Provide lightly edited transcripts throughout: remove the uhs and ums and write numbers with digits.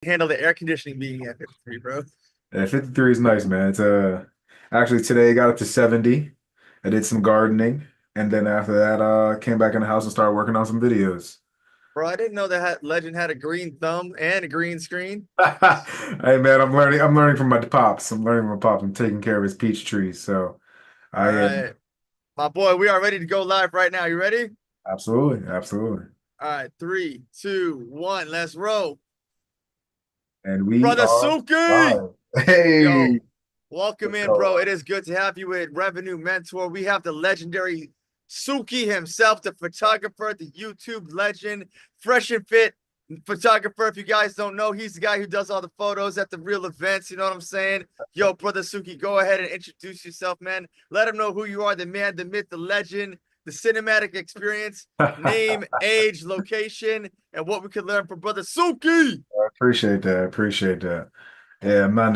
handle the air conditioning being at 53, bro. Yeah, 53 is nice, man. It's actually today it got up to 70. I did some gardening, and then after that, came back in the house and started working on some videos. Bro, I didn't know that Legend had a green thumb and a green screen. Hey man, I'm learning from my pops. I'm learning from my pops. I'm taking care of his peach trees. So All I right, my boy, we are ready to go live right now. You ready? absolutely, absolutely. All right, three, two, one, let's roll. And we Brother are Sukie! live. Hey, Yo, welcome what's in, going bro. It on? is good to have you with Revenue Mentor. We have the legendary Sukie himself, the photographer, the YouTube legend, Fresh and Fit photographer. If you guys don't know, he's the guy who does all the photos at the real events. You know what I'm saying? Yo, Brother Sukie, go ahead and introduce yourself, man. Let him know who you are, the man, the myth, the legend, the cinematic experience, name, age, location, and what we could learn from Brother Sukie. I appreciate that. I appreciate that. Yeah, man,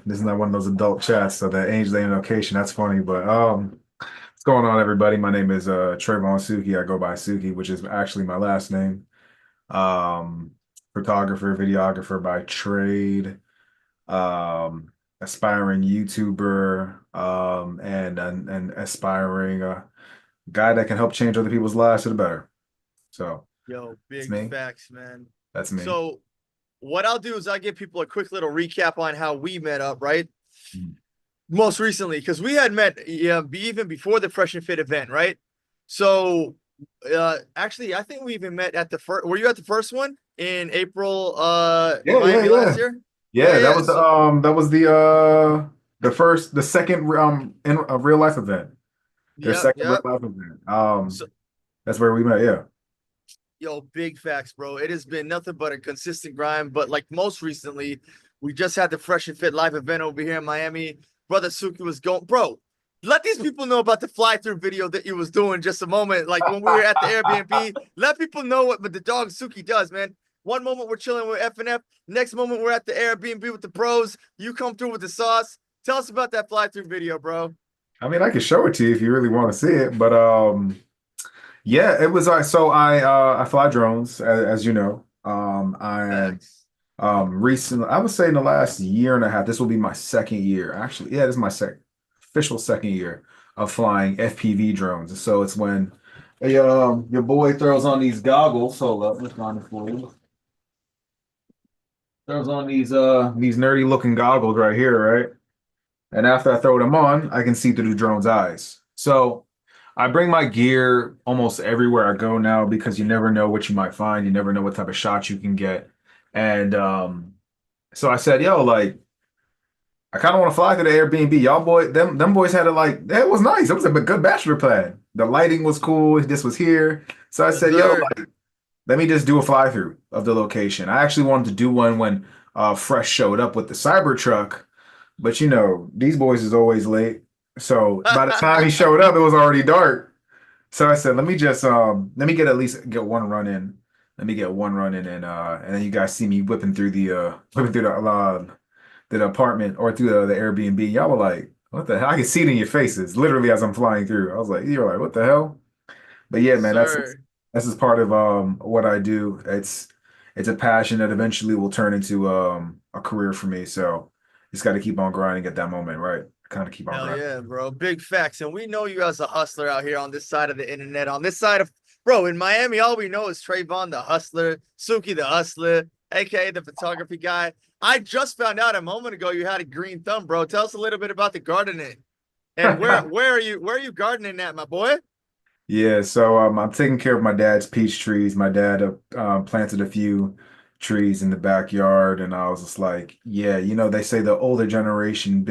this is not one of those adult chats, so that age, name, location, that's funny. But what's going on, everybody? My name is Trayvon Sukie. I go by Sukie, which is actually my last name. Um, Photographer, videographer by trade, aspiring YouTuber, and an aspiring guy that can help change other people's lives to the better. So Yo, that's big me. facts, man. That's me. So what I'll do is I'll give people a quick little recap on how we met up, right? Most recently, because we had met even before the Fresh and Fit event, right? So actually I think we even met at the first. Were you at the first one in April in Yeah, yeah, Miami last yeah. year? Yeah, Yeah, that yeah. was So the second in a real life event. Their yep, second real yep. life event. So That's where we met. Yeah. yo, big facts, bro. It has been nothing but a consistent grind. But like most recently, we just had the Fresh and Fit live event over here in Miami. Brother Suki was going, bro. Let these people know about the fly through video that you was doing just a moment. Like when we were at the Airbnb, let people know what the dog Suki does, man. One moment we're chilling with F and F. Next moment we're at the Airbnb with the pros. You come through with the sauce. Tell us about that fly through video, bro. I mean, I can show it to you if you really want to see it, but yeah, it was I fly drones as you know. I Facts. recently I would say in the last year and a half, this will be my second year. Actually, yeah, this is my official second year of flying FPV drones. So it's when your boy throws on these goggles. Hold up, let's find it for you. Throws on these nerdy looking goggles right here, right? And after I throw them on, I can see through the drone's eyes. So I bring my gear almost everywhere I go now because you never know what you might find. You never know what type of shot you can get. And so I said, yo, like, I kind of want to fly to the Airbnb. Y'all them boys had it like, that was nice. It was a good bachelor plan. The lighting was cool. This was here. So I Yes, said, yo, sir. like, let me just do a fly through of the location. I actually wanted to do one when Fresh showed up with the Cybertruck, but you know, these boys is always late. So by the time he showed up, it was already dark. So I said, let me just let me get at least get one run in. Let me get one run in and then you guys see me whipping through the apartment or through the Airbnb. Y'all were like, what the hell? I can see it in your faces, literally as I'm flying through. I was like, you're like, what the hell? But yeah, Yes, man, sir. that's just part of what I do. It's a passion that eventually will turn into a career for me. So just got to keep on grinding at that moment, right? Kind of keep on Hell grinding. yeah, bro. Big facts. And we know you as a hustler out here on this side of the internet. On this side of, bro, in Miami, all we know is Trayvon the hustler, Suki the hustler, aka the photography guy. I just found out a moment ago you had a green thumb, bro. Tell us a little bit about the gardening. And where are you gardening at, my boy? Yeah, so I'm taking care of my dad's peach trees. My dad planted a few trees in the backyard, and I was just like, yeah, you know, they say the older generation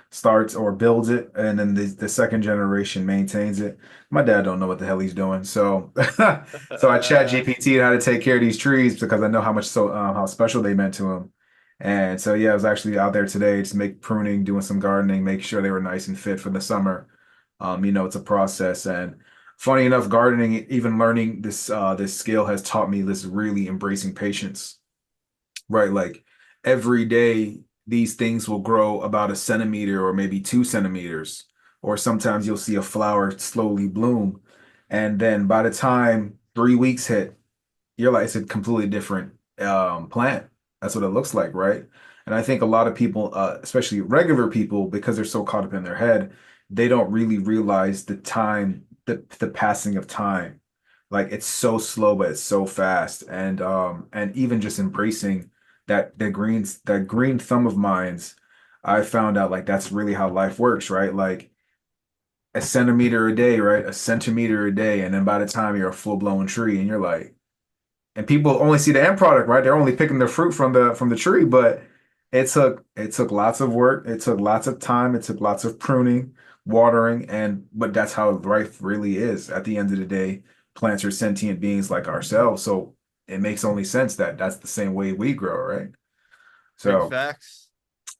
starts or builds it, and then the second generation maintains it. My dad don't know what the hell he's doing, so so I chat GPT how to take care of these trees because I know how special they meant to him. And so yeah, I was actually out there today to make pruning, doing some gardening, make sure they were nice and fit for the summer. You know, it's a process. And funny enough, gardening, even learning this skill has taught me this really embracing patience, right? Like every day, these things will grow about a centimeter or maybe 2 centimeters, or sometimes you'll see a flower slowly bloom. And then by the time 3 weeks hit, you're like, it's a completely different plant. That's what it looks like, right? And I think a lot of people, especially regular people, because they're so caught up in their head, they don't really realize the time, the passing of time. Like it's so slow, but it's so fast. And even just embracing that green thumb of mine's, I found out like that's really how life works, right? Like a centimeter a day, right? A centimeter a day, and then by the time you're a full-blown tree, and you're like, and people only see the end product, right? They're only picking the fruit from the tree, but it took lots of work, it took lots of time, it took lots of pruning, watering, and but that's how life really is. At the end of the day, plants are sentient beings like ourselves, so it makes only sense that that's the same way we grow, right? Big So facts.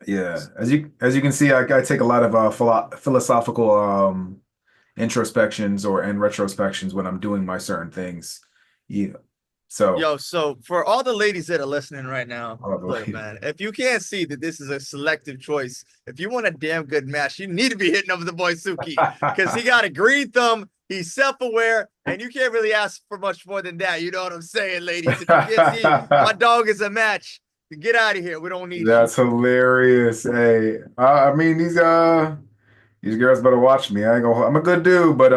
yeah, as you can see, I take a lot of philosophical introspections or and retrospections when I'm doing my certain things. Yeah. So, Yo, so for all the ladies that are listening right now, I look, believe. man, if you can't see that this is a selective choice, if you want a damn good match, you need to be hitting up the boy Suki because he got a green thumb, he's self-aware, and you can't really ask for much more than that. You know what I'm saying, ladies? If you can't see my dog is a match, get out of here. We don't need you. That's hilarious. Hey, I mean these girls better watch me. I ain't gonna. I'm a good dude, but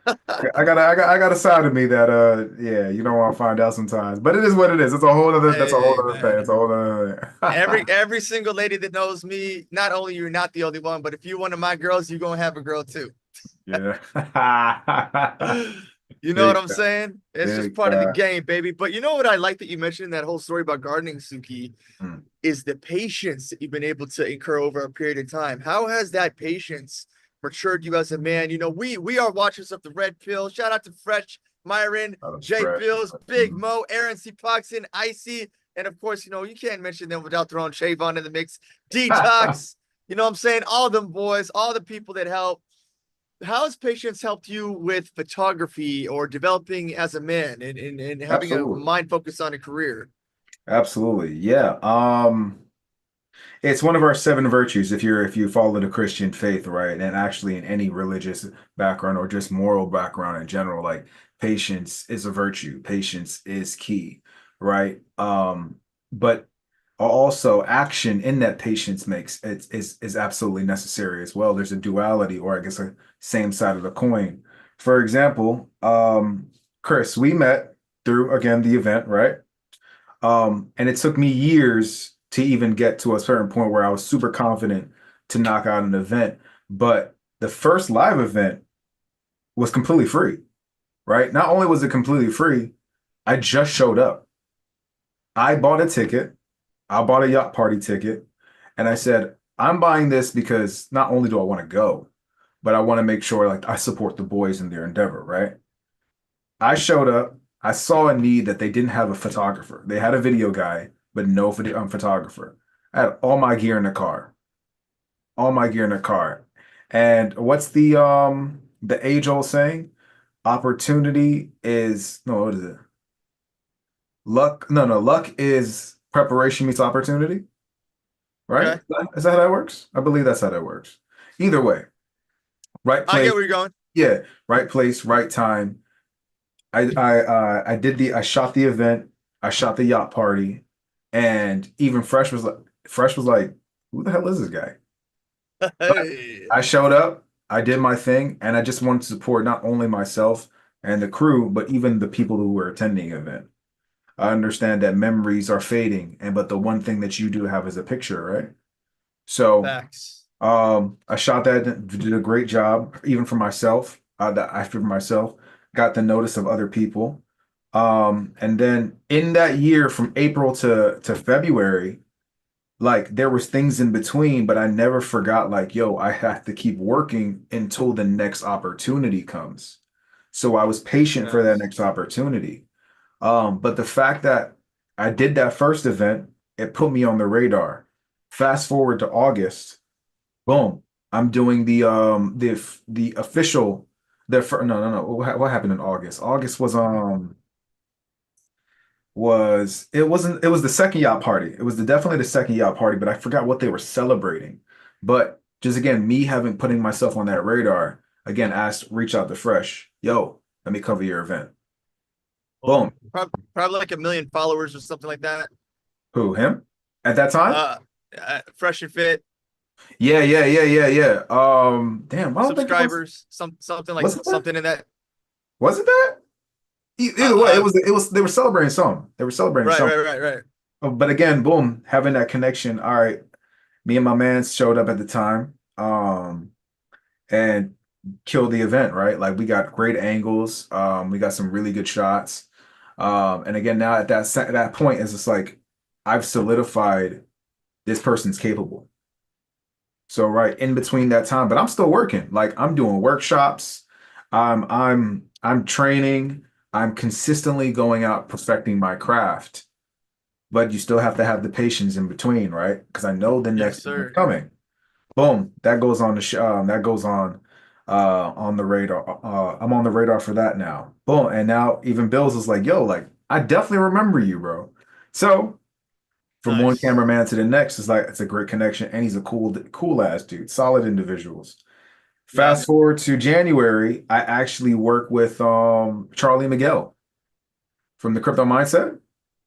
I got a side of me that yeah, you don't want to find out sometimes. But it is what it is. It's a whole other. That's a whole Hey, other thing. It's man. a whole other thing. Every single lady that knows me, not only you're not the only one, but if you're one of my girls, you're gonna have a girl too. Yeah. You know what Big I'm saying? It's just big part of the game, baby. But you know what I like that you mentioned that whole story about gardening, Suki, mm, is the patience that you've been able to incur over a period of time. How has that patience matured you as a man? You know, we are watchers of the Red Pill. Shout out to Fresh, Myron, out of Jay fresh. Bills, Big Mm, Mo, Aaron C. Poxon, Icy, and of course, you know, you can't mention them without throwing Shavon in the mix. Detox, you know what I'm saying? All them boys, all the people that help. How has patience helped you with photography or developing as a man and having a Absolutely. mind focus on a career? Absolutely. Yeah. It's one of our seven virtues if you follow the Christian faith, right? And actually in any religious background or just moral background in general, like patience is a virtue. Patience is key, right? But also action in that patience makes it is absolutely necessary as well. There's a duality, or I guess a same side of the coin. For example, Chris, we met through again the event, right? And it took me years to even get to a certain point where I was super confident to knock out an event. But the first live event was completely free, right? Not only was it completely free, I just showed up. I bought a ticket, I bought a yacht party ticket, and I said, I'm buying this because not only do I want to go, but I want to make sure like I support the boys in their endeavor, right? I showed up. I saw a need that they didn't have a photographer. They had a video guy, but no photographer. I had all my gear in the car. All my gear in the car. And what's the age-old saying? Opportunity is no, what is it? Luck. No, no, luck is preparation meets opportunity, right? Okay. Is that how that works? I believe that's how that works. Either way, right I place, get where you're going. yeah, right place, right time. I shot the event, I shot the yacht party, and even Fresh was like, who the hell is this guy? But Hey, I showed up, I did my thing, and I just wanted to support not only myself and the crew, but even the people who were attending the event. I understand that memories are fading, and but the one thing that you do have is a picture, right? So facts. I shot that, did a great job, even for myself. After myself, got the notice of other people. And then in that year, from April to February, like there was things in between, but I never forgot, like, yo, I have to keep working until the next opportunity comes. So I was Big patient for that facts. next opportunity. But the fact that I did that first event, it put me on the radar. Fast forward to August. Boom. I'm doing the official no, no, no. What happened in August? August it was the second yacht party. It was definitely the second yacht party, but I forgot what they were celebrating. But just again, me having putting myself on that radar, again, reach out to Fresh. Yo, let me cover your event. Boom. Boom. Probably like a million followers or something like that. Who, him? At that time? Uh, Fresh and Fit Yeah. Damn, I don't think it was. subscribers, something like Was it that? something in that. Was it that? Uh, Either way, uh, it was they were celebrating something. They were celebrating right, something. right, right, right. But again, boom, having that connection. All right, me and my man showed up at the time, and killed the event, right? Like we got great angles, we got some really good shots. And again, now at that point, it's just like I've solidified this person's capable. So right in between that time, but I'm still working. Like I'm doing workshops, I'm training, I'm consistently going out perfecting my craft. But you still have to have the patience in between, right? Because I know the Yes, next thing is sir. coming. Boom, that goes on the that goes on the radar. I'm on the radar for that now. Boom, and now even Bills is like, yo, like I definitely remember you, bro. So from one Nice. cameraman to the next, it's like it's a great connection, and he's a cool ass dude, solid individuals. Yeah. Fast forward to January, I actually work with Charlie Miguel from the Crypto Mindset.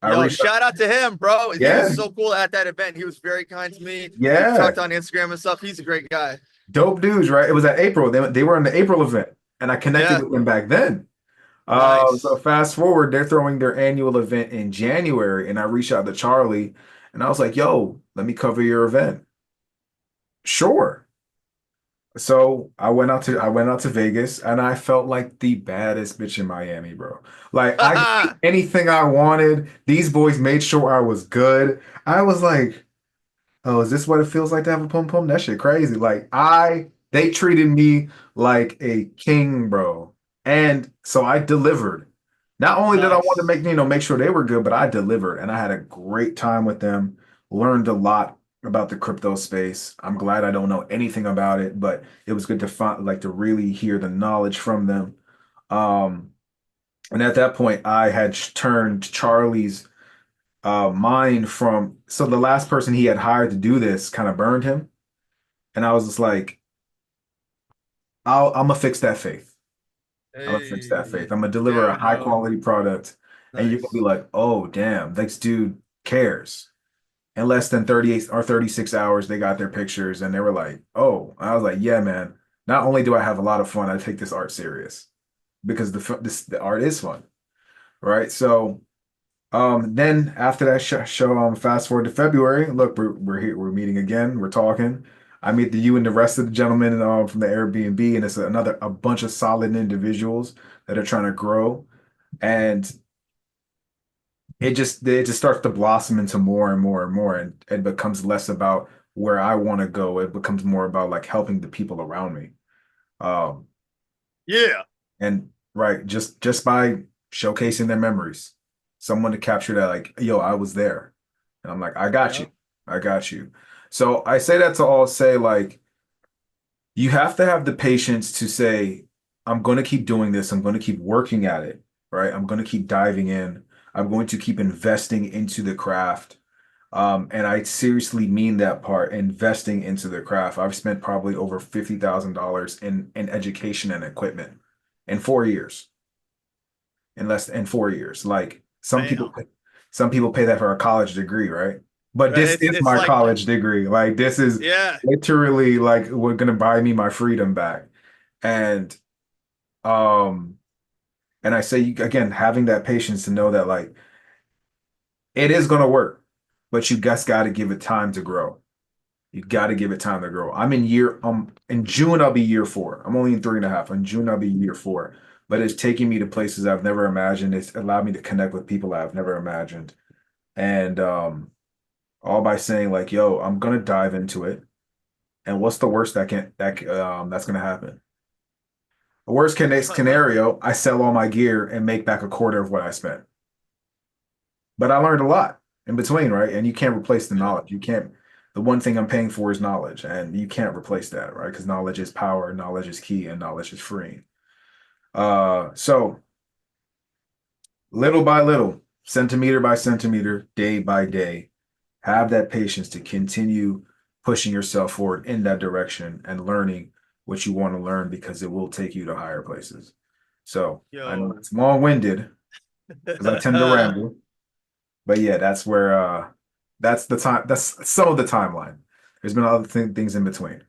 I Yo, reached out, shout out to him, bro. He was yeah, so cool at that event. He was very kind to me. We've yeah, talked on Instagram and stuff. He's a great guy. dope dudes, right? It was at April. They were in the April event, and I connected Yeah. with them back then. So Nice. fast forward, they're throwing their annual event in January, and I reached out to Charlie, and I was like, "Yo, let me cover your event." Sure. So I went out to Vegas, and I felt like the baddest bitch in Miami, bro. Like I could eat anything I wanted. These boys made sure I was good. I was like, oh, is this what it feels like to have a pum pum? That shit crazy. They treated me like a king, bro. And so I delivered. Not only did I want to Nice. make sure they were good, but I delivered and I had a great time with them. Learned a lot about the crypto space. I'm glad I don't know anything about it, but it was good to find like to really hear the knowledge from them. Um, and at that point, I had turned Charlie's mind from so the last person he had hired to do this kind of burned him. And I was just like, I'm gonna fix that faith. I'm gonna fix that faith. Hey, I'm gonna deliver a there we high go. quality product, and you're gonna be Nice. like, oh damn, this dude cares. In less than 38 or 36 hours, they got their pictures and they were like, oh, I was like, yeah, man. Not only do I have a lot of fun, I take this art serious because the art is fun, right? So then after that show, fast forward to February. Look, we're here, we're meeting again, we're talking. I meet you and the rest of the gentlemen from the Airbnb, and it's a bunch of solid individuals that are trying to grow, and it just starts to blossom into more and more and more, and it becomes less about where I want to go. It becomes more about like helping the people around me. Um, Yeah. and right, just by showcasing their memories, someone to capture that, like, yo, I was there. And I'm like, I got Yeah. you. I got you. So I say that to all say, like, you have to have the patience to say, I'm going to keep doing this. I'm going to keep working at it, right? I'm going to keep diving in. I'm going to keep investing into the craft. And I seriously mean that part, investing into the craft. I've spent probably over $50,000 in education and equipment in 4 years, in less than 4 years. Like Bam. some people pay that for a college degree, right? But Right. this is It's my like, college degree. Like this is yeah. literally like what gonna buy me my freedom back. And um and I say again, having that patience to know that like it is gonna work, but you just got to give it time to grow. You got to give it time to grow. In June I'll be year four. I'm only in 3.5. In June I'll be year four. But it's taking me to places I've never imagined. It's allowed me to connect with people I've never imagined. And all by saying like, yo, I'm gonna dive into it. And what's the worst that's gonna happen? The worst case scenario, I sell all my gear and make back a quarter of what I spent. But I learned a lot in between, right? And you can't replace the Yeah. knowledge. You can't, the one thing I'm paying for is knowledge, and you can't replace that, right? Because knowledge is power, knowledge is key, and knowledge is free. So little by little, centimeter by centimeter, day by day, have that patience to continue pushing yourself forward in that direction and learning what you want to learn because it will take you to higher places. So I know Yo. it's long-winded because I tend to ramble, but yeah, that's where That's the time. That's some of the timeline. There's been other things in between.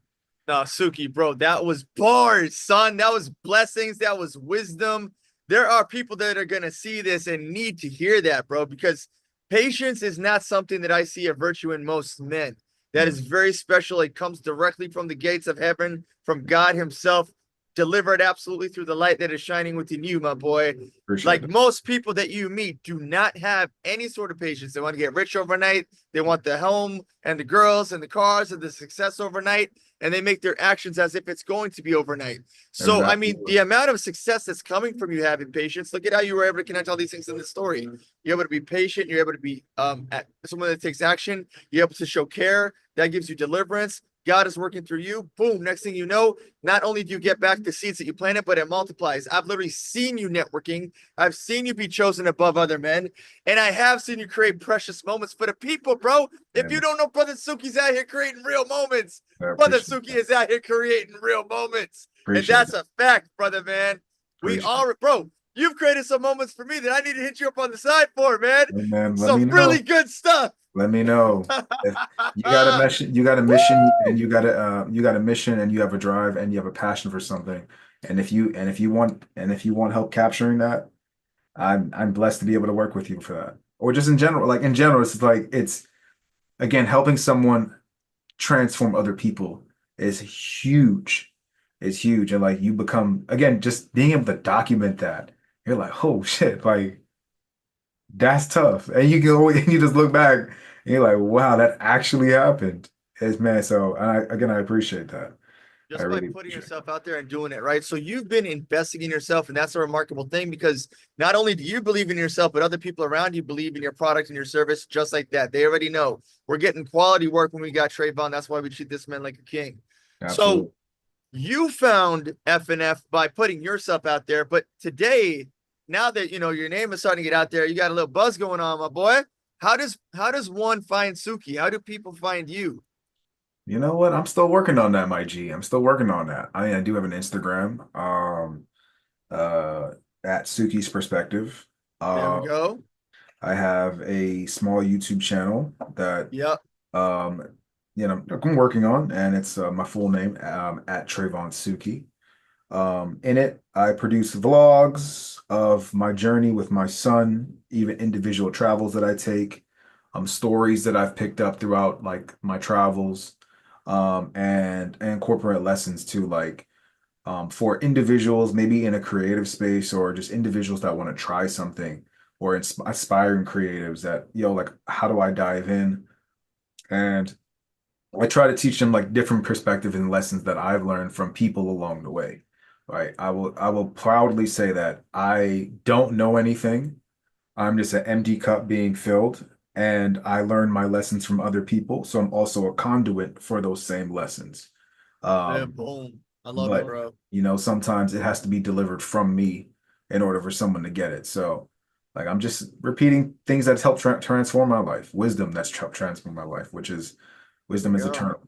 No, Suki, bro, that was bars, son. That was blessings. That was wisdom. There are people that are gonna see this and need to hear that, bro, because patience is not something that I see a virtue in most men. That Yeah, is very special. It comes directly from the gates of heaven, from God Himself, delivered absolutely through the light that is shining within you, my boy. appreciate Like it. most people that you meet do not have any sort of patience. They want to get rich overnight. They want the home and the girls and the cars and the success overnight, and they make their actions as if it's going to be overnight. So, I Exactly. mean, the amount of success that's coming from you having patience, look at how you were able to connect all these things in the story. You're able to be patient, you're able to be someone that takes action, you're able to show care, that gives you deliverance. God is working through you. Boom. Next thing you know, not only do you get back the seeds that you planted, but it multiplies. I've literally seen you networking. I've seen you be chosen above other men, and I have seen you create precious moments for the people, bro. If you And don't know, Brother Sukie's out here creating real moments. I Brother appreciate Sukie that. is out here creating real moments. And Appreciate that's that. a fact, brother, man. We Appreciate it. all, bro, you've created some moments for me that I need to hit you up on the side for, man. And then let me Some really know. good stuff. Let me know. If you got a mission, you got a mission, and you got a mission, and you have a drive, and you have a passion for something. And if you want help capturing that, I'm blessed to be able to work with you for that. Or just in general, like in general, it's like it's again helping someone transform other people is huge. It's huge. And like you become again, just being able to document that, you're like, oh shit, like that's tough. And you can always you just look back and you're like, wow, that actually happened. It's man, so I appreciate that. I Just by really putting appreciate yourself out there and doing it, right? So you've been investing in yourself, and that's a remarkable thing because not only do you believe in yourself, but other people around you believe in your product and your service just like that. They already know we're getting quality work when we got Trayvon. That's why we treat this man like a king. it. So Absolutely. you found F&F by putting yourself out there, but today, now that you know your name is starting to get out there, you got a little buzz going on, my boy. How does one find Suki? How do people find you? You know what? I'm still working on that, my G. I'm still working on that. I mean, I do have an Instagram, uh, at Suki's Perspective. There we Uh, go. I have a small YouTube channel that Yep. um, I'm working on, and it's my full name, at Trayvon Sukie. In it, I produce vlogs of my journey with my son, even individual travels that I take, stories that I've picked up throughout like my travels, and corporate lessons too, like for individuals maybe in a creative space or just individuals that want to try something or aspiring creatives that, like how do I dive in? And I try to teach them like different perspectives and lessons that I've learned from people along the way. Right. I will proudly say that I don't know anything. I'm just an empty cup being filled, and I learn my lessons from other people. So I'm also a conduit for those same lessons. Yeah, Um, boom. I love it, but bro. sometimes it has to be delivered from me in order for someone to get it. So like I'm just repeating things that's helped transform my life, wisdom that's transformed my life, which is There we wisdom is go. eternal.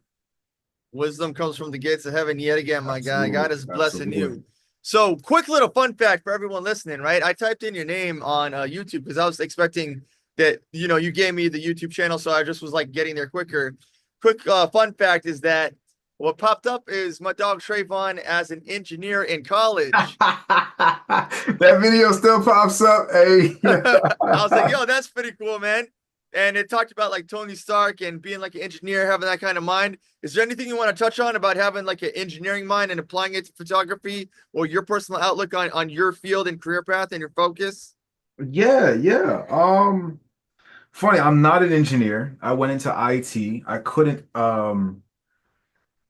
Wisdom comes from the gates of heaven yet again, my guy. God Absolutely. is blessing Absolutely. you. So, quick little fun fact for everyone listening, right? I typed in your name on YouTube because I was expecting that, you gave me the YouTube channel. So I just was like getting there quicker. Quick fun fact is that what popped up is my dog Trayvon as an engineer in college. That video still pops up. Hey. I was like, yo, that's pretty cool, man. And it talked about like Tony Stark and being like an engineer, having that kind of mind. Is there anything you want to touch on about having like an engineering mind and applying it to photography or your personal outlook on your field and career path and your focus? Yeah, yeah. Funny, I'm not an engineer. I went into IT. I couldn't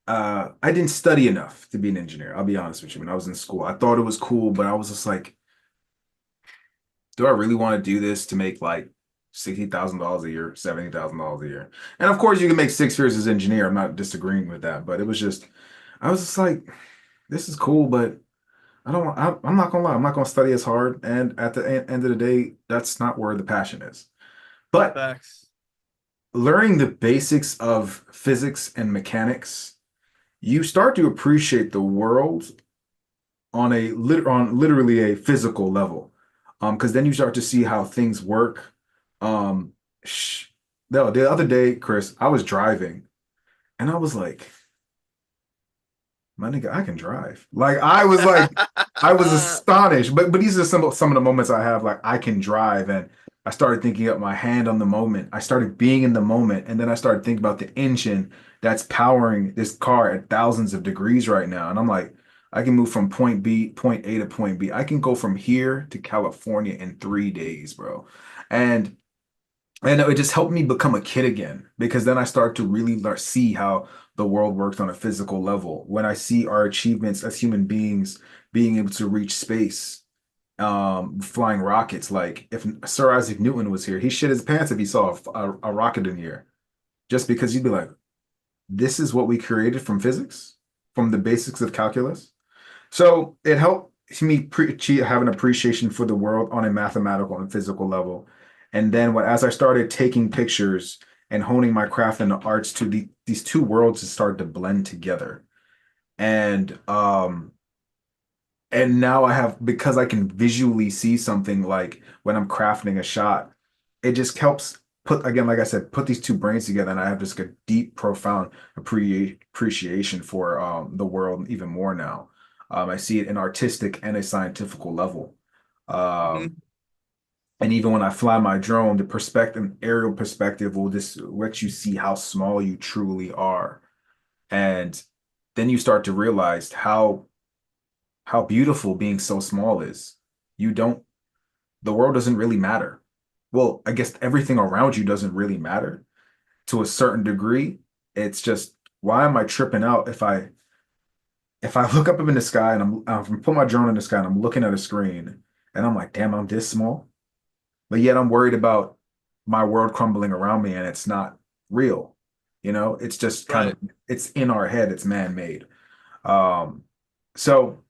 I didn't study enough to be an engineer. I'll be honest with you. When I was in school, I thought it was cool, but I was just like, do I really want to do this to make like $60,000 a year, $70,000 a year? And of course, you can make six figures as an engineer. I'm not disagreeing with that, but it was just, I was just like, this is cool, but I'm not gonna lie, I'm not gonna study as hard. And at the end of the day, that's not where the passion is. But Facts. learning the basics of physics and mechanics, you start to appreciate the world on literally a physical level. Because then you start to see how things work. Um, no, the other day, Chris, I was driving and I was like, my nigga, I can drive. Like I was astonished. But these are some of the moments I have, like I can drive, and I started thinking up my hand on the moment. I started being in the moment, and then I started thinking about the engine that's powering this car at thousands of degrees right now. And I'm like, I can move from point A to point B. I can go from here to California in 3 days, bro. And and it just helped me become a kid again because then I start to really see how the world works on a physical level. When I see our achievements as human beings being able to reach space, flying rockets. Like if Sir Isaac Newton was here, he shit his pants if he saw a rocket in the air, just because he'd be like, "This is what we created from physics, from the basics of calculus." So it helped me have an appreciation for the world on a mathematical and physical level. And then as I started taking pictures and honing my craft in the arts to these two worlds started to blend together. And and now I have, because I can visually see something like when I'm crafting a shot, it just helps put, again, like I said, put these two brains together, and I have just a deep, profound appreciation for the world even more now. I see it in artistic and a scientifical level. Um, Mhm. and even when I fly my drone, the perspective, aerial perspective will just let you see how small you truly are. And then you start to realize how beautiful being so small is. You don't, the world doesn't really matter. Well, I guess everything around you doesn't really matter to a certain degree. It's just, why am I tripping out if I look up in the sky and I'm put my drone in the sky and I'm looking at a screen and I'm like, damn, I'm this small. But yet I'm worried about my world crumbling around me and it's not real. It's just kind of, Right. it's in our head, it's man-made. Um, so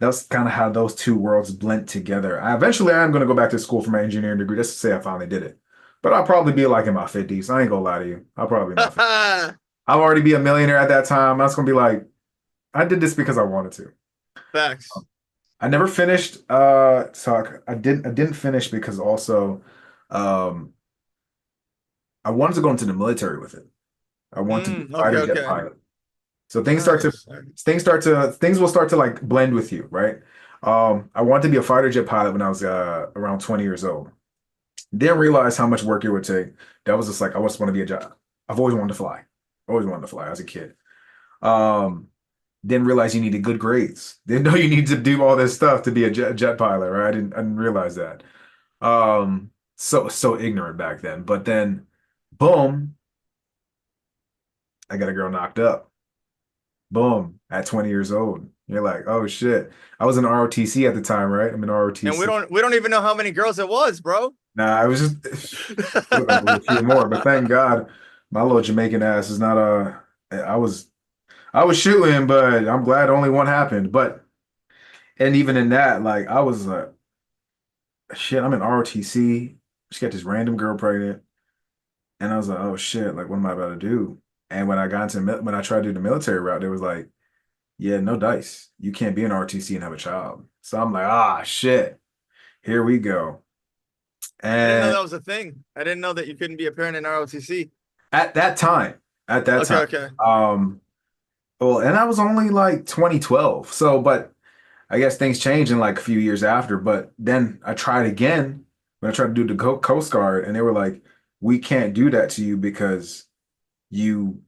that's kind of how those two worlds blend together. I am going to go back to school for my engineering degree just to say I finally did it. But I'll probably be like in my 50s. I ain't gonna lie to you. I'll probably be in my 50s. I'll already be a millionaire at that time. I was gonna be like, I did this because I wanted to. Facts. I never finished. So I didn't finish because also, um, I wanted to go into the military with it. I want to be a Okay, fighter jet okay. pilot. So Nice. things will start to like blend with you, right? I wanted to be a fighter jet pilot when I was around 20 years old. Didn't realize how much work it would take. That was just like, I just want to be a job. I've always wanted to fly. Always wanted to fly as a kid. Um, didn't realize you needed good grades. Didn't know you needed to do all this stuff to be a jet pilot, right? I didn't realize that. So ignorant back then. But then, boom, I got a girl knocked up. Boom, at 20 years old. You're like, oh shit. I was in ROTC at the time, right? I'm in And we ROTC. don't we don't even know how many girls it was, bro. Nah, I was just could have been a few more, but thank God my little Jamaican ass is not I was shooting, but I'm glad only one happened. But and even in that, like I was like, shit, I'm in ROTC. Just got this random girl pregnant. And I was like, oh shit, like what am I about to do? And when I tried to do the military route, they was like, yeah, no dice. You can't be an RTC and have a child. So I'm like, ah, shit, here we go. I didn't know And that was a thing. I didn't know that you couldn't be a parent in ROTC. at that time, at that Okay, time, okay. um, well, and I was only like 2012. So, but I guess things changed in like a few years after. But then I tried again when I tried to do the Coast Guard, and they were like, we can't do that to you because you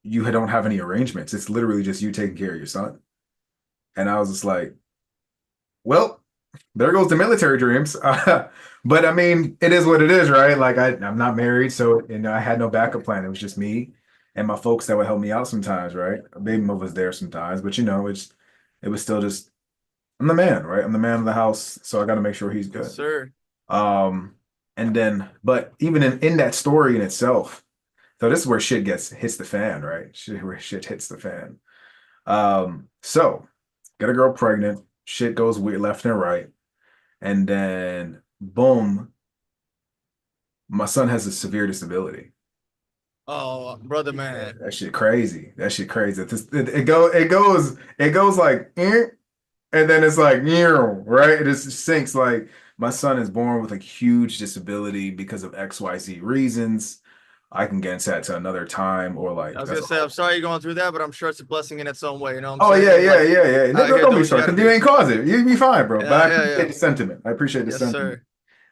you don't have any arrangements. It's literally just you taking care of your son. And I was just like, well, there goes the military dreams. But I mean, it is what it is, right? Like I'm not married, so I had no backup plan. It was just me and my folks that would help me out sometimes, right? Baby mom was there sometimes, but it was still just I'm the man, right? I'm the man of the house, so I got to make sure he's Yes, good. sir. Um, and then, but even in that story in itself, so this is where shit hits the fan, right? Where shit hits the fan. So get a girl pregnant, shit goes weird left and right. And then boom, my son has a severe disability. Oh, brother, Yeah, man. that shit crazy. That shit crazy. It goes like, and then it's like, right? It just sinks like my son is born with a huge disability because of XYZ reasons. I can get into that to another time, or I like was that's gonna a say, I'm whole. sorry you're going through that, but I'm sure it's a blessing in its own way. You know what I'm Oh yeah, saying? yeah, Like yeah, yeah. out here Don't doing be what you sorry got to because you do. ain't cause it. You'd be fine, bro. But I Yeah, yeah, appreciate yeah. the sentiment. I appreciate the Yes, sentiment.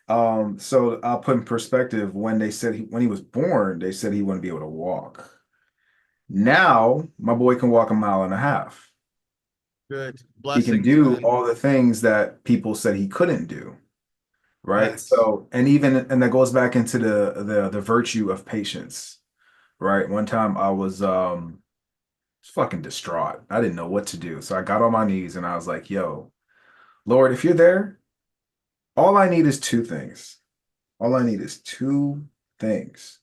sir. So I'll put in perspective when they said when he was born, they said he wouldn't be able to walk. Now my boy can walk a mile and a half. Good He can blessings, do man. all the things that people said he couldn't do. Right. Facts. So, and that goes back into the virtue of patience. Right. One time I was fucking distraught. I didn't know what to do. So I got on my knees and I was like, yo, Lord, if you're there, all I need is two things. All I need is two things.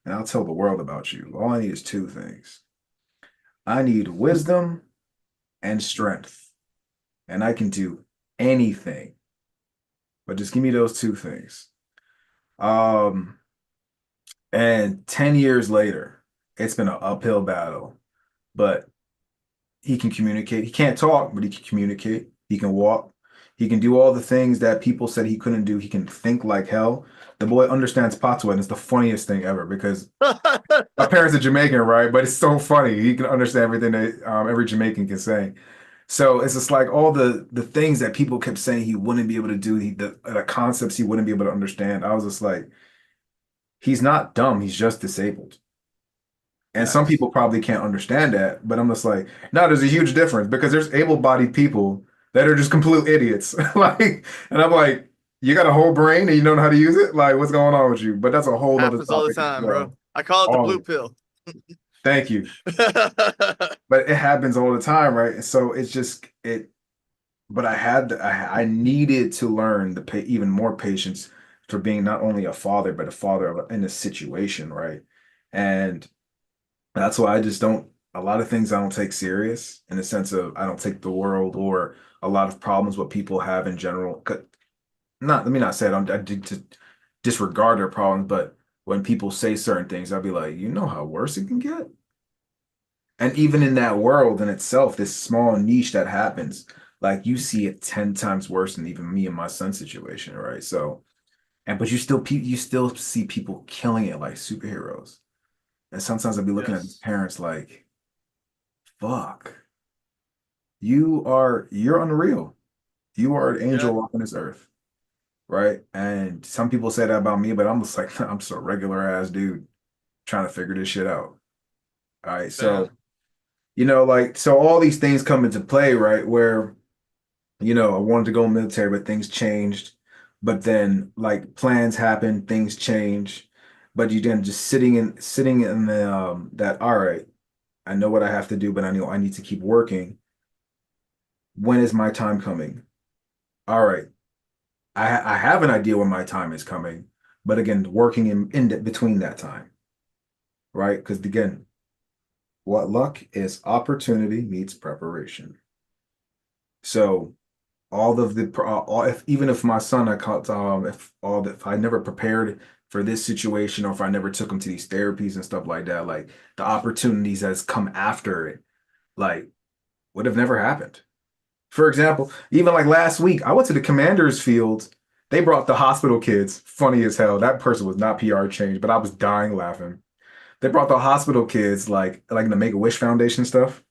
And I'll tell the world about you. All I need is two things. I need wisdom and strength. And I can do anything. But just give me those two things. Um, and 10 years later, it's been an uphill battle. But he can communicate. He can't talk, but he can communicate. He can walk. He can do all the things that people said he couldn't do. He can think like hell. The boy understands patois, and it's the funniest thing ever because my parents are Jamaican, right? But it's so funny. He can understand everything that every Jamaican can say. So it's just like all the things that people kept saying he wouldn't be able to do, the concepts he wouldn't be able to understand. I was just like, he's not dumb. He's just disabled. And some Facts. people probably can't understand that, but I'm just like, no, there's a huge difference because there's able-bodied people that are just complete idiots. Like, and I'm like, you got a whole brain and you don't know how to use it? Like, what's going on with you? But that's a whole nother Happens all the topic as time, bro. well. I call it the All blue of it. pill. Thank you. But it happens all the time, right? And so it's just but I needed to learn even more patience for being not only a father, but a father in a situation, right? And that's why I just don't, a lot of things I don't take serious in the sense of I don't take the world or a lot of problems what people have in general. Not, let me not say I did to disregard their problems, but when people say certain things, I'll be like, you know how worse it can get? And even in that world in itself, this small niche that happens, like you see it 10 times worse than even me and my son's situation, right? So, but you still see people killing it like superheroes. And sometimes I'll be looking at these Yes. parents like, fuck. You're unreal. You are an Yeah. angel walking this earth, right? And some people say that about me, but I'm just like, I'm just a regular ass dude trying to figure this shit out. All right. So, Fam. like, so all these things come into play, right? Where, I wanted to go military, but things changed. But then like plans happen, things change. But you then just sitting in the that, all right, I know what I have to do, but I know I need to keep working. When is my time coming? All right. I have an idea when my time is coming, but again, working between that time, right? Because again, what luck is opportunity meets preparation. So all of the all, if even if my son I caught if I never prepared for this situation or if I never took him to these therapies and stuff like that, like the opportunities that's come after it, like would have never happened. For example, even like last week, I went to the Commanders field. They brought the hospital kids. Funny as hell. That person was not PR changed, but I was dying laughing. They brought the hospital kids like the Make-A-Wish Foundation stuff.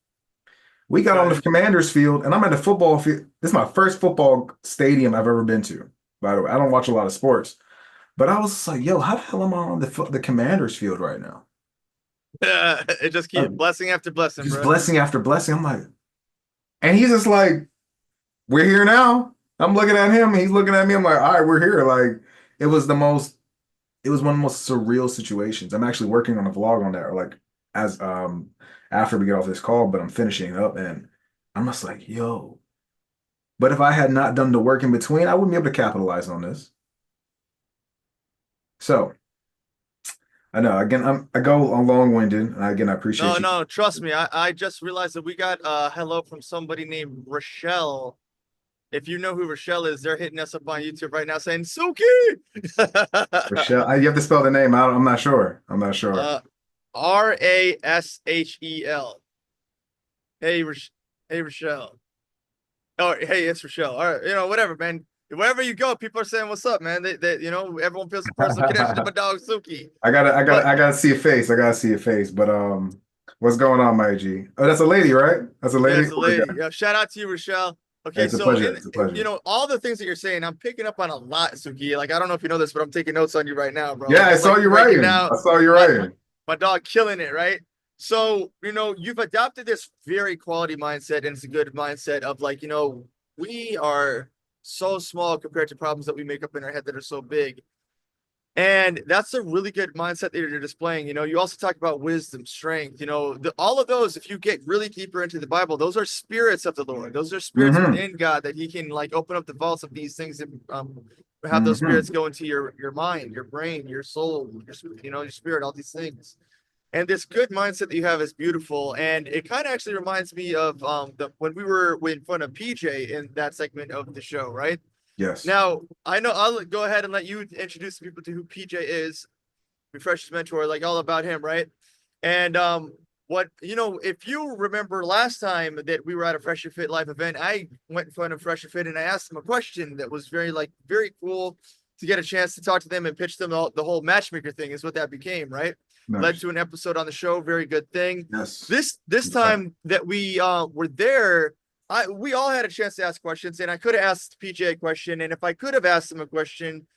We got on the Okay. Commanders field, and I'm at the football field. This is my first football stadium I've ever been to. By the way, I don't watch a lot of sports, but I was just like, yo, how the hell am I on the Commanders field right now? It just keeps blessing after blessing, Just bro. blessing after blessing. I'm like, and he's just like, we're here now. I'm looking at him, he's looking at me. I'm like, all right, we're here. Like, it was the most, it was one of the most surreal situations. I'm actually working on a vlog on that, or like as after we get off this call, but I'm finishing it up and I'm just like, yo. But if I had not done the work in between, I wouldn't be able to capitalize on this. So I know again, I go on long-winded, and again, I appreciate No, you. no, trust me. I just realized that we got hello from somebody named Rochelle. If you know who Rochelle is, they're hitting us up on YouTube right now saying Suki. Rochelle, you have to spell the name out. I'm not sure. I'm not sure. uh Rashel. Hey, hey, Rochelle. Oh, hey, it's Rochelle. All right, whatever, man. wherever you go, people are saying, "What's up, man?" Everyone feels a personal connection to my dog Suki. But I gotta see a face. I gotta see a face. But what's going on, my G? Oh, that's a lady, right? That's a yeah, lady it's a or a lady. guy? Yeah, shout out to you, Rochelle. Okay, It's a so pleasure. It's a pleasure. all the things that you're saying, I'm picking up on a lot, Suki. Like I don't know if you know this, but I'm taking notes on you right now, bro. Yeah, Like I I'm saw like you breaking writing. down I saw you my writing. my dog killing it, right? So, you've adopted this very quality mindset, and it's a good mindset of like, we are so small compared to problems that we make up in our head that are so big. And that's a really good mindset that you're displaying. You also talk about wisdom, strength, all of those, if you get really deeper into the Bible, those are spirits of the Lord. Those are spirits Mm-hmm. within God that he can like open up the vaults of these things and have those spirits Mm-hmm. go into your mind, your brain, your soul, your spirit, all these things. And this good mindset that you have is beautiful. And it kind of actually reminds me of when we were in front of PJ in that segment of the show, right? Yes. Now, I know I'll go ahead and let you introduce people to who PJ is, Refresh's mentor, like all about him, right? And if you remember last time that we were at a Fresh and Fit live event, I went in front of Fresh and Fit and I asked them a question that was very cool to get a chance to talk to them and pitch them the whole matchmaker thing is what that became, right? Led Nice. to an episode on the show, very good thing. Yes. This time that we were there, we all had a chance to ask questions, and I could have asked PJ a question, and if I could have asked him a question,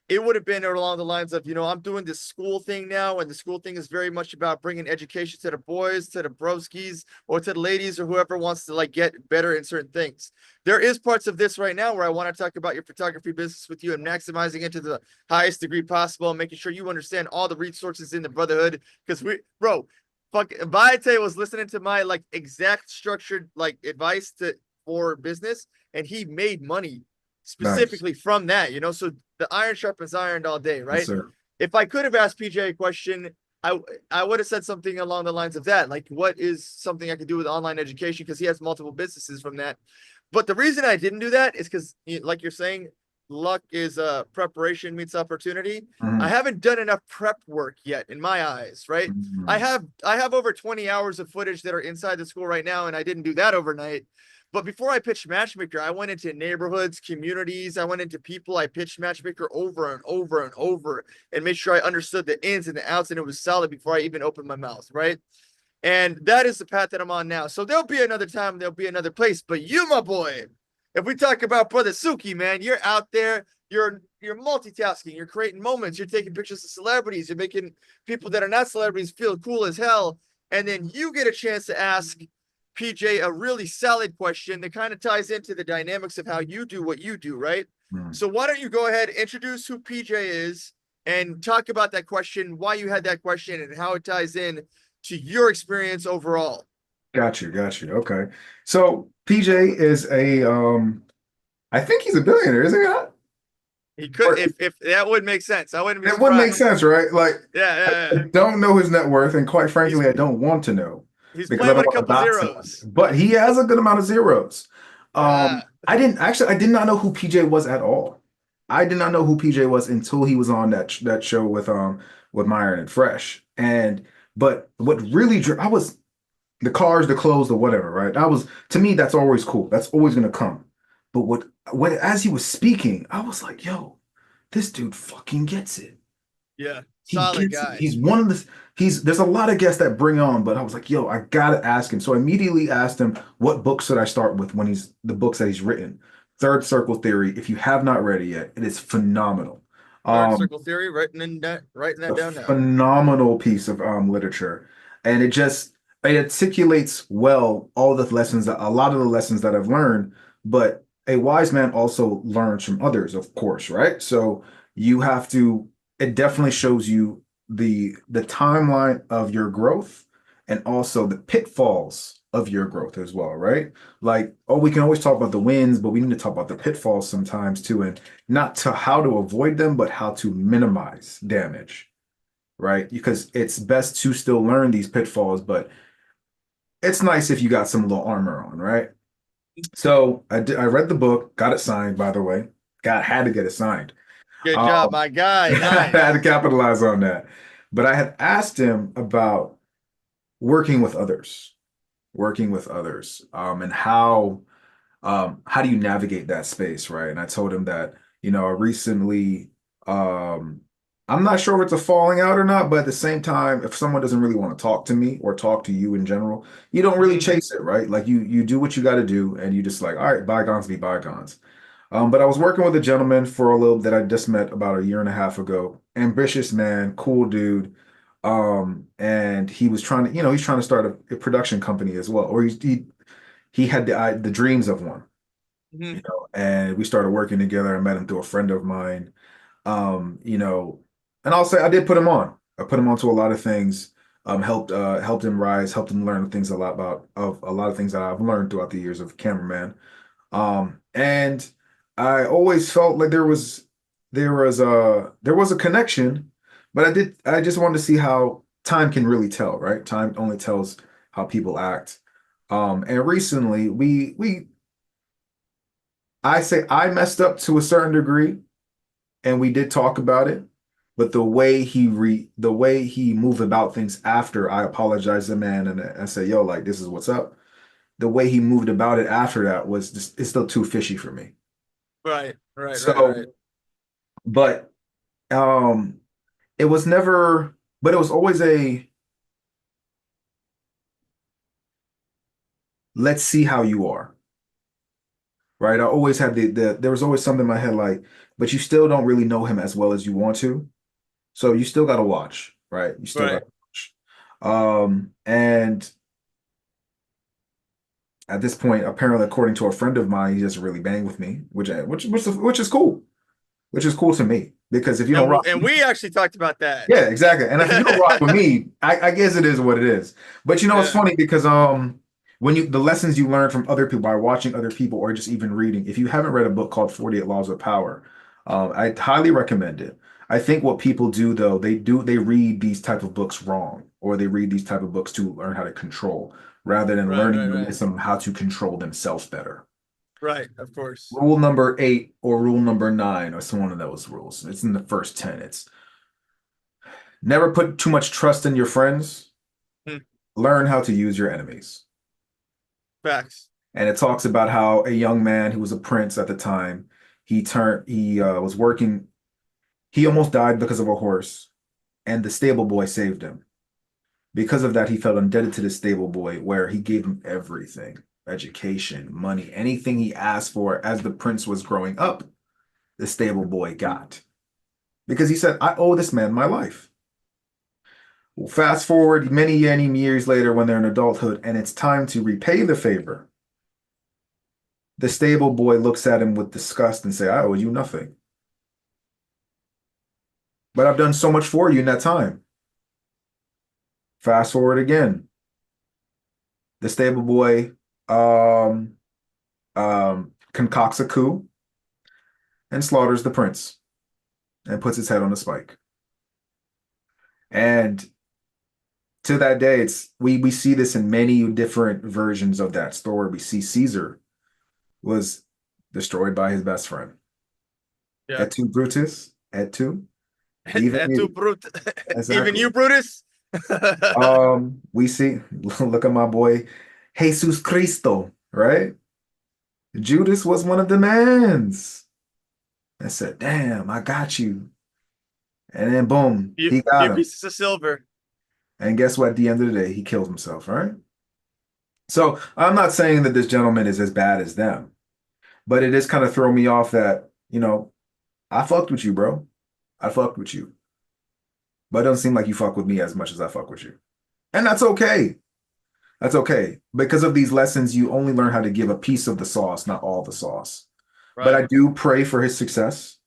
it would have been along the lines of, I'm doing this school thing now, and the school thing is very much about bringing education to the boys, to the broskies, or to the ladies, or whoever wants to like get better in certain things. There is parts of this right now where I want to talk about your photography business with you and maximizing it to the highest degree possible, and making sure you understand all the resources in the Brotherhood. Because Vayate was listening to my like exact structured like advice for business, and he made money Nice. specifically from that, so the iron sharpens iron all day, Yes, right? sir. If I could have asked PJ a question, I would have said something along the lines of that, like what is something I could do with online education, because he has multiple businesses from that. But the reason I didn't do that is because, like you're saying, luck is preparation meets opportunity. I Mhm. haven't done enough prep work yet in my eyes, right? I Mhm. have I have over 20 hours of footage that are inside the school right now, and I didn't do that overnight. But before I pitched Matchmaker, I went into neighborhoods, communities. I went into people. I pitched Matchmaker over and over and over and made sure I understood the ins and the outs, and it was solid before I even opened my mouth, right? And that is the path that I'm on now. So there'll be another time, there'll be another place. But you, my boy, if we talk about Brother Sukie, man, you're out there, you're multitasking, you're creating moments, you're taking pictures of celebrities, you're making people that are not celebrities feel cool as hell. And then you get a chance to ask PJ a really solid question that kind of ties into the dynamics of how you do what you do, right? Mhm. So why don't you go ahead, introduce who PJ is, and talk about that question, why you had that question, and how it ties in to your experience overall. Got you. Got you. Okay. So PJ is I think he's a billionaire, isn't he not? He could, Or if that would make sense. I wouldn't be it would make surprised. sense, right? Like Yeah, yeah, I yeah. don't know his net worth, and quite He's frankly, I don't want to know he's because I playing don't with a want to couple dox him. zeros. But he has a good amount of zeros. Yeah. I did not know who PJ was at all. I did not know who PJ was until he was on that show with Myron and Fresh. And but what really drew I was the cars, the clothes, the whatever, right? I was to me, that's always cool. That's always gonna come. But what as he was speaking, I was like, yo, this dude fucking gets it. Yeah. He Solid gets it. guy. He's one of the there's a lot of guests that bring on, but I was like, yo, I gotta ask him. So I immediately asked him what books should I start with when he's the books that he's written. Third Circle Theory, if you have not read it yet, it is phenomenal. Third Um, circle theory, writing that a down now. phenomenal piece of literature, and it articulates well all the lessons that a lot of the lessons that I've learned. But a wise man also learns from others, of course, right? So you have to. It definitely shows you the timeline of your growth and also the pitfalls of your growth as well, right? Like, oh, we can always talk about the wins, but we need to talk about the pitfalls sometimes too, and not to how to avoid them, but how to minimize damage, right? Because it's best to still learn these pitfalls, but it's nice if you got some little armor on, right? So I read the book, got it signed, by the way. Had to get it signed. Good job, Um, my guy. I had to Nice. capitalize on that. But I had asked him about working with others, and how. how do you navigate that space, right? And I told him that, recently, um, I'm not sure if it's a falling out or not, but at the same time, if someone doesn't really want to talk to me or talk to you in general, you don't really Hmm. chase it, right? Like you do what you got to do, and you just like, all right, bygones be bygones. But I was working with a gentleman for a little that I just met about a year and a half ago. Ambitious man, cool dude. And he was trying to, he's trying to start a production company as well, or he had the dreams of one, Hmm. and we started working together. I met him through a friend of mine. You know, and I'll say I did put him on. I put him onto a lot of things. Helped him rise, helped him learn things a lot of things that I've learned throughout the years of cameraman. And I always felt like there was a connection, but I just wanted to see how time can really tell, right? Time only tells how people act. And recently we I say I messed up to a certain degree, and we did talk about it, but the way he moved about things after I apologized to the man and I said, yo, like this is what's up. The way he moved about it after that was just it's still too fishy for me. Right, right, right, right. So, but um it was never, but it was always a let's see how you are, right? I always had there was always something in my head like, but you still don't really know him as well as you want to. So you still gotta watch, right? You still Right. gotta watch. And at this point, apparently, according to a friend of mine, he just really banged with me, which is cool, which is cool to me because if you don't rock. And we actually talked about that. Yeah, exactly. And if you don't rock with me, I guess it is what it is. But it's Yeah. funny because when the lessons you learn from other people by watching other people or just even reading, if you haven't read a book called 48 Laws of Power, I highly recommend it. I think what people do though, they read these type of books wrong, or they read these type of books to learn how to control rather than Right, learning right, the right. lesson on how to control themselves better. Right, of course. Rule number 8 or rule number 9 or some one of those rules. It's in the first 10. It's never put too much trust in your friends. Hmm. Learn how to use your enemies. Facts. And it talks about how a young man who was a prince at the time, he was working, he almost died because of a horse, and the stable boy saved him. Because of that, he felt indebted to the stable boy, where he gave him everything, education, money, anything he asked for as the prince was growing up, the stable boy got. Because he said, I owe this man my life. Well, fast forward many, many years later when they're in adulthood and it's time to repay the favor. The stable boy looks at him with disgust and say, I owe you nothing. But I've done so much for you in that time. Fast forward again. The stable boy um, concocts a coup and slaughters the prince and puts his head on a spike. And to that day, we see this in many different versions of that story. We see Caesar was destroyed by his best friend. Yeah. Et tu, Brutus? Et tu? Even And to you. Brut, even Exactly. you, Brutus. We see, look at my boy, Jesus Cristo, right? Judas was one of the mans. I said, damn, I got you. And then boom, few he got few him. pieces of silver. And guess what? At the end of the day, he killed himself, right? So I'm not saying that this gentleman is as bad as them, but it is kind of throwing me off that, I fucked with you, bro. I fucked with you. But it doesn't seem like you fuck with me as much as I fuck with you. And that's okay. That's okay. Because of these lessons, you only learn how to give a piece of the sauce, not all the sauce. But Right. I do pray for his success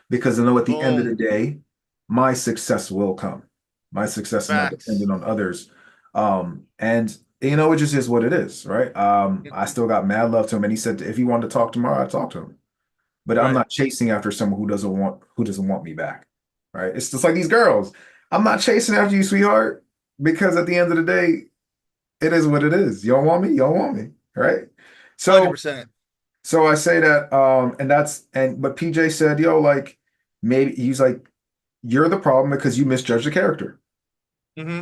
because I know at the end of the Boom. day, my success will come. My success is not Facts. dependent on others. And it just is what it is, right? I Mhm. still got mad love to him, and he said if he wanted to talk tomorrow, I'd talk to him. But I'm Right. not chasing after someone who doesn't want me back, right? It's just like these girls. I'm not chasing after you, sweetheart, because at the end of the day, it is what it is. You don't want me, you don't want me, right? So 100%. so I say that, but PJ said, yo, like maybe he's like, you're the problem because you misjudged the character. Hmm.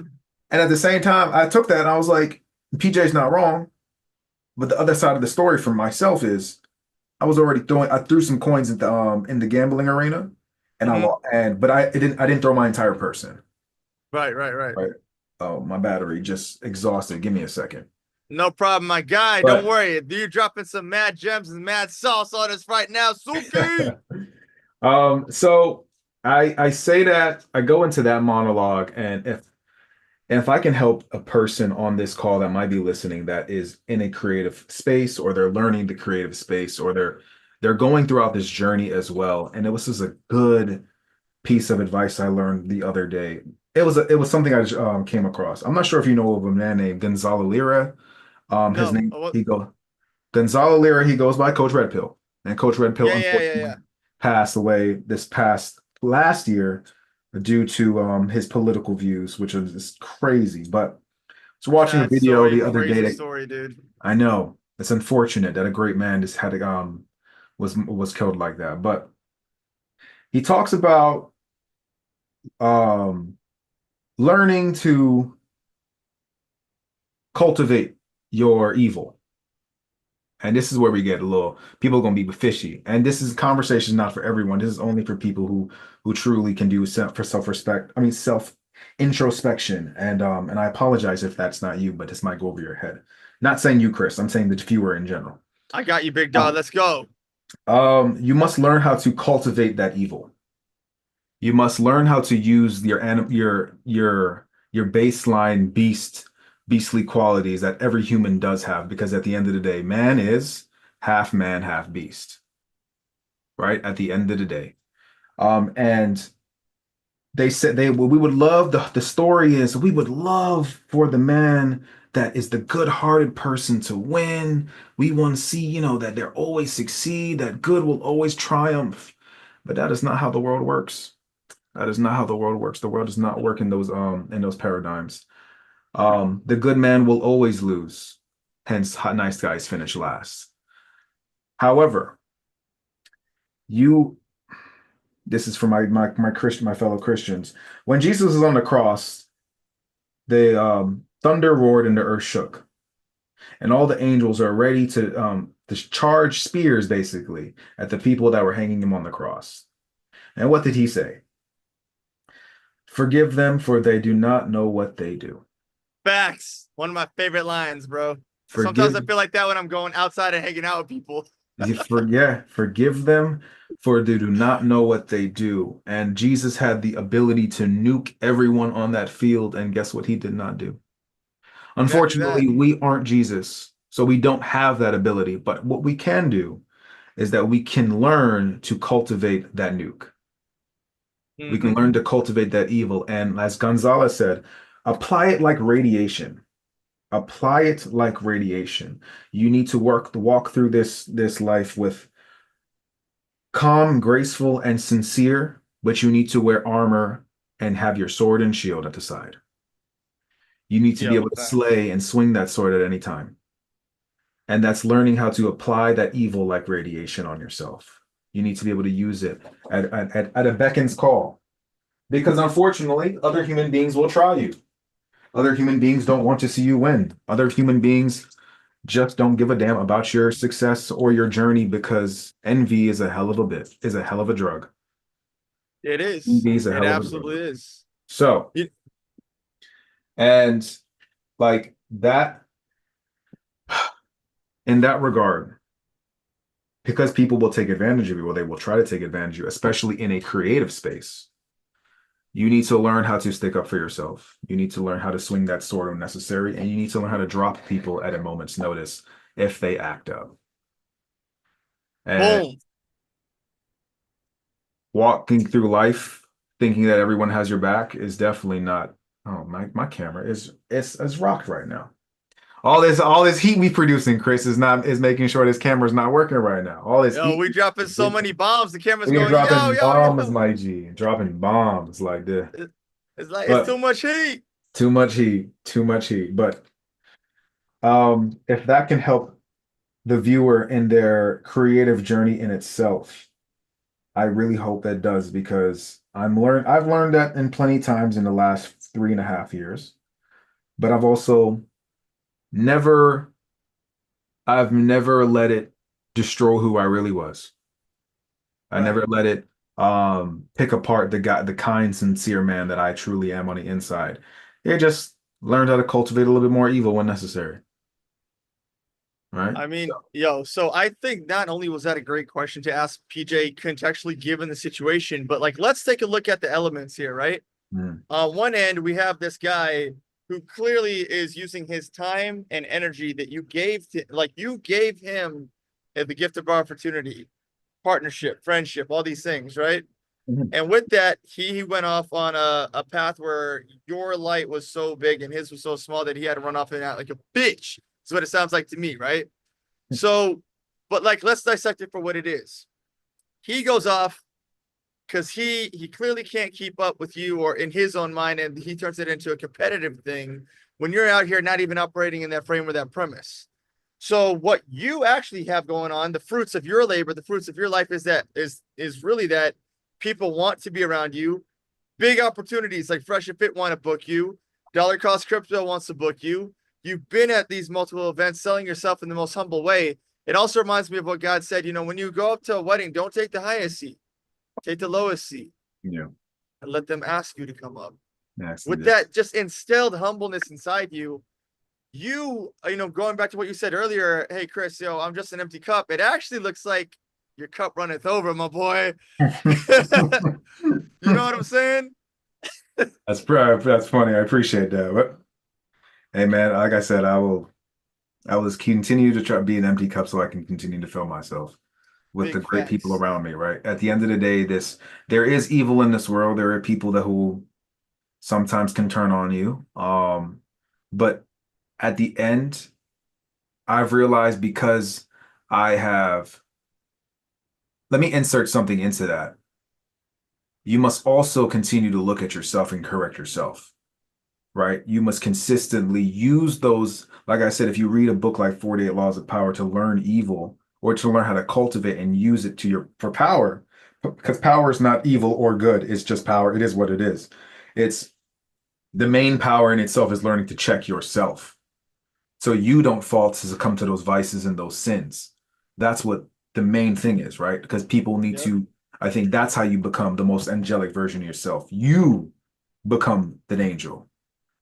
And at the same time, I took that and I was like, PJ's not wrong, But the other side of the story for myself is I threw some coins in the gambling arena, and I Hmm. lost, but I didn't throw my entire person. Right, right, right. Right. Oh, my battery just exhausted. Give me a second. No problem, my guy. Don't But worry. You're dropping some mad gems and mad sauce on us right now, Suki. so I say that I go into that monologue, and if I can help a person on this call that might be listening that is in a creative space, or they're learning the creative space, or they're going throughout this journey as well. And it was just a good piece of advice I learned the other day. It was something I came across. I'm not sure if you know of a man named Gonzalo Lira. His No. name What? he go Gonzalo Lira. He goes by Coach Red Pill, and Coach Red Pill Yeah, yeah, yeah, unfortunately yeah. passed away this past last year due to his political views, which is just crazy. But I was watching a Sad video story. the other day Crazy that story, dude. I know it's unfortunate that a great man just had was killed like that. But he talks about um learning to cultivate your evil. And this is where we get a little people are gonna be fishy. And this is conversation not for everyone. This is only for people who truly can do for self-respect. I mean self introspection. And I apologize if that's not you, but this might go over your head. Not saying you, Chris. I'm saying the viewer in general. I got you, big dog. Um, Let's go. you must learn how to cultivate that evil. You must learn how to use your baseline beastly qualities that every human does have, because at the end of the day, man, half beast, right? At the end of the day. And they said we would love the story is we would love for the man that is the good-hearted person to win. We want to see, that they always succeed, that good will always triumph. But that is not how the world works. That is not how the world works. The world does not work in those paradigms. The good man will always lose. Hence, nice guys finish last. However, you this is for my fellow Christians. When Jesus was on the cross, the thunder roared and the earth shook, and all the angels are ready to charge spears basically at the people that were hanging him on the cross. And what did he say? Forgive them, for they do not know what they do. Facts. One of my favorite lines, bro. Sometimes I Forgive feel like that when I'm going outside and hanging out with people. forgive them, for they do not know what they do. And Jesus had the ability to nuke everyone on that field, and guess what he did not do? Exactly Unfortunately, that. we aren't Jesus, so we don't have that ability. But what we can do is that we can learn to cultivate that nuke. We can Hmm. learn to cultivate that evil. And as Gonzalez said, apply it like radiation. Apply it like radiation. You need to walk through this life with calm, graceful, and sincere, but you need to wear armor and have your sword and shield at the side. You need to be Yo, able to facts. slay and swing that sword at any time. And that's learning how to apply that evil like radiation on yourself. You need to be able to use it at a beckons call. Because unfortunately, other human beings will try you. Other human beings don't want to see you win. Other human beings just don't give a damn about your success or your journey, because envy is a hell of a drug. It is. Envy is a It hell of a drug. absolutely is. So, You, and like that, in that regard, because people will take advantage of you, or they will try to take advantage of you, especially in a creative space. You need to learn how to stick up for yourself. You need to learn how to swing that sword when necessary, and you need to learn how to drop people at a moment's notice if they act up. And boom. walking through life thinking that everyone has your back is definitely not. Oh, my camera is rocked right now. All this heat we producing, Chris, is making sure this camera's not working right now. All this Yo, heat. we dropping so many bombs. The camera's We are going, yo, dropping yo, bombs, yo. my G. Dropping bombs like this. It's like it's But too much heat. too much heat, too much heat. But if that can help the viewer in their creative journey in itself, I really hope that does, because I've learned that in plenty times in the last 3.5 years, but I've also never I've never let it destroy who I really was. I Right. never let it pick apart the kind, sincere man that I truly am on the inside. It just learned how to cultivate a little bit more evil when necessary. Right? I mean, yo, so I think not only was that a great question to ask PJ contextually given the situation, but like let's take a look at the elements here, right? Mm. On one end, we have this guy who clearly is using his time and energy that you gave to, like you gave him the gift of opportunity, partnership, friendship, all these things, right? Mhm. And with that, he went off on a path where your light was so big and his was so small that he had to run off and out like a bitch. That's what it sounds like to me, right? So, but like, let's dissect it for what it is. He goes off because he clearly can't keep up with you or in his own mind, and he turns it into a competitive thing when you're out here not even operating in that frame or that premise. So what you actually have going on, the fruits of your labor, the fruits of your life is really that people want to be around you. Big opportunities like Fresh and Fit want to book you. Dollar Cost Crypto wants to book you. You've been at these multiple events selling yourself in the most humble way. It also reminds me of what God said, when you go up to a wedding, don't take the highest seat, take the lowest seat Yeah. and let them ask you to come up. With Accident. that just instilled humbleness inside you, going back to what you said earlier, hey Chris, I'm just an empty cup. It actually looks like your cup runneth over, my boy. You know what I'm saying? That's funny. I appreciate that. But hey man, like I said, I will just continue to try to be an empty cup so I can continue to fill myself with the Big great people facts. around me, right? At the end of the day, there is evil in this world. There are people that who sometimes can turn on you. But at the end, I've realized because I have, let me insert something into that. You must also continue to look at yourself and correct yourself, right? You must consistently use those. Like I said, if you read a book like 48 Laws of Power to learn evil or to learn how to cultivate and use it for power, because power is not evil or good, it's just power. It is what it is. It's the main power in itself is learning to check yourself so you don't fall to succumb to those vices and those sins. That's what the main thing is, right? Because people need Yep. to, I think that's how you become the most angelic version of yourself. You become the angel,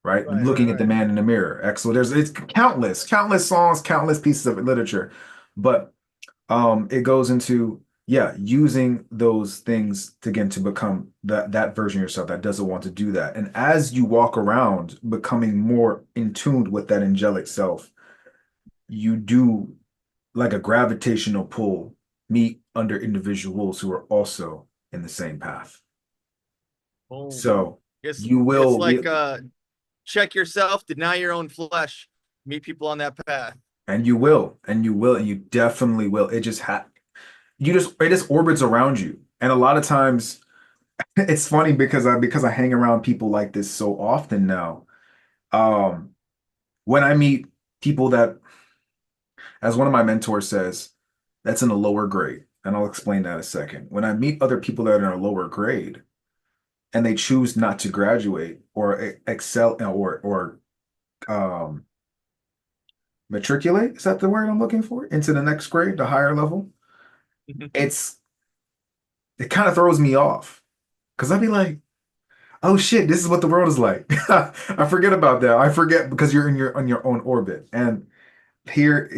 right? Right, right, Looking at the right. man in the mirror. Excellent. It's countless songs, countless pieces of literature, but it goes into yeah, using those things to again to become that version of yourself that doesn't want to do that. And as you walk around becoming more in tune with that angelic self, you do like a gravitational pull meet under individuals who are also in the same path. Boom. So It's you it's will, like check yourself, deny your own flesh, meet people on that path. and you will, and you will, and you definitely will. It just orbits around you. And a lot of times it's funny because I hang around people like this so often now. Um, when I meet people that, as one of my mentors says, that's in a lower grade, and I'll explain that in a second. When I meet other people that are in a lower grade and they choose not to graduate or excel or um matriculate, is that the word I'm looking for? Into the next grade, the higher level, it's it kind of throws me off because I'd be like, oh shit, this is what the world is like. I forget about that. I forget because you're in your on your own orbit. And here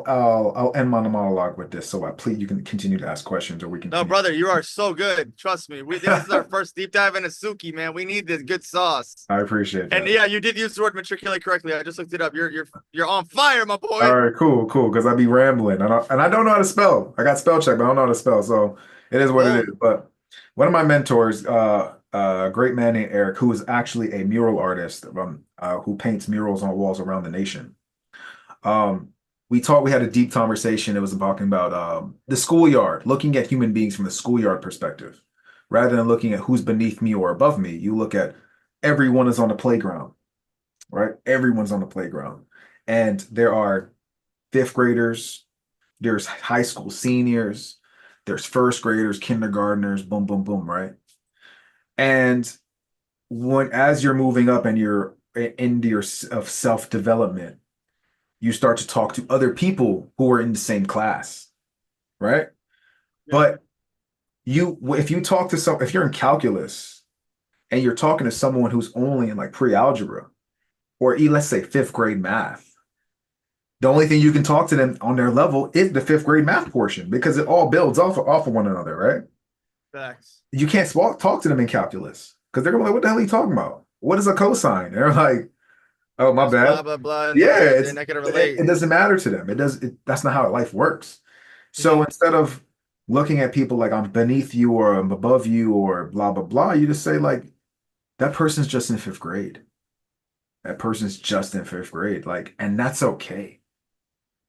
I'll end my monologue with this. So I please you can continue to ask questions or we can No, finish. brother, you are so good. Trust me. This is our first deep dive into Suki, man. We need this good sauce. I appreciate And that. yeah, you did use the word matriculate correctly. I just looked it up. You're on fire, my All boy. right, cool. Because I be rambling and I don't know how to spell. I got spell check, but I don't know how to spell. So it is what it is. Boom. But one of my mentors, a great man named Eric, who is actually a mural artist, who paints murals on walls around the nation. Um, we had a deep conversation. It was talking about the schoolyard, looking at human beings from the schoolyard perspective, rather than looking at who's beneath me or above me. You look at everyone is on the playground, right? Everyone's on the playground, and there are fifth graders, there's high school seniors, there's first graders, kindergartners, boom, boom, boom, right? And when as you're moving up and you're into your of self development you start to talk to other people who are in the same class, right? Yeah. But if you talk to if you're in calculus and you're talking to someone who's only in like pre-algebra or let's say fifth grade math, the only thing you can talk to them on their level is the fifth grade math portion because it all builds off of one another, right? Facts. You can't talk to them in calculus because they're gonna be like, "What the hell are you talking about? What is a cosine?" And they're like, "Oh, my Just blah bad." blah blah, and Yeah, they're not gonna relate. it doesn't matter to them. It does. That's not how life works. So Hmm. instead of looking at people like I'm beneath you or I'm above you or blah blah blah, you just say like that person's just in fifth grade. That person's just in fifth grade. Like, and that's okay.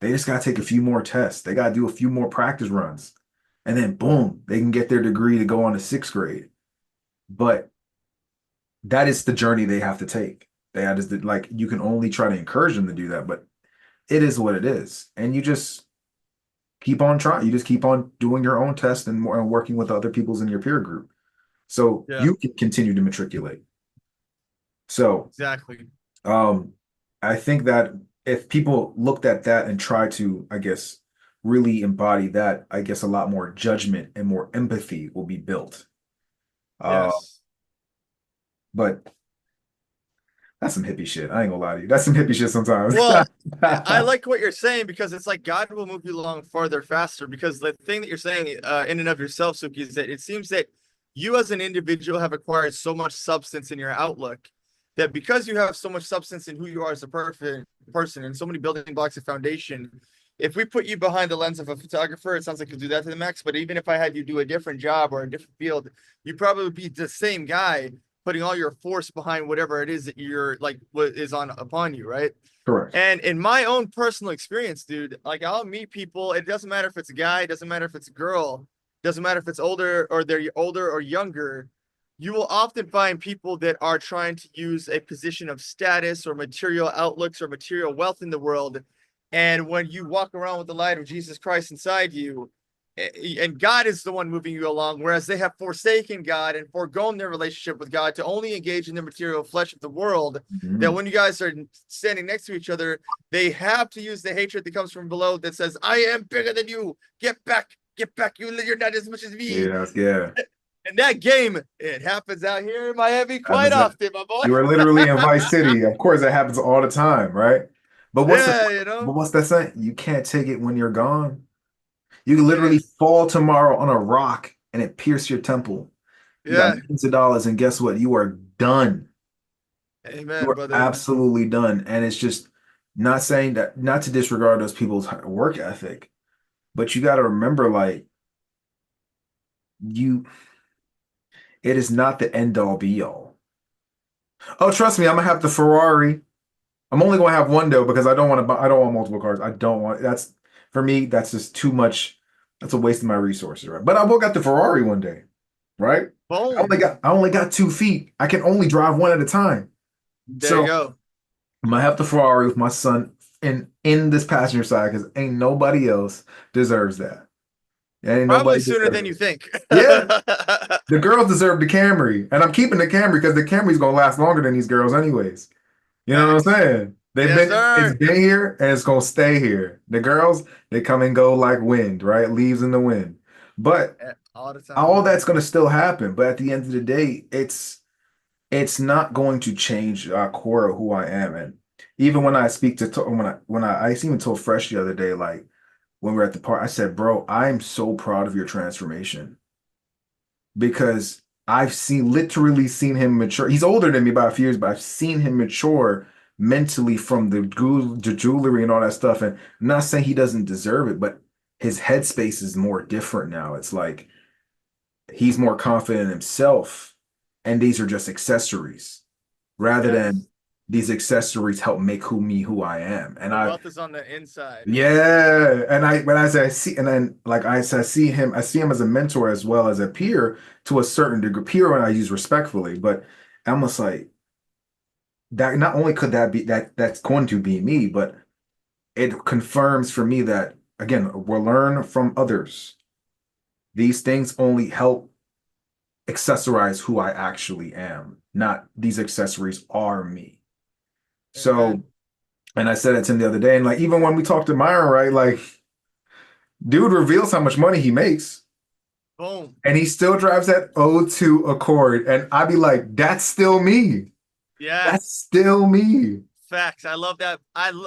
They just gotta take a few more tests. They gotta do a few more practice runs. And then boom, they can get their degree to go on to sixth grade. But that is the journey they have to take. That is like you can only try to encourage them to do that, but it is what it is. And you just keep on trying. You just keep on doing your own test and more and working with other people's in your peer group. So Yeah, you can continue to matriculate. So exactly. um I think that if people looked at that and try to, I guess, really embody that, I guess a lot more judgment and more empathy will be built. Uh, Yes. but that's some hippie shit. I ain't gonna lie to you. That's some hippie shit sometimes. Well, I like what you're saying because it's like God will move you along farther, faster. Because the thing that you're saying, in and of yourself, Suki, is that it seems that you as an individual have acquired so much substance in your outlook that because you have so much substance in who you are as a perfect person and so many building blocks of foundation, if we put you behind the lens of a photographer, it sounds like you'll do that to the max. But even if I had you do a different job or a different field, you probably would be the same guy putting all your force behind whatever it is that you're like what is on upon you, right? Correct. And in my own personal experience, dude, like I'll meet people. It doesn't matter if it's a guy, it doesn't matter if it's a girl, it doesn't matter if it's older or they're older or younger. You will often find people that are trying to use a position of status or material outlooks or material wealth in the world. And when you walk around with the light of Jesus Christ inside you, and God is the one moving you along, whereas they have forsaken God and foregone their relationship with God to only engage in the material flesh of the world, that Mhm. when you guys are standing next to each other, they have to use the hatred that comes from below that says, I am bigger than you. Get back. You're not as much as me. Yeah, yeah. And that game, it happens out here in Miami quite Happens that often, my boy. you are literally in Vice City. Of course, that happens all the time, right? But Yeah, you know? what's that saying? You can't take it when you're gone. You can literally Yes. fall tomorrow on a rock and it pierce your temple. You got Yeah. millions of dollars, and guess what? You are done. You Amen, are brother. absolutely done. And it's just not saying that, not to disregard those people's work ethic, but you got to remember, like, you, it is not the end all be all. Oh, trust me, I'm gonna have the Ferrari. I'm only going to have one though because I don't want to buy, I don't want multiple cars. I don't want that's for me that's just too much. That's a waste of my resources, right? But I will get the Ferrari one day, right? Boom. I only got 2 feet. I can only drive one at a time. There you So go. I'm gonna have the Ferrari with my son in this passenger side because ain't nobody else deserves that. Ain't Probably nobody sooner deserves than you it. think. Yeah, the girls deserve the Camry, and I'm keeping the Camry because the Camry's gonna last longer than these girls anyways. You know what I'm Facts. saying? Yes, It's sir. been here and it's gonna stay here. The girls, they come and go like wind, right? Leaves in the wind. But All the time, all man. that's gonna still happen. But at the end of the day, it's not going to change core of who I am. And even when I speak I even told Fresh the other day, like when we were at the park, I said, bro, I'm so proud of your transformation because literally seen him mature. He's older than me by a few years, but I've seen him mature mentally from the jewelry and all that stuff. And I'm not saying he doesn't deserve it, but his headspace is more different now. It's like he's more confident in himself, and these are just accessories rather than Yes. these accessories help make who I am. And The I wealth is on the inside. yeah, and when I say I see, and then like I said, I see him as a mentor as well as a peer to a certain degree. Peer, when I use respectfully, but I'm almost like that. Not only could that be that's going to be me, but it confirms for me that again, we'll learn from others. These things only help accessorize who I actually am. Not these accessories are me. So Amen. And I said it to him the other day. And like, even when we talked to Myron, right? Like, dude reveals how much money he makes. Boom. And he still drives that O2 Accord. And I'd be like, that's still me. That's Yes. still me. Facts. I love that.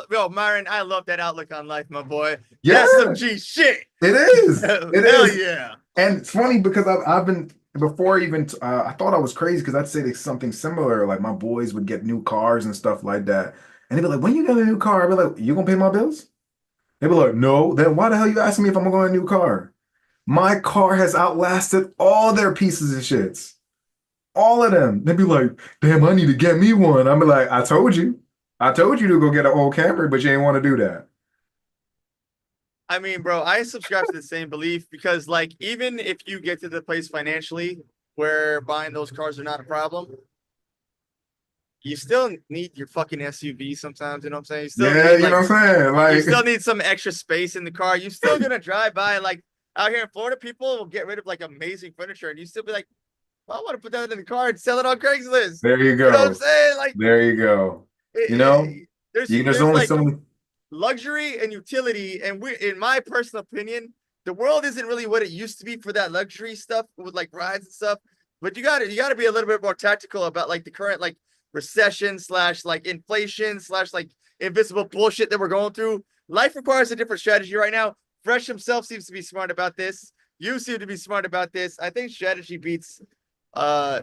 Yo, Myron, I love that outlook on life, my boy. Yeah, That's some G shit. it is. It Hell is. yeah. And it's funny because I've been before even I thought I was crazy because I'd say like something similar. Like my boys would get new cars and stuff like that. And they'd be like, when you get a new car? I'd be like, you gonna pay my bills? They'd be like, no. Then why the hell you asking me if I'm gonna go in a new car? My car has outlasted all their pieces of shits. All of them. They'd be like, damn, I need to get me one. I'm like, I told you. I told you to go get an old Camry, but you ain't want to do that. I mean, bro, I subscribe to the same belief because, like, even if you get to the place financially where buying those cars are not a problem, you still need your fucking SUV sometimes. You know what I'm saying? You still Yeah, need you know like what I'm saying? you still Like, need some extra space in the car. You still gonna drive by like out here in Florida, people will get rid of like amazing furniture, and you still be like, well, I want to put that in the car and sell it on Craigslist. there you You know what I'm go. saying? Like, There you go. You know, there's there's only like so many. luxury and utility, and we, in my personal opinion, the world isn't really what it used to be for that luxury stuff with like rides and stuff. But you gotta be a little bit more tactical about like the current like recession slash like inflation slash like invisible bullshit that we're going through. Life requires a different strategy right now. Fresh himself seems to be smart about this. You seem to be smart about this. I think strategy beats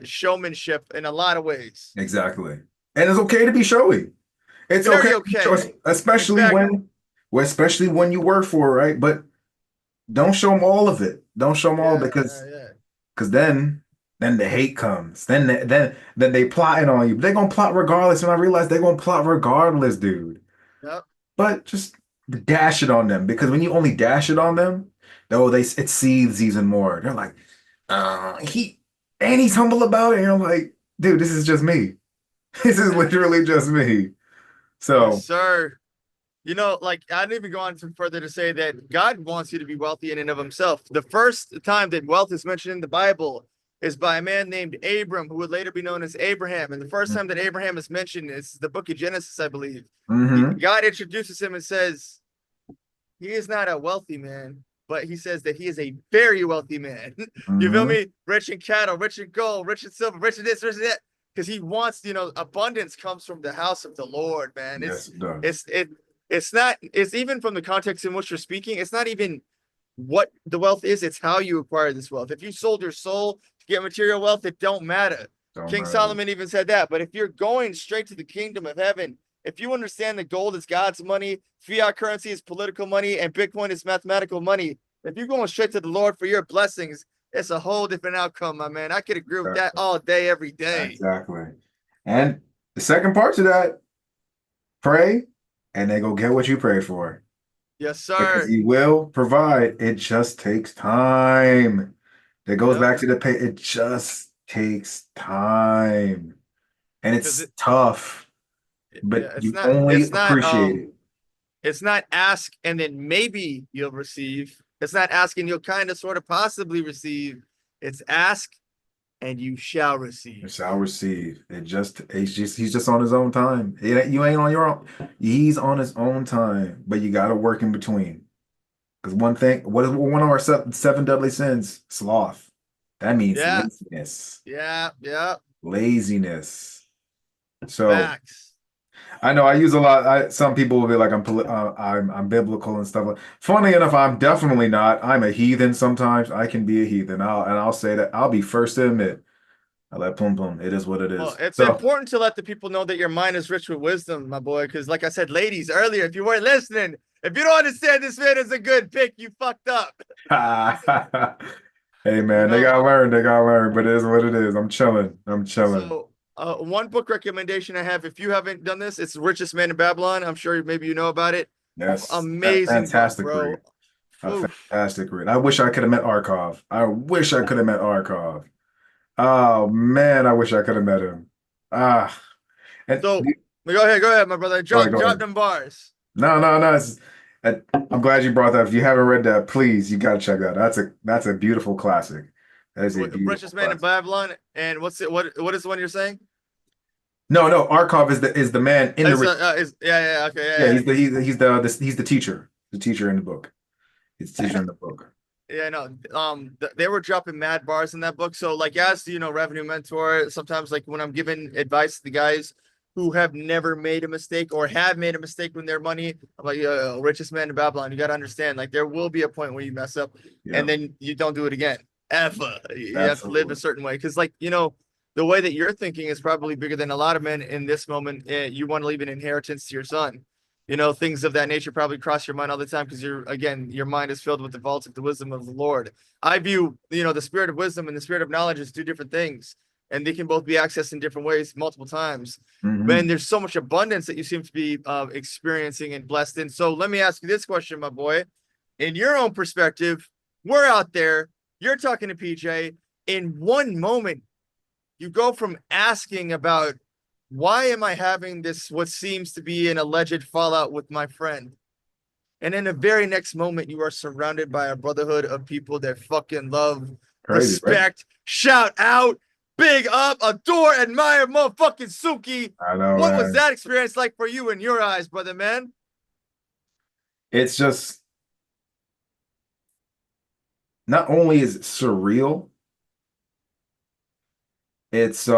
showmanship in a lot of ways. Exactly. And it's okay to be showy. It's okay Very to be showy, okay. In especially fact, when you work for it, right? But don't show them all of it. Don't show them all yeah, yeah, because yeah. then the hate comes. Then they plotting on you. They're gonna plot regardless. And I realize they're gonna plot regardless, dude. Yep. But just dash it on them because when you only dash it on them, though it seethes even more. They're like, he's humble about it. And I'm like, dude, this is just me. This is literally just me. Yes, So sir. You know, like I'd even go on some further to say that God wants you to be wealthy in and of himself. The first time that wealth is mentioned in the Bible is by a man named Abram, who would later be known as Abraham. And the first time that Abraham is mentioned is the book of Genesis, I believe. hmm God introduces him and says, he is not a wealthy man, but he says that he is a very wealthy man. You feel hmm me? Rich in cattle, rich in gold, rich in silver, rich in this, rich in that. Because he wants, abundance comes from the house of the Lord, man. Yes, it does. It's not, it's even from the context in which you're speaking, it's not even what the wealth is, it's how you acquire this wealth. If you sold your soul to get material wealth, it don't matter. Don't King matter. Solomon even said that. But if you're going straight to the kingdom of heaven, if you understand that gold is God's money, fiat currency is political money, and Bitcoin is mathematical money, if you're going straight to the Lord for your blessings, it's a whole different outcome, my man. I could agree with that Exactly. all day, every day. Exactly. And the second part to that, pray and they go get what you pray for. Yes, Because sir. he will provide. It just takes time. That goes Yep. back to the pay. It just takes time. And Because it's tough, but yeah, you only appreciate it. it's not ask and then maybe you'll receive. It's not asking you'll kind of sort of possibly receive. It's ask and you shall You receive. shall receive. He's just on his own time. You ain't on your own. He's on his own time, but you gotta work in between. Because what is one of our seven deadly sins? Sloth. That means Yeah, laziness. yeah, yeah. Laziness. So Facts. I know I use a lot. Some people will be like, I'm biblical and stuff. Funny enough, I'm definitely not. I'm a heathen sometimes. I can be a heathen. I'll say that. I'll be first to admit. I like plum plum. It is what it Well, is. it's So important to let the people know that your mind is rich with wisdom, my boy. Because, like I said, ladies, earlier, if you weren't listening, if you don't understand this man is a good pick, you fucked up. hey You man, they know, gotta learn. They gotta learn. But it is what it is. I'm chilling. I'm chilling. so one book recommendation I have, if you haven't done this, it's Richest Man in Babylon. I'm sure maybe you know about it. Yes, Amazing book, fantastic bro. read. A Oof. fantastic read. I wish I could have met Arcov. I wish I could have met Arcov. Oh man, I wish I could have met him. Ah, and So go ahead, my brother. go Drop ahead. them bars. No. I'm glad you brought that. If you haven't read that, please, you got to check that. That's a beautiful classic. That is a beautiful Richest Man in classic. Babylon. And what's it? What is the one you're saying? No, Arkhov is the man in the Yeah, okay, yeah, yeah, he's the teacher in the book. He's the teacher in the book. yeah. No, they were dropping mad bars in that book. So, like, as you know, revenue mentor, sometimes like when I'm giving advice to the guys who have never made a mistake or have made a mistake with their money, I'm like, richest man in Babylon. You got to understand, like, there will be a point where you mess up, Yeah, and then you don't do it again ever. You have to live a absolutely. certain way because, like, you know. The way that you're thinking is probably bigger than a lot of men in this moment. You want to leave an inheritance to your son, you know, things of that nature probably cross your mind all the time because you're, again, your mind is filled with the vaults of the wisdom of the Lord. I view, you know, the spirit of wisdom and the spirit of knowledge as two different things, and they can both be accessed in different ways multiple times. Man, Hmm. there's so much abundance that you seem to be experiencing and blessed in. So let me ask you this question, my boy. In your own perspective, we're out there, you're talking to PJ. In one moment, you go from asking about why am I having this, what seems to be an alleged fallout with my friend? And in the very next moment, you are surrounded by a brotherhood of people that fucking love, Crazy, right? respect, shout out, big up, adore, admire motherfucking Sukie. I know, What was man. that experience like for you in your eyes, brother man? It's just not only is it surreal, it's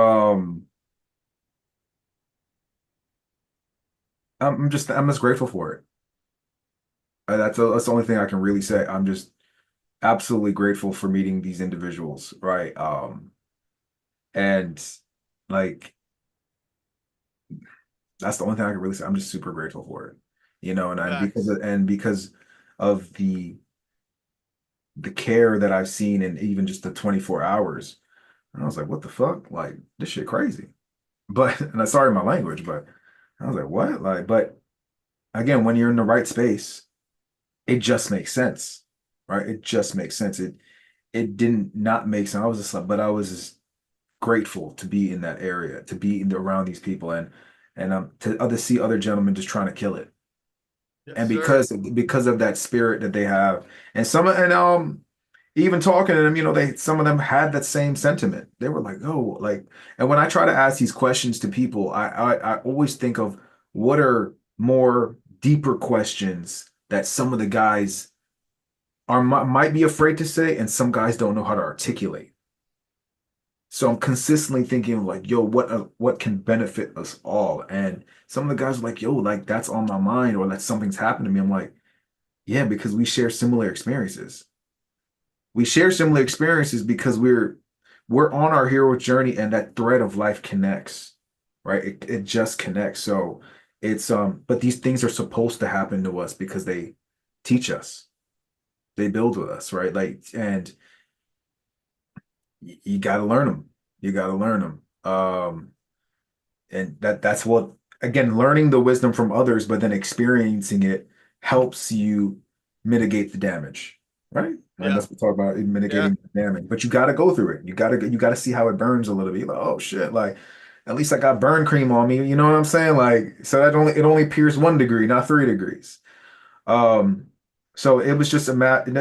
I'm just grateful for it. That's the only thing I can really say. I'm just absolutely grateful for meeting these individuals, right? And like that's the only thing I can really say. I'm just super grateful for it, and I Facts. because of the care that I've seen in even just the 24 hours. And I was like, what the fuck? Like this shit crazy. But and I'm sorry my language, but I was like, what? Like, but again, when you're in the right space, it just makes sense, right? It just makes sense. It didn't not make sense. I was just like, but I was just grateful to be in that area, to be around these people, and to see other gentlemen just trying to kill it, Yes, and sir. because of that spirit that they have, and even talking to them, they some of them had that same sentiment. They were like, oh, like, and when I try to ask these questions to people, I always think of what are more deeper questions that some of the guys might be afraid to say, and some guys don't know how to articulate. So I'm consistently thinking of like, yo, what can benefit us all? And some of the guys are like, yo, like that's on my mind, or that something's happened to me. I'm like, yeah, because we share similar experiences. We share similar experiences because we're on our hero journey, and that thread of life connects, right? It just connects. So it's but these things are supposed to happen to us because they teach us, they build with us, right? Like, and you got to learn them. You got to learn them. And that's what, again, learning the wisdom from others, but then experiencing it helps you mitigate the damage, right? And Yeah, that's what we talk about, yeah. mitigating the damage. But you got to go through it. You got to see how it burns a little bit. You're like, oh shit, like at least I got burn cream on me. You know what I'm saying? Like, so that only it only pierced 1 degree, not 3 degrees. Um, so it was just it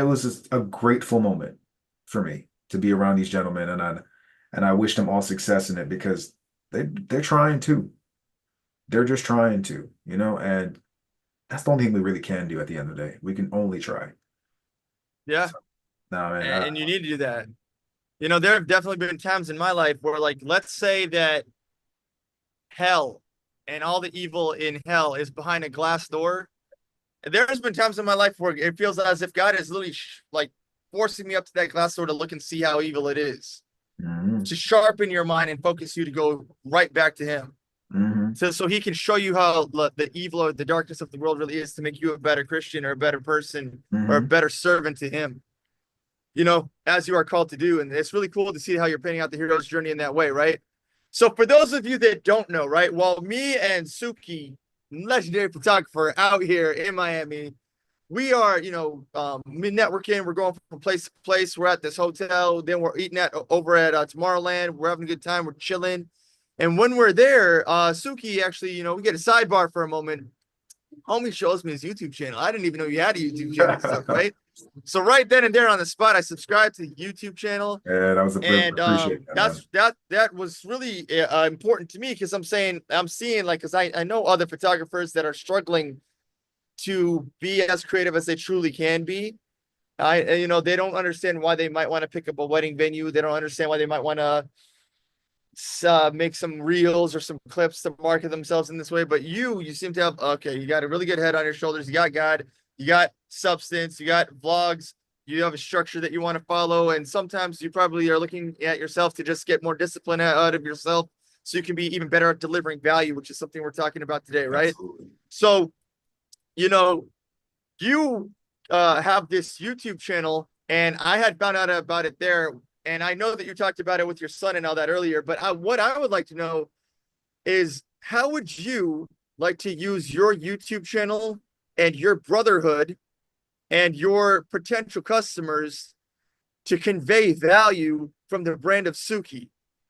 was just a grateful moment for me to be around these gentlemen, and I wish them all success in it because they're trying to. They're just trying to, and that's the only thing we really can do at the end of the day. We can only try. Yeah. So, nah, man. And you need to do that. You know, there have definitely been times in my life where, like, let's say that hell and all the evil in hell is behind a glass door. There's been times in my life where it feels as if God is literally like forcing me up to that glass door to look and see how evil it is, Hmm. to sharpen your mind and focus you to go right back to Him. Hmm. So He can show you how the evil or the darkness of the world really is to make you a better Christian or a better person or a Hmm. better servant to Him, you know, as you are called to do. And it's really cool to see how you're painting out the hero's journey in that way, right? So for those of you that don't know, right, while me and Sukie, legendary photographer out here in Miami, we are, you know, networking. We're going from place to place. We're at this hotel. Then we're eating at over at Tomorrowland. We're having a good time. We're chilling. And when we're there, Sukie actually, you know, we get a sidebar for a moment. Homie shows me his YouTube channel. I didn't even know you had a YouTube channel and stuff, right? So right then and there on the spot, I subscribed to the YouTube channel, Yeah, that was a bit and appreciate that, man. that was really important to me because I'm seeing like because I know other photographers that are struggling to be as creative as they truly can be. They don't understand why they might want to pick up a wedding venue. They don't understand why they might want to make some reels or some clips to market themselves in this way. But you seem to have okay. You got a really good head on your shoulders. You got God. You got substance. You got vlogs. You have a structure that you want to follow, and sometimes you probably are looking at yourself to just get more discipline out of yourself, so you can be even better at delivering value, which is something we're talking about today, right? Absolutely. So, you know, you have this YouTube channel, and I had found out about it there. And I know that you talked about it with your son and all that earlier, but what I would like to know is how would you like to use your YouTube channel and your brotherhood and your potential customers to convey value from the brand of Sukie?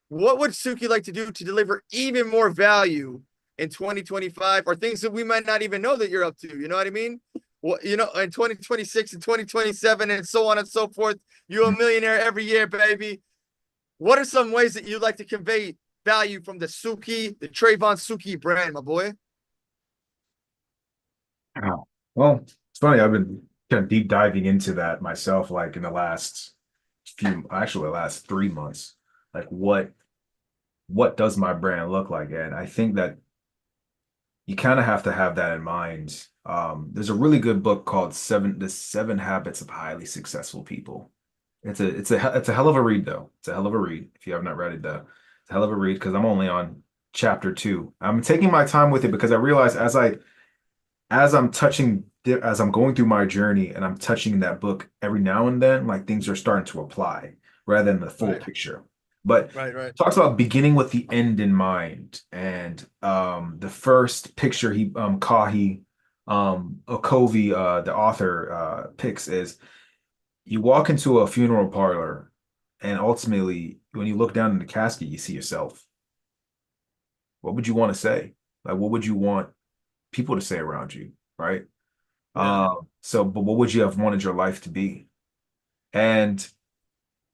What would Sukie like to do to deliver even more value in 2025 or things that we might not even know that you're up to? You know what I mean? Well, in 2026 and 2027 and so on and so forth, you're a millionaire every year, baby. What are some ways that you like to convey value from the Sukie, the Trayvon Sukie brand, my boy? Wow. Well, it's funny. I've been kind of deep diving into that myself, like in the last actually, the last 3 months. Like, what does my brand look like? And I think that you kind of have to have that in mind. There's a really good book called The Seven Habits of Highly Successful People. It's a hell of a read though. It's a hell of a read. If you have not read it though, it's a hell of a read because I'm only on chapter 2. I'm taking my time with it because I realize as I'm going through my journey and I'm touching that book every now and then, like things are starting to apply rather than the full Right, picture. But right. talks about beginning with the end in mind. And the first picture Kahi Okovi, the author, picks is you walk into a funeral parlor and ultimately when you look down in the casket, you see yourself. What would you want to say? Like what would you want people to say around you, right? Yeah. But what would you have wanted your life to be? And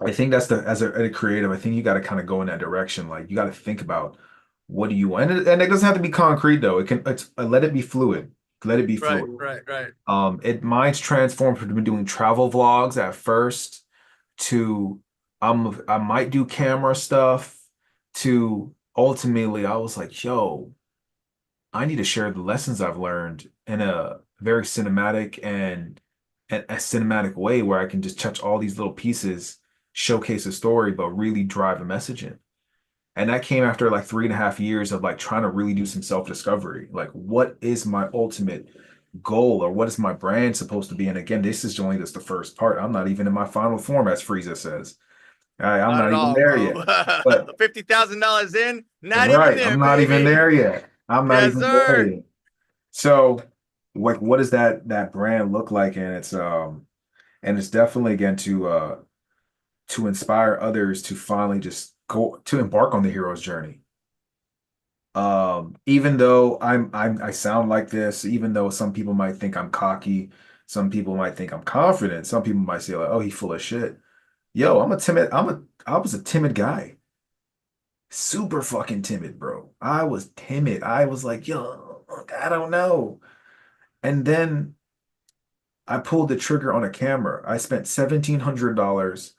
I think that's as a creative, I think you got to kind of go in that direction. Like you got to think about what do you want, and it doesn't have to be concrete though. It's let it be fluid. Let it be Right, fluid. right. Mine's transformed from doing travel vlogs at first to I might do camera stuff to ultimately I was like, yo, I need to share the lessons I've learned in a very cinematic and a cinematic way where I can just touch all these little pieces, showcase a story, but really drive a message in. And that came after like 3.5 years of like trying to really do some self-discovery. Like, what is my ultimate goal or what is my brand supposed to be? And again, this is only just the first part. I'm not even in my final form, as Frieza says. I'm Not not at even all, there bro. yet. But $50,000 in, not even right, there, I'm not even baby. there yet. I'm not Yes, even there sir. yet. So, like, what does that brand look like? And it's definitely again to inspire others to finally just go to embark on the hero's journey. Even though I sound like this, even though some people might think I'm cocky, some people might think I'm confident, some people might say like, "Oh, he's full of shit." Yo, I was a timid guy, super fucking timid, bro. I was timid. I was like, yo, I don't know. And then I pulled the trigger on a camera. I spent $1,700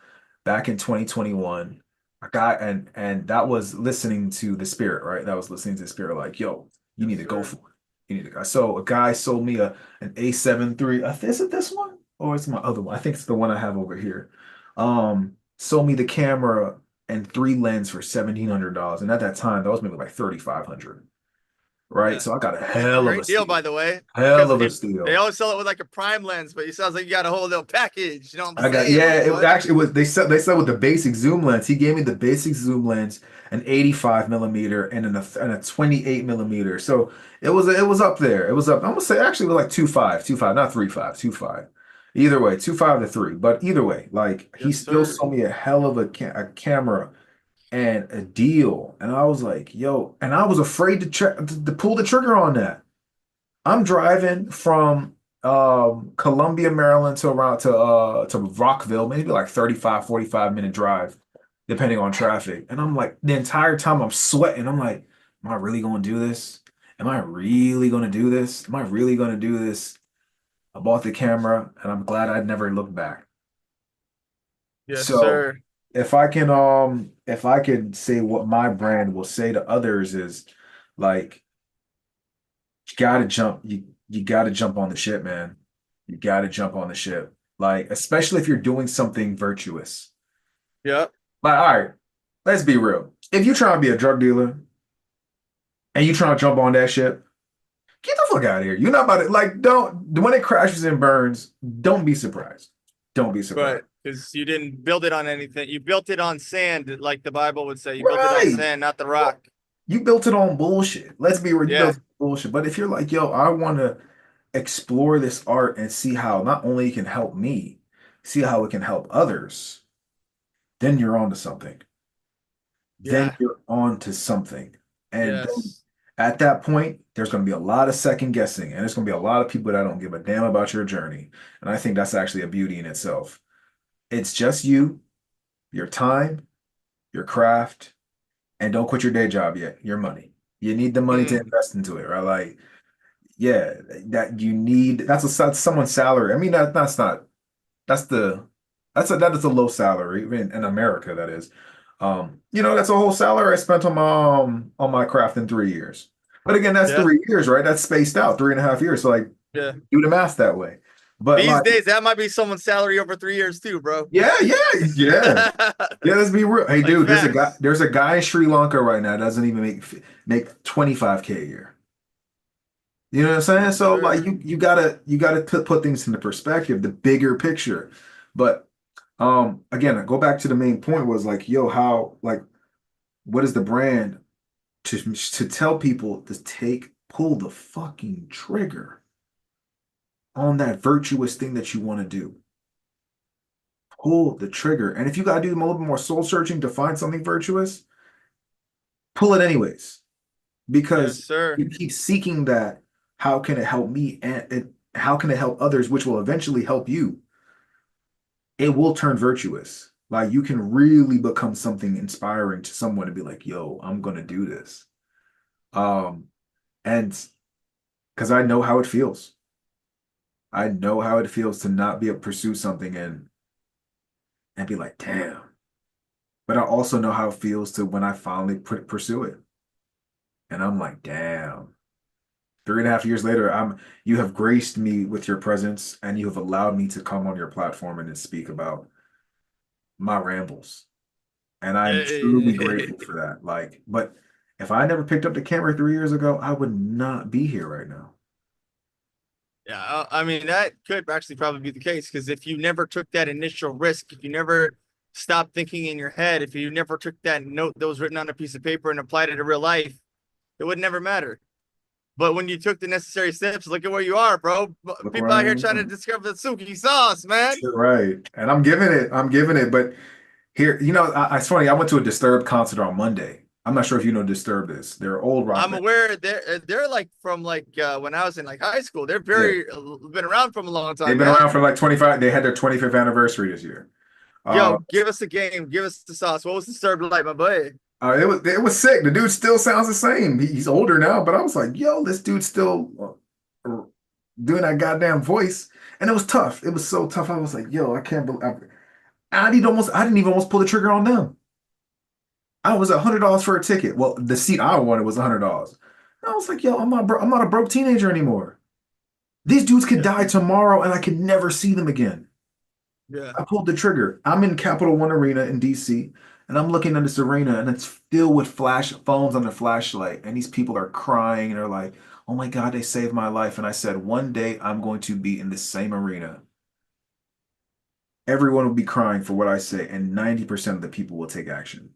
back in 2021. I got and that was listening to the spirit, right? That was listening to the spirit, like, yo, you Yes, need to go sir. for it. You need to go. So a guy sold me an A7 III. Is it this one? Or it's my other one? I think it's the one I have over here. Sold me the camera and 3 lens for $1,700. And at that time, that was maybe like 3,500, right? Yeah. So I got a hell of a Great deal, steal. by the way, Hell because of a they steal. always sell it with like a prime lens, but it sounds like you got a whole little package. You know what I'm I got saying, my yeah, boy? it was they said with the basic zoom lens. He gave me the basic zoom lens, an 85 millimeter and a 28 millimeter. So it was up there. It was up. I'm gonna say actually it was like 2.5, not 3.5, 2.5. Either way, 2.5 to 3. But either way, like he Yes, still sir. sold me a hell of a camera and a deal. And I was like, yo, and I was afraid to pull the trigger on that. I'm driving from Columbia, Maryland to around to Rockville, maybe like 35, 45 minute drive, depending on traffic. And I'm like, the entire time I'm sweating. I'm like, am I really gonna do this? Am I really gonna do this? Am I really gonna do this? I bought the camera and I'm glad I never looked back. Yes, So sir. if I could say what my brand will say to others is like you gotta jump on the ship, man. You gotta jump on the ship. Like, especially if you're doing something virtuous. Yep. Like, all right, let's be real. If you're trying to be a drug dealer and you trying to jump on that ship, get the fuck out of here. You're not about it. Like, don't when it crashes and burns, don't be surprised. Don't be Right. surprised. Because you didn't build it on anything. You built it on sand, like the Bible would say. You built it on Right. sand, not the rock. You built it on bullshit. Let's be real. You Yeah. built it on bullshit. But if you're like, yo, I want to explore this art and see how not only it can help me, see how it can help others, then you're on to something. Then Yeah. you're on to something. And then Yes. at that point, there's going to be a lot of second guessing, and there's going to be a lot of people that don't give a damn about your journey. And I think that's actually a beauty in itself. It's just you, your time, your craft, and don't quit your day job yet, your money. You need the money to Mm. invest into it, right? Like, yeah, that you need, that's someone's salary. I mean, that's not That's the that is a low salary even in America. That is, that's a whole salary I spent on my craft in 3 years. But again, that's Yeah. 3 years, right? That's spaced out 3.5 years. So like, Yeah. do the math that way. But These like, days, that might be someone's salary over 3 years too, bro. yeah, yeah. Let's be real. Hey, Like dude, facts. there's a guy in Sri Lanka right now that doesn't even make 25K a year. You know what I'm saying? Yes, So like sir. you gotta put things into perspective, the bigger picture. But again, go back to the main point was like, yo, how like what is the brand to tell people to pull the fucking trigger on that virtuous thing that you want to do. Pull the trigger. And if you gotta do a little bit more soul searching to find something virtuous, pull it anyways. Yes, Because sir. you keep seeking that, how can it help me and how can it help others, which will eventually help you? It will turn virtuous. Like you can really become something inspiring to someone to be like, yo, I'm gonna do this. Um, and because I know how it feels. I know how it feels to not be able to pursue something and be like, damn. But I also know how it feels to when I finally pursue it. And I'm like, damn. 3.5 years later, you have graced me with your presence and you have allowed me to come on your platform and to speak about my rambles. And I'm truly Yeah, grateful for that. Like, but if I never picked up the camera 3 years ago, I would not be here right now. I mean, that could actually probably be the case because if you never took that initial risk, if you never stopped thinking in your head, if you never took that note that was written on a piece of paper and applied it to real life, it would never matter. But when you took the necessary steps, look at where you are, bro. Look where People out I here trying to am. discover the Suki sauce, man. Right. And I'm giving it. But here, it's funny. I went to a Disturbed concert on Monday. I'm not sure if you know Disturbed is. They're an old rock I'm band. aware they're like from like when I was in like high school. They're Yeah. very been around from a long They've time, been man. around for like 25. They had their 25th anniversary this year. Yo, Uh, give us the game, give us the sauce. What was the served like, my boy? it was sick. The dude still sounds the same. He's older now, but I was like, yo, this dude's still doing that goddamn voice. And it was tough. It was so tough. I was like, yo, I can't believe I didn't even almost pull the trigger on them. I was $100 for a ticket. Well, the seat I wanted was $100. I was like, yo, I'm not a broke teenager anymore. These dudes could Yeah, die tomorrow and I could never see them again. yeah. I pulled the trigger. I'm in Capital One Arena in DC, and I'm looking at this arena, and it's filled with flash phones on their flashlight, and these people are crying, and they're like, "Oh my God, they saved my life." And I said, one day I'm going to be in the same arena. Everyone will be crying for what I say, and 90% of the people will take action.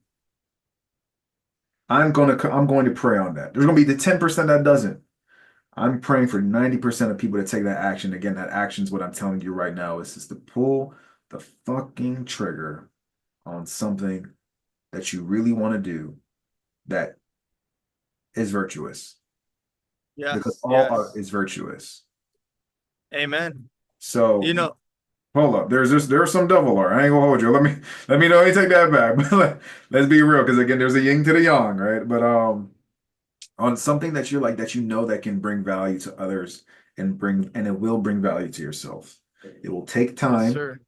I'm going to pray on that. There's going to be the 10% that doesn't. I'm praying for 90% of people to take that action. Again, that action is what I'm telling you right now is just to pull the fucking trigger on something that you really want to do that is virtuous because Yes, all art yes. is virtuous. Amen. So You know, hold up. There's some devil art. I ain't gonna hold you. Let me know. Let me take that back. But let's be real, because again, there's a yin to the yang, right? But on something that you're like that that can bring value to others and it will bring value to yourself. It will take yes, time, sir.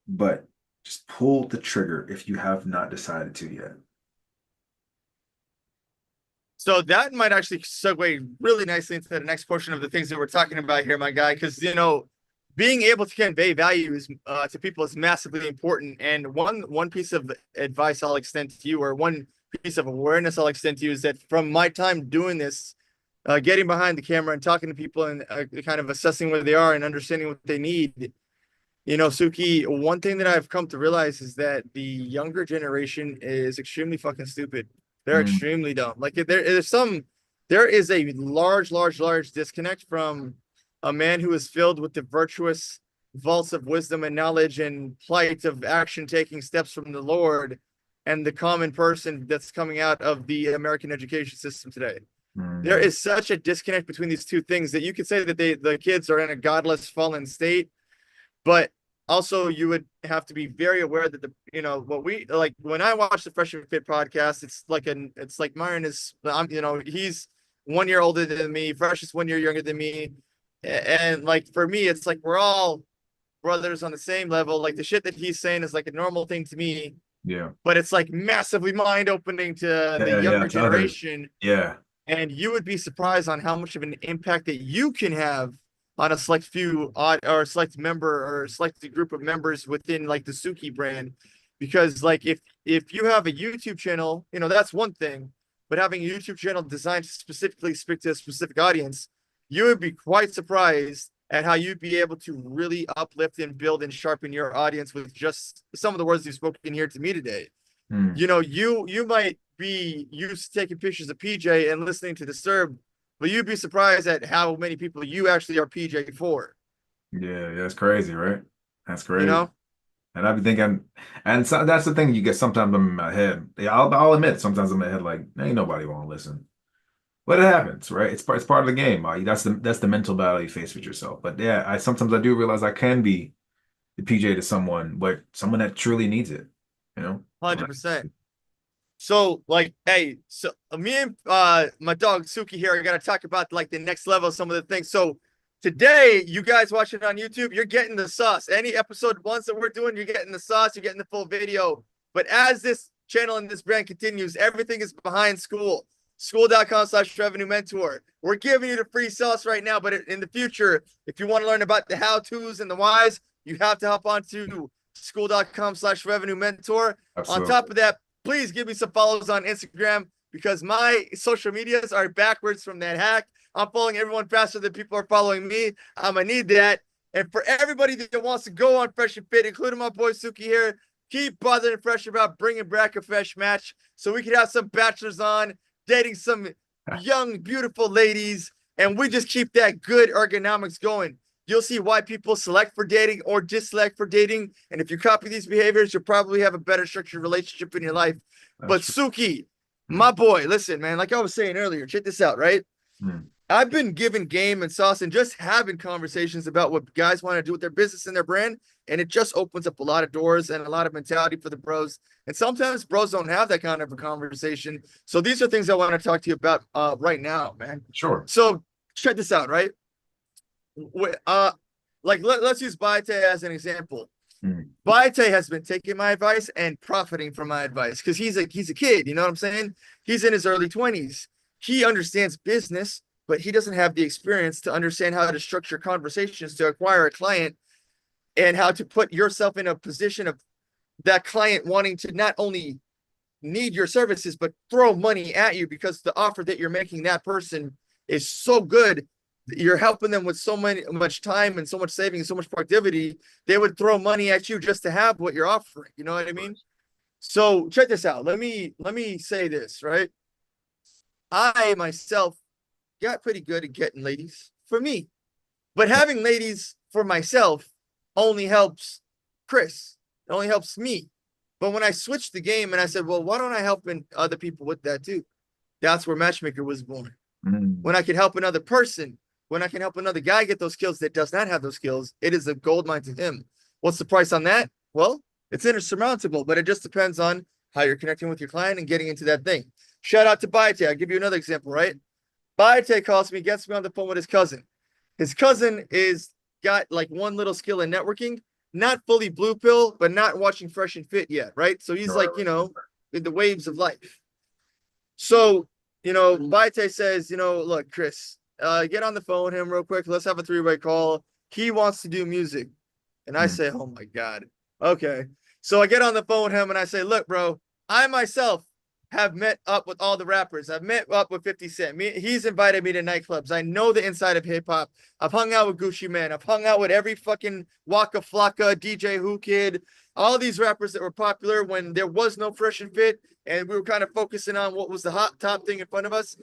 but just pull the trigger if you have not decided to yet. So that might actually segue really nicely into the next portion of the things that we're talking about here, my guy, because being able to convey value to people is massively important. And one piece of advice I'll extend to you, or one piece of awareness I'll extend to you, is that from my time doing this, getting behind the camera and talking to people and kind of assessing where they are and understanding what they need. Suki, one thing that I've come to realize is that the younger generation is extremely fucking stupid. They're Mm, extremely dumb. Like there is a large, large, large disconnect from a man who is filled with the virtuous vaults of wisdom and knowledge and plight of action taking steps from the Lord and the common person that's coming out of the American education system today. There mm, is such a disconnect between these two things that you could say that the kids are in a godless fallen state, but also you would have to be very aware that what we like when I watch the Fresh and Fit podcast, it's like Myron is he's 1 year older than me, Fresh is 1 year younger than me. And like for me, it's like we're all brothers on the same level. Like the shit that he's saying is like a normal thing to me, yeah. but it's like massively mind opening to the Yeah, yeah, younger to others. generation. Yeah. And you would be surprised on how much of an impact that you can have on a select few odd or a select member or a select group of members within like the Suki brand. Because like if you have a YouTube channel, that's one thing, but having a YouTube channel designed to specifically speak to a specific audience, you would be quite surprised at how you'd be able to really uplift and build and sharpen your audience with just some of the words you've spoken here to me today. Mm, You might be used to taking pictures of PJ and listening to Disturb, but you'd be surprised at how many people you actually are PJ for. yeah, that's crazy, right? That's You crazy. know, And I've been thinking, and so that's the thing you get sometimes I'm in my head. Yeah, I'll admit sometimes I'm in my head like, ain't nobody want to listen. But it happens, right? It's part of the game. That's the mental battle you face with yourself. But yeah, I sometimes I do realize I can be the PJ to someone, but someone that truly needs it. You know? I'm like, 100%. So like, hey, so me and my dog Suki here are gonna talk about like the next level of some of the things. So today, you guys watching on YouTube, you're getting the sauce. Any episode ones that we're doing, you're getting the sauce, you're getting the full video. But as this channel and this brand continues, everything is behind school. School.com/revenue mentor. We're giving you the free sauce right now, but in the future, if you want to learn about the how-tos and the whys, you have to hop onto school.com/revenue mentor. On top absolutely. of that, please give me some follows on Instagram because my social medias are backwards from that hack. I'm following everyone faster than people are following me. I'm gonna need that. And for everybody that wants to go on Fresh and Fit, including my boy Suki here, keep bothering Fresh about bringing back a fresh match so we can have some bachelors on, dating some young, beautiful ladies, and we just keep that good ergonomics going. You'll see why people select for dating or diselect for dating. And if you copy these behaviors, you'll probably have a better structured relationship in your life. That's But true. Suki, Mm, my boy, listen, man, like I was saying earlier, check this out, right? mm, I've been given game and sauce and just having conversations about what guys want to do with their business and their brand. And it just opens up a lot of doors and a lot of mentality for the bros. And sometimes bros don't have that kind of a conversation. So these are things I want to talk to you about right now, man. sure. So check this out, right? Uh, like let's use Baite as an example. Mm, Baite has been taking my advice and profiting from my advice because he's a kid. You know what I'm saying? He's in his early 20s. He understands business, but he doesn't have the experience to understand how to structure conversations to acquire a client and how to put yourself in a position of that client wanting to not only need your services but throw money at you because the offer that you're making that person is so good. You're helping them with much time and so much savings, so much productivity. They would throw money at you just to have what you're offering. You know what I mean? So check this out. Let me say this, right? I myself got pretty good at getting ladies for me, but having ladies for myself only helps Chris. It only helps me. But when I switched the game and I said, well, why don't I help other people with that too? That's where Matchmaker was born. mm, When I could help another person when I can help another guy get those skills that does not have those skills, it is a gold mine to him. What's the price on that? Well, it's insurmountable, but it just depends on how you're connecting with your client and getting into that thing. Shout out to Baite. I'll give you another example, right? Baite calls me, gets me on the phone with his cousin. His cousin is got like one little skill in networking, not fully blue pill, but not watching Fresh and Fit yet, right? So he's like, in the waves of life. So, Baite says, look, Chris, get on the phone with him real quick. Let's have a three-way call. He wants to do music. And I say, oh my God. Okay. So I get on the phone with him and I say, look, bro, I myself have met up with all the rappers. I've met up with 50 Cent. He's invited me to nightclubs. I know the inside of hip hop. I've hung out with Gucci Mane. I've hung out with every fucking Waka Flocka, DJ Who Kid, all these rappers that were popular when there was no Fresh and Fit, and we were kind of focusing on what was the hot top thing in front of us.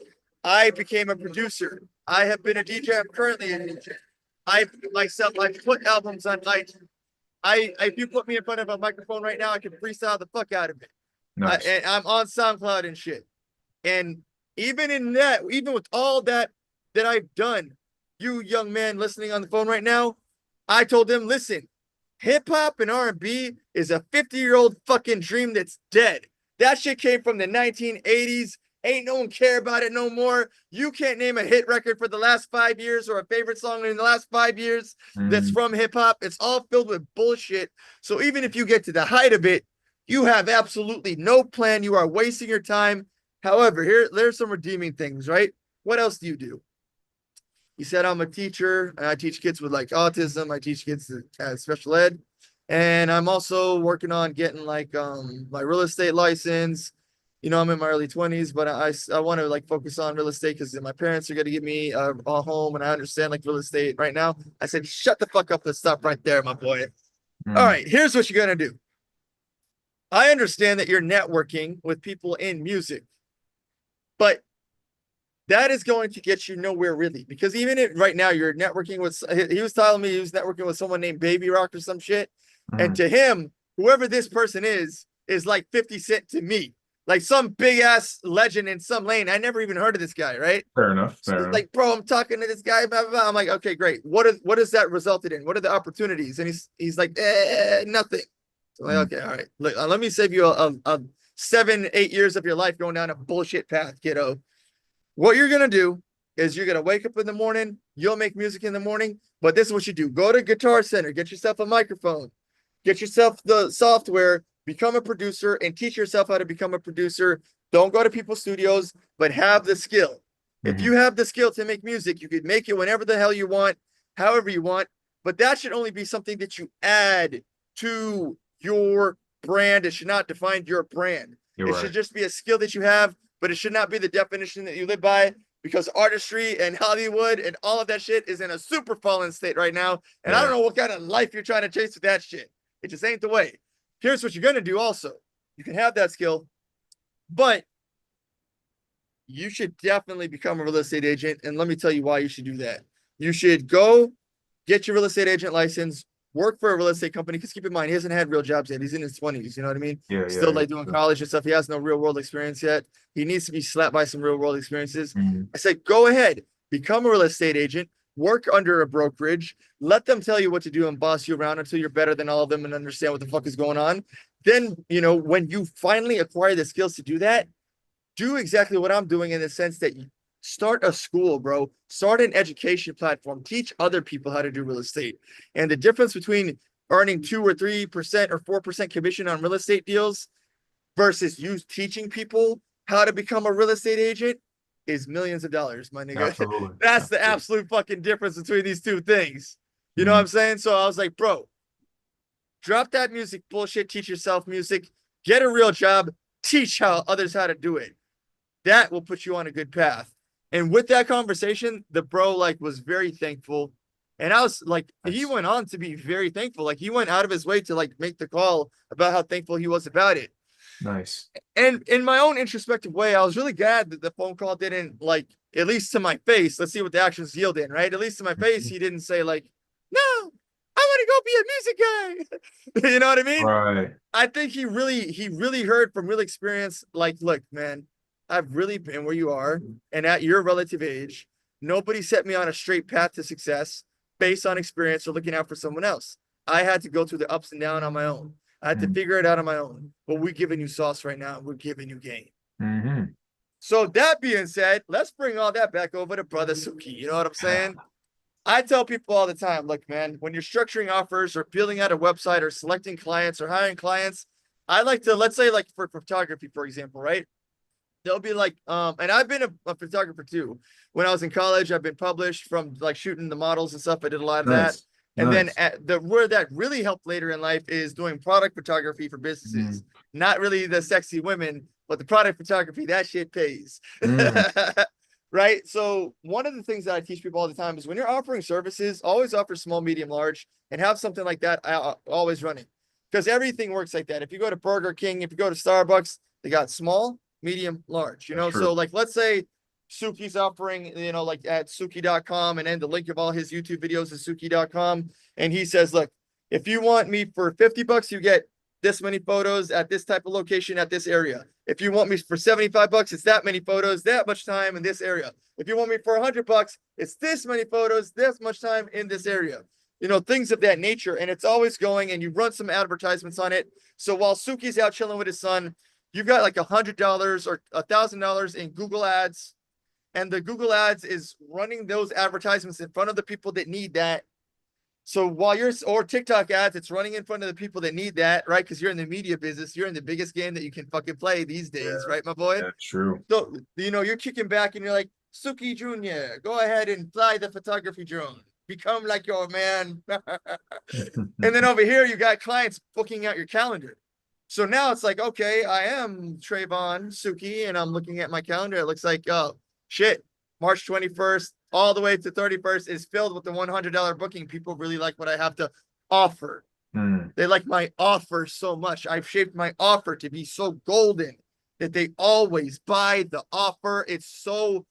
I became a producer. I have been a DJ. I'm currently a DJ. I put albums on iTunes. If you put me in front of a microphone right now, I can freestyle the fuck out of it. Nice. And I'm on SoundCloud and shit. And even in that, even with all that I've done, you young man listening on the phone right now, I told them, listen, hip hop and R&B is a 50-year-old fucking dream that's dead. That shit came from the 1980s. Ain't no one care about it no more. You can't name a hit record for the last 5 years or a favorite song in the last 5 years that's from hip hop. It's all filled with bullshit. So even if you get to the height of it, you have absolutely no plan. You are wasting your time. However, there's some redeeming things, right? What else do you do? He said, I'm a teacher. And I teach kids with like autism. I teach kids special ed. And I'm also working on getting like my real estate license. I'm in my early 20s, but I want to like focus on real estate because my parents are going to give me a home, and I understand like real estate right now. I said, shut the fuck up and stop right there, my boy. All right, here's what you're going to do. I understand that you're networking with people in music, but that is going to get you nowhere really, because even if right now you're networking with, he was telling me he was networking with someone named Baby Rock or some shit. And to him, whoever this person is like 50 Cent to me. Like some big ass legend in some lane. I never even heard of this guy, right? Fair enough. So like, bro, I'm talking to this guy. Blah, blah, blah. I'm like, okay, great. What has that resulted in? What are the opportunities? And he's like, nothing. So I'm like, okay, all right. Look, let me save you a 7-8 years of your life going down a bullshit path, kiddo. What you're gonna do is you're gonna wake up in the morning. You'll make music in the morning, but this is what you do: go to Guitar Center, get yourself a microphone, get yourself the software. Become a producer and teach yourself how to become a producer. Don't go to people's studios, but have the skill. If you have the skill to make music, you could make it whenever the hell you want, however you want. But that should only be something that you add to your brand. It should not define your brand. It should just be a skill that you have, but it should not be the definition that you live by, because artistry and Hollywood and all of that shit is in a super fallen state right now. And I don't know what kind of life you're trying to chase with that shit. It just ain't the way. Here's what you're going to do also. You can have that skill, but you should definitely become a real estate agent. And let me tell you why you should do that. You should go get your real estate agent license, work for a real estate company, because keep in mind, he hasn't had real jobs yet. He's in his 20s. You know what I mean? Still like doing college and stuff. He has no real world experience yet. He needs to be slapped by some real world experiences. I said, go ahead, become a real estate agent. Work under a brokerage, let them tell you what to do and boss you around until you're better than all of them and understand what the fuck is going on. Then, when you finally acquire the skills to do that, do exactly what I'm doing, in the sense that you start a school, bro. Start an education platform. Teach other people how to do real estate. And the difference between earning 2 or 3% or 4% commission on real estate deals versus you teaching people how to become a real estate agent is millions of dollars, my nigga. Absolutely. That's the absolute fucking difference between these two things. You know what I'm saying? So I was like, bro, drop that music bullshit, teach yourself music, get a real job, teach others how to do it. That will put you on a good path. And with that conversation, the bro like was very thankful. And I was like, he went on to be very thankful. Like he went out of his way to like make the call about how thankful he was about it. Nice. And in my own introspective way, I was really glad that the phone call didn't, like, at least to my face, let's see what the actions yield in, right? At least to my face, he didn't say like, no, I want to go be a music guy. You know what I mean? Right. I think he really heard from real experience, like, look, man, I've really been where you are and at your relative age. Nobody set me on a straight path to success based on experience or looking out for someone else. I had to go through the ups and downs on my own. I had to Mm. figure it out on my own. But we're giving you sauce right now. We're giving you game. Hmm. So that being said, let's bring all that back over to Brother Sukie. You know what I'm saying? I tell people all the time, look, man, when you're structuring offers or building out a website or selecting clients or hiring clients, I like to, let's say like for photography, for example, right? They'll be like, and I've been a photographer too. When I was in college, I've been published from like shooting the models and stuff. I did a lot of that. Nice. And then Nice. at the where that really helped later in life is doing product photography for businesses. Mm. Not really the sexy women, but the product photography, that shit pays. Mm. Right? So one of the things that I teach people all the time is when you're offering services, always offer small, medium, large, and have something like that always running. Because everything works like that. If you go to Burger King, if you go to Starbucks, they got small, medium, large, you That's know? So true. like, let's say Sukie's offering, you know, like at Sukie.com, and then the link of all his YouTube videos is Sukie.com. And he says, look, if you want me for 50 bucks, you get this many photos at this type of location at this area. If you want me for 75 bucks, it's that many photos, that much time in this area. If you want me for 100 bucks, it's this many photos, this much time in this area. You know, things of that nature. And it's always going, and you run some advertisements on it. So while Sukie's out chilling with his son, you've got like $100 or $1,000 in Google ads, and the Google ads is running those advertisements in front of the people that need that. So while you're, or TikTok ads, it's running in front of the people that need that, right? Because you're in the media business, you're in the biggest game that you can fucking play these days, Yeah, right, my boy? that's true. So, you know, you're kicking back and you're like, Sukie Jr., go ahead and fly the photography drone. Become like your man. And then over here, you got clients booking out your calendar. So now it's like, okay, I am Trayvon Sukie, and I'm looking at my calendar. It looks like, oh, shit, March 21st all the way to 31st is filled with the $100 booking. People really like what I have to offer. Mm. They like my offer so much. I've shaped my offer to be so golden that they always buy the offer. It's so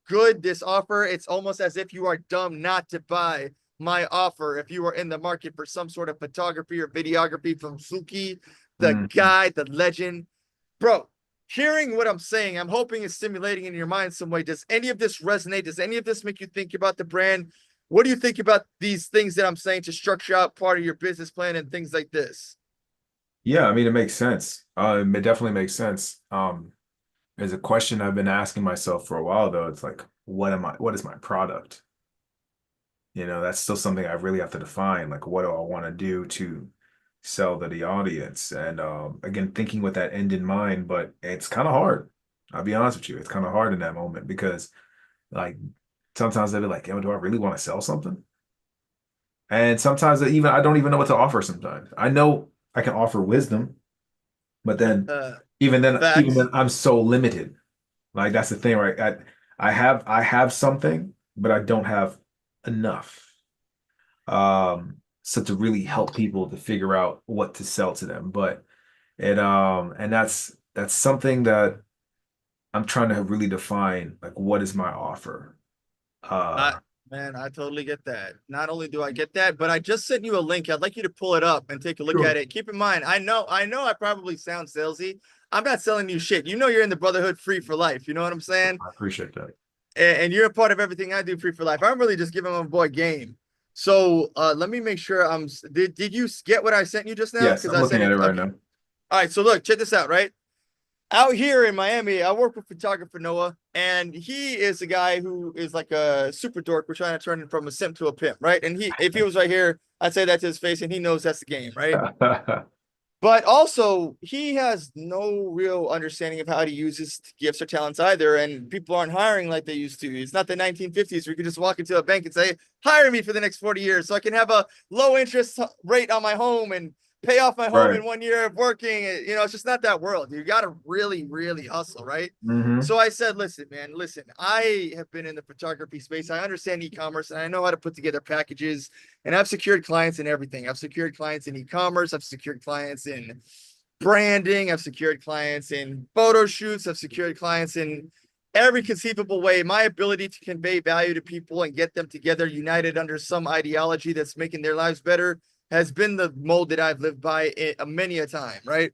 good, this offer. It's almost as if you are dumb not to buy my offer if you are in the market for some sort of photography or videography from Sukie, the Mm. guy, the legend. Bro, hearing what I'm saying, I'm hoping it's stimulating in your mind some way. Does any of this resonate? Does any of this make you think about the brand? What do you think about these things that I'm saying to structure out part of your business plan and things like this? Yeah, I mean, it makes sense. It definitely makes sense. There's a question I've been asking myself for a while though. It's like, what is my product? You know, that's still something I really have to define. Like, what do I want to do to sell to the audience? And again, thinking with that end in mind, but it's kind of hard. I'll be honest with you. It's kind of hard in that moment because like sometimes they'll be like, "Yo, do I really want to sell something?" And sometimes I don't even know what to offer sometimes. I know I can offer wisdom, but then Uh, even then Facts. I'm so limited. Like that's the thing, right? I have something, but I don't have enough. So to really help people to figure out what to sell to them. But and that's something that I'm trying to really define, like what is my offer? I Uh Man, I totally get that. Not only do I get that, but I just sent you a link. I'd like you to pull it up and take a look Sure. at it. Keep in mind, I probably sound salesy. I'm not selling you shit. You know you're in the Brotherhood free for life. You know what I'm saying? I appreciate that. And you're a part of everything I do free for life. I'm really just giving my boy game. So let me make sure I'm did you get what I sent you just now? Yes, Because I'm I looking sent at it. it right Okay. now. All right, so look, check this out, right? Out here in Miami, I work with photographer Noah, and he is a guy who is like a super dork. We're trying to turn him from a simp to a pimp, right? And if he was right here, I'd say that to his face, and he knows that's the game, right? But also, he has no real understanding of how to use his gifts or talents either. And people aren't hiring like they used to. It's not the 1950s where you could just walk into a bank and say, hire me for the next 40 years so I can have a low interest rate on my home and pay off my home in Right. 1 year of working. You know, it's just not that world. You got to really, really hustle, right? Hmm. So I said, listen, man, listen, I have been in the photography space. I understand e-commerce and I know how to put together packages, and I've secured clients in everything. I've secured clients in e-commerce. I've secured clients in branding. I've secured clients in photo shoots. I've secured clients in every conceivable way. My ability to convey value to people and get them together, united under some ideology that's making their lives better, has been the mold that I've lived by many a time, right?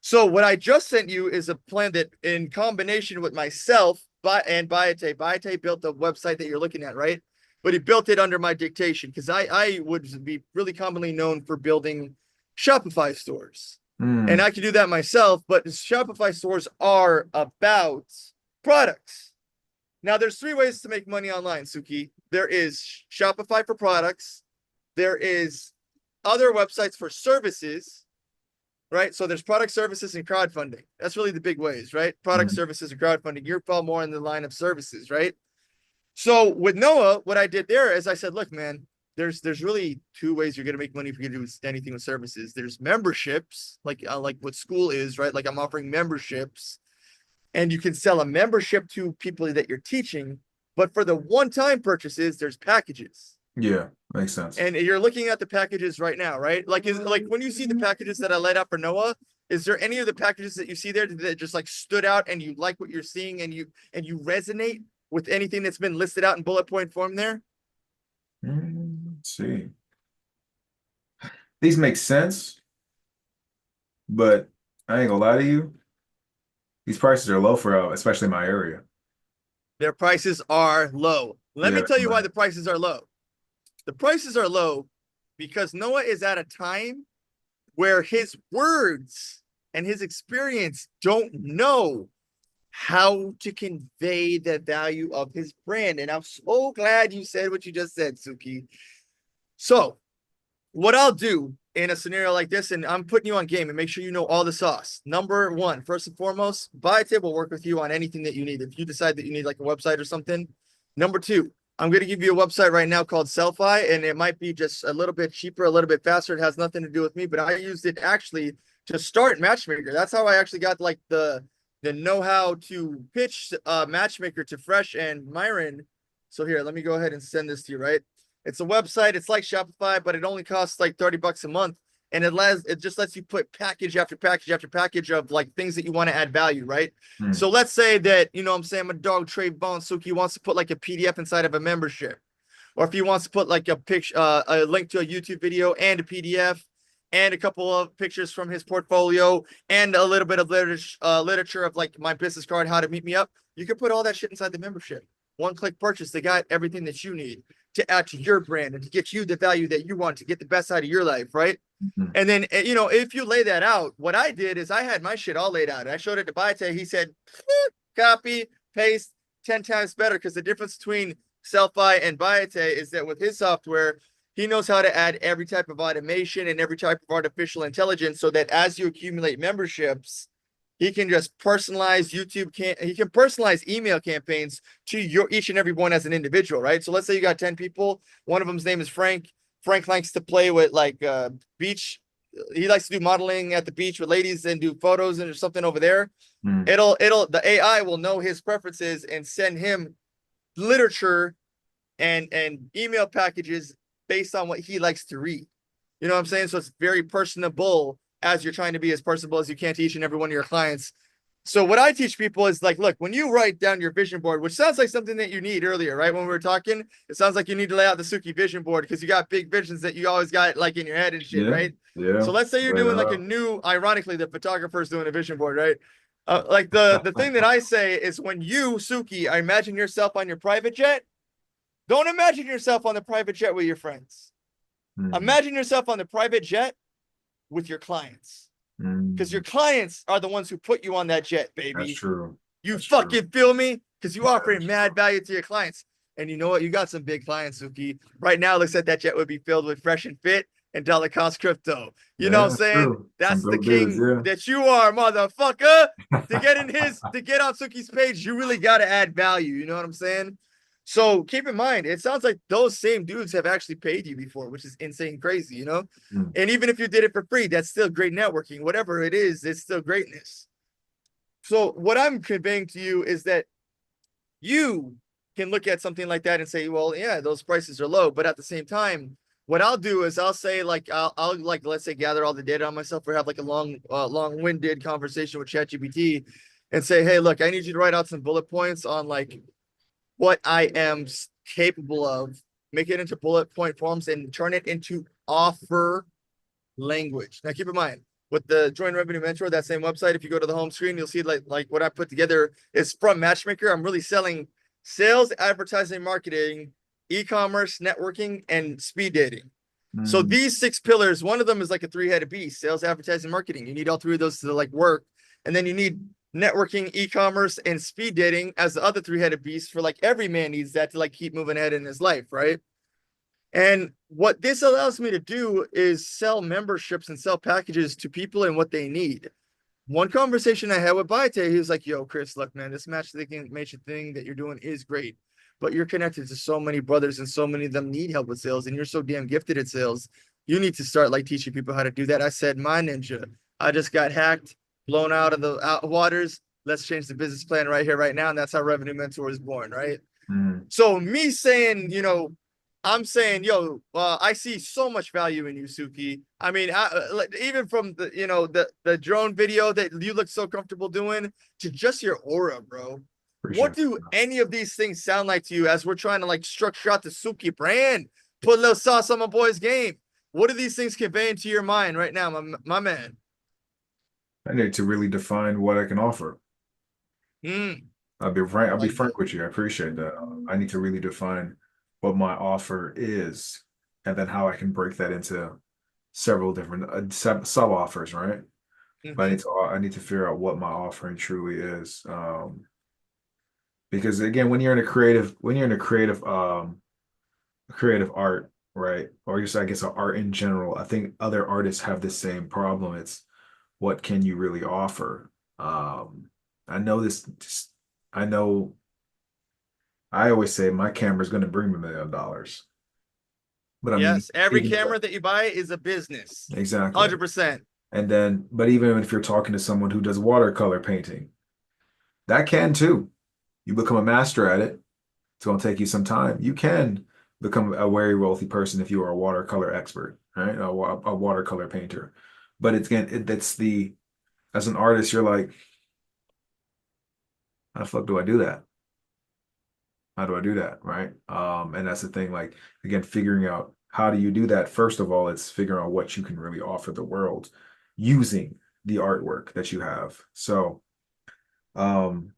So what I just sent you is a plan that in combination with myself Bayate built the website that you're looking at, right? But he built it under my dictation because I would be really commonly known for building Shopify stores. And Mm, I can do that myself, but Shopify stores are about products. Now, there's three ways to make money online, Suki. There is Shopify for products. There is other websites for services, right? So there's product services and crowdfunding. That's really the big ways, right? Product mm, services and crowdfunding. You're far more in the line of services, right? So with Noah, what I did there is I said, look, man, there's really two ways you're gonna make money if you do anything with services. There's memberships, like what school is, right? Like I'm offering memberships, and you can sell a membership to people that you're teaching. But for the one-time purchases, there's packages. yeah, makes sense. And you're looking at the packages right now, right? Like, is like when you see the packages that I laid out for Noah, is there any of the packages that you see there that just like stood out and you like what you're seeing and you resonate with anything that's been listed out in bullet point form there? Let's see. These make sense, but I ain't gonna lie to you. These prices are low for especially my area. Their prices are low. Let me Yeah, tell you why man. the prices are low. The prices are low because Noah is at a time where his words and his experience don't know how to convey the value of his brand. And I'm so glad you said what you just said, Suki. So, what I'll do in a scenario like this, and I'm putting you on game and make sure you know all the sauce. Number one, first and foremost, Buy a Table will work with you on anything that you need. If you decide that you need like a website or something. Number two, I'm going to give you a website right now called Sellfy, and it might be just a little bit cheaper, a little bit faster. It has nothing to do with me, but I used it actually to start Matchmaker. That's how I actually got like the know-how to pitch Matchmaker to Fresh and Myron. So here, let me go ahead and send this to you, right? It's a website. It's like Shopify, but it only costs like 30 bucks a month. And it just lets you put package after package after package of like things that you want to add value, right? Mm, So let's say that, you know what I'm saying, my dog Trey Bone Suki wants to put like a PDF inside of a membership. Or if he wants to put like a picture, a link to a YouTube video and a PDF and a couple of pictures from his portfolio and a little bit of literature of like my business card, how to meet me up, you can put all that shit inside the membership. One click purchase, they got everything that you need to add to your brand and to get you the value that you want to get the best out of your life, right? mm, And then, you know, if you lay that out, what I did is I had my shit all laid out. I showed it to Bayate. He said, copy, paste, 10 times better. Because the difference between Sellfy and Bayate is that with his software, he knows how to add every type of automation and every type of artificial intelligence so that as you accumulate memberships, he can just personalize he can personalize email campaigns to your each and every one as an individual, right? So let's say you got 10 people. One of them's name is Frank. Frank likes to play with like beach. He likes to do modeling at the beach with ladies and do photos and something over there. mm. The AI will know his preferences and send him literature and email packages based on what he likes to read. You know what I'm saying? So it's very personable as you're trying to be as personable as you can to each and every one of your clients. So what I teach people is like, look, when you write down your vision board, which sounds like something that you need earlier, right? When we were talking, it sounds like you need to lay out the Suki vision board because you got big visions that you always got like in your head and shit, Yeah, right? yeah. So let's say you're Lay doing that like a out. new, ironically, the photographer's doing a vision board, right? Like the thing that I say is when you, Suki, imagine yourself on your private jet, don't imagine yourself on the private jet with your friends. Mm, Imagine yourself on the private jet with your clients because your mm. clients are the ones who put you on that jet, That's baby. true. You That's true. fucking feel me? Because you Yeah, offering that's mad true. value to your clients. And you know what? You got some big clients, Suki. Right now, looks like that jet would be filled with fresh and fit and dollar cost crypto. You know Yeah, what I'm that's saying? true. Some That's the dope dudes, king yeah. that you are, motherfucker. To get on Suki's page, you really got to add value. You know what I'm saying? So keep in mind, it sounds like those same dudes have actually paid you before, which is insane crazy, you know? Mm, And even if you did it for free, that's still great networking. Whatever it is, it's still greatness. So what I'm conveying to you is that you can look at something like that and say, well, yeah, those prices are low. But at the same time, what I'll do is I'll say like I'll like let's say gather all the data on myself or have like a long-winded conversation with ChatGPT and say, hey, look, I need you to write out some bullet points on like what I am capable of, make it into bullet point forms and turn it into offer language. Now keep in mind, with the Joint Revenue Mentor, that same website. If you go to the home screen, you'll see like what I put together is from Matchmaker. I'm really selling sales, advertising, marketing, e-commerce, networking, and speed dating. So Mm, these 6 pillars, one of them is like a three-headed beast: sales, advertising, marketing. You need all three of those to like work, and then you need networking, e-commerce, and speed dating as the other three-headed beast for like every man needs that to like keep moving ahead in his life, right? And what this allows me to do is sell memberships and sell packages to people and what they need. One conversation I had with Baite, he was like, "Yo, Chris, look, man, this matchmaking thing that you're doing is great, but you're connected to so many brothers and so many of them need help with sales, and you're so damn gifted at sales. You need to start like teaching people how to do that." I said, "My ninja, I just got hacked, blown out of the waters. Let's change the business plan right here, right now." And that's how Revenue Mentor is born, right? mm, So me saying, I'm saying, yo, I see so much value in you, Suki. I mean, like, even from the, the drone video that you look so comfortable doing to just your aura, bro. appreciate What it. do any of these things sound like to you as we're trying to like structure out the Suki brand, put a little sauce on my boy's game? What are these things conveying to your mind right now, my man? I need to really define what I can offer. Hmm. I'll be Like frank that. with you. I appreciate that. I need to really define what my offer is, and then how I can break that into several different sub offers, right? But Mm-hmm. I need to figure out what my offering truly is. Because again, when you're in a creative art, right? Or just I guess art in general, I think other artists have the same problem. It's what can you really offer? I know this. I know. I always say my camera is going to bring me $1 million, but I mean, Yes, every even camera that you buy is a business. exactly. 100%. And then, but even if you're talking to someone who does watercolor painting, that can too. You become a master at it. It's going to take you some time. You can become a very wealthy person if you are a watercolor expert, right? A watercolor painter. But it's again, that's the as an artist, you're like, how the fuck do I do that? How do I do that? Right. And that's the thing, like again, figuring out how do you do that? First of all, it's figuring out what you can really offer the world using the artwork that you have. So um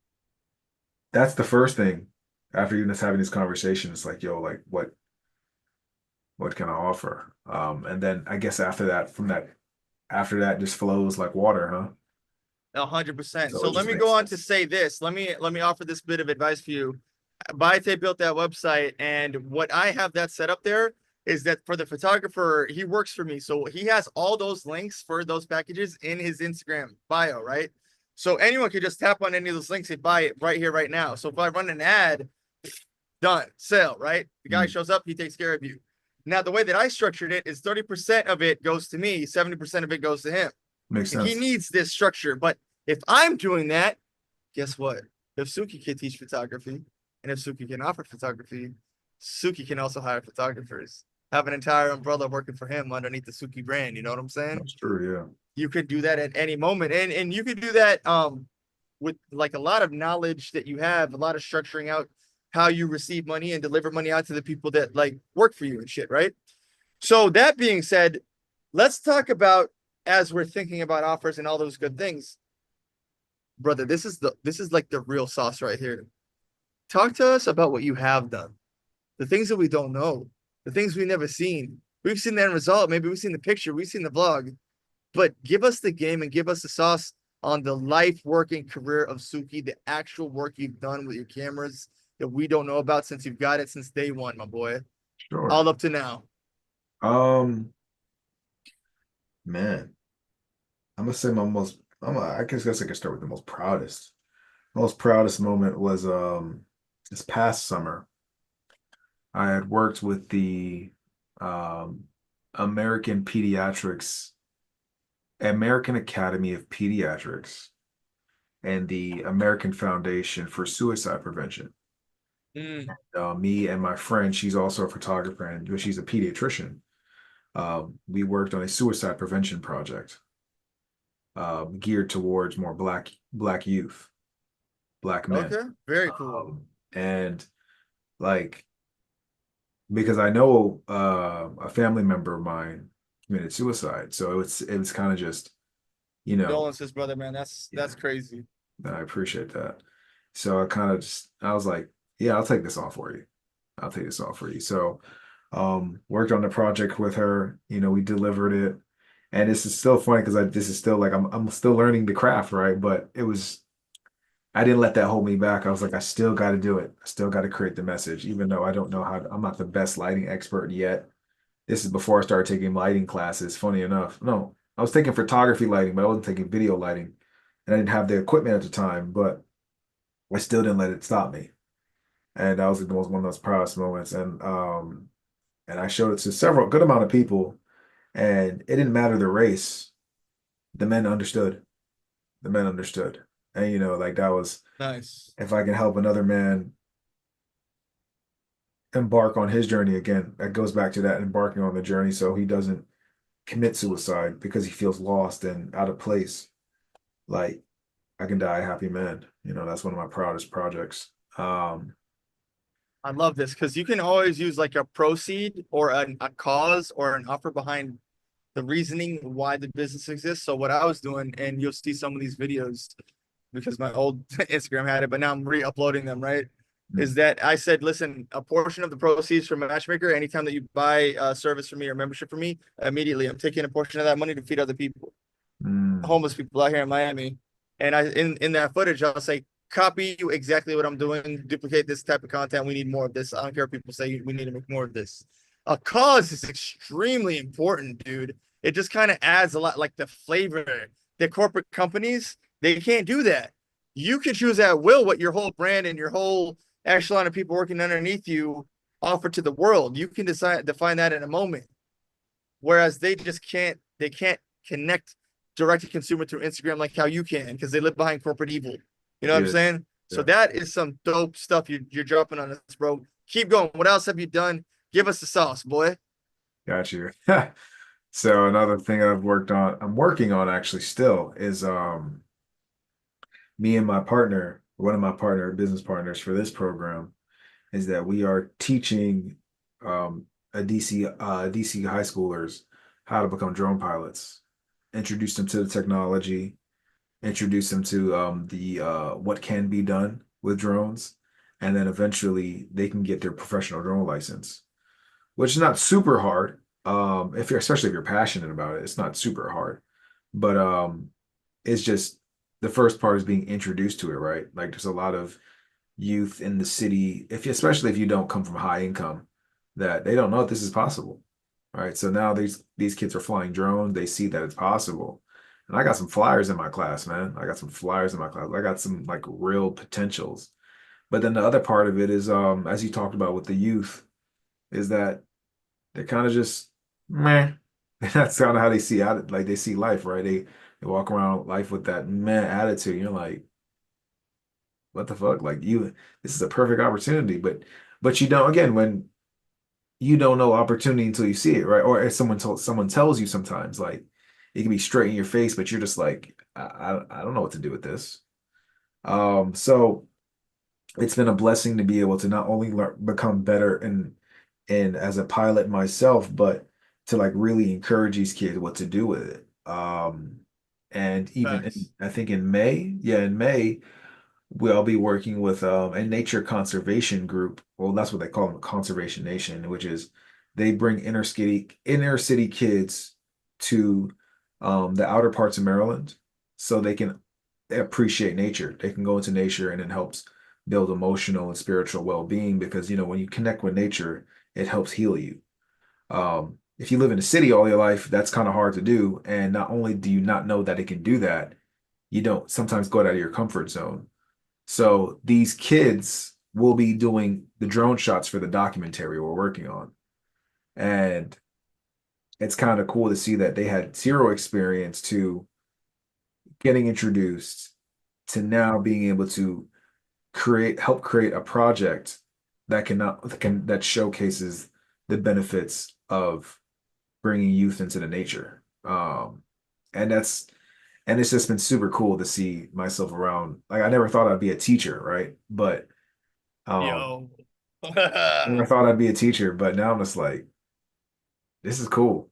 that's the first thing after even just having this conversation. It's like, yo, like what can I offer? And then I guess after that just flows like water, huh? 100%. So So it let just me go makes on to sense. say this. Let me offer this bit of advice for you. Baite built that website, and what I have that set up there is that for the photographer, he works for me. So he has all those links for those packages in his Instagram bio, right? So anyone could just tap on any of those links and buy it right here, right now. So if I run an ad, done, sale, right? The guy Mm, shows up, he takes care of you. Now, the way that I structured it is 30% of it goes to me, 70% of it goes to him. makes And he sense. needs this structure. But if I'm doing that, guess what? If Suki can teach photography and if Suki can offer photography, Suki can also hire photographers. Have an entire umbrella working for him underneath the Suki brand. You know what I'm saying? That's true. Yeah. You could do that at any moment. And you could do that with like a lot of knowledge that you have, a lot of structuring out how you receive money and deliver money out to the people that like work for you and shit, right? So that being said, let's talk about as we're thinking about offers and all those good things, brother. This is like the real sauce right here. Talk to us about what you have done, the things that we don't know, the things we've never seen. We've seen the end result, maybe we've seen the picture, we've seen the vlog, but give us the game and give us the sauce on the life working career of Suki, the actual work you've done with your cameras that we don't know about since you've got it since day one, my boy, Sure. all up to now. Um, Man, I'm gonna say I guess I can start with the most proudest. Most proudest moment was this past summer. I had worked with the um American Pediatrics, American Academy of Pediatrics, and the American Foundation for Suicide Prevention. Mm, Me and my friend, she's also a photographer and she's a pediatrician. We worked on a suicide prevention project geared towards more black youth, black men. okay, very cool. And like because I know a family member of mine committed suicide, so it was kind of just you know, Condolences, brother, man. That's yeah, crazy. I appreciate that. So I kind of just, I was like, yeah, I'll take this off for you. I'll take this off for you. So, worked on the project with her, we delivered it. And this is still funny because this is still like, I'm still learning the craft, right? But I didn't let that hold me back. I was like, I still got to do it. I still got to create the message, even though I don't know I'm not the best lighting expert yet. This is before I started taking lighting classes, funny enough. No, I was taking photography lighting, but I wasn't taking video lighting. And I didn't have the equipment at the time, but I still didn't let it stop me. And that was the most one of those proudest moments. And I showed it to several good amount of people, and it didn't matter the race. The men understood. The men understood. And like that was Nice. if I can help another man embark on his journey again, that goes back to that embarking on the journey so he doesn't commit suicide because he feels lost and out of place. Like I can die a happy man. That's one of my proudest projects. I love this because you can always use like a proceed or a cause or an offer behind the reasoning why the business exists. So what I was doing, and you'll see some of these videos because my old Instagram had it, but now I'm re-uploading them, right? Is that I said, listen, a portion of the proceeds from Matchmaker, anytime that you buy a service from me or membership from me, immediately I'm taking a portion of that money to feed other people, Mm, homeless people out here in Miami. And in that footage, I'll say, copy you exactly what I'm doing, duplicate this type of content. We need more of this. I don't care if people say we need to make more of this. A cause is extremely important, dude. It just kind of adds a lot, like the flavor. The corporate companies, they can't do that. You can choose at will what your whole brand and your whole echelon of people working underneath you offer to the world. You can define that in a moment. Whereas they just can't, they can't connect direct to consumer through Instagram like how you can because they live behind corporate evil. You know what I'm yeah, saying? So yeah, that is some dope stuff you're dropping on us, bro. Keep going. What else have you done? Give us the sauce, boy. got you. So another thing I'm working on actually still is me and my partner, one of my business partners for this program, is that we are teaching a DC high schoolers how to become drone pilots, introduce them to the technology, introduce them to the what can be done with drones, and then eventually they can get their professional drone license, which is not super hard. If you're especially if you're passionate about it, it's not super hard. But it's just the first part is being introduced to it, right? Like there's a lot of youth in the city, especially if you don't come from high income, that they don't know if this is possible. Right. So now these kids are flying drones, they see that it's possible. And I got some flyers in my class, man. I got some flyers in my class. I got some like real potentials. But then the other part of it is as you talked about with the youth, is that they're kind of just meh. That's kind of how they see out like they see life, right? They walk around life with that meh attitude. You're like, what the fuck? Like this is a perfect opportunity, but you don't. Again, when you don't know opportunity until you see it, right? Or if someone tells you sometimes, like it can be straight in your face, but you're just like, I don't know what to do with this. So it's been a blessing to be able to not only become better and as a pilot myself, but to like really encourage these kids what to do with it. And even Facts. I think in May, yeah, in May, we'll be working with a nature conservation group. Well, that's what they call them, Conservation Nation, which is they bring inner city kids to the outer parts of Maryland so they can appreciate nature. They can go into nature and it helps build emotional and spiritual well-being because when you connect with nature, it helps heal you. If you live in a city all your life, that's kind of hard to do. And not only do you not know that it can do that, you don't sometimes go out of your comfort zone. So these kids will be doing the drone shots for the documentary we're working on. And it's kind of cool to see that they had zero experience to getting introduced to now being able to help create a project that showcases the benefits of bringing youth into the nature. And that's and it's just been super cool to see myself around. Like I never thought I'd be a teacher, right? But um Yo. never thought I'd be a teacher, but now I'm just like, this is cool.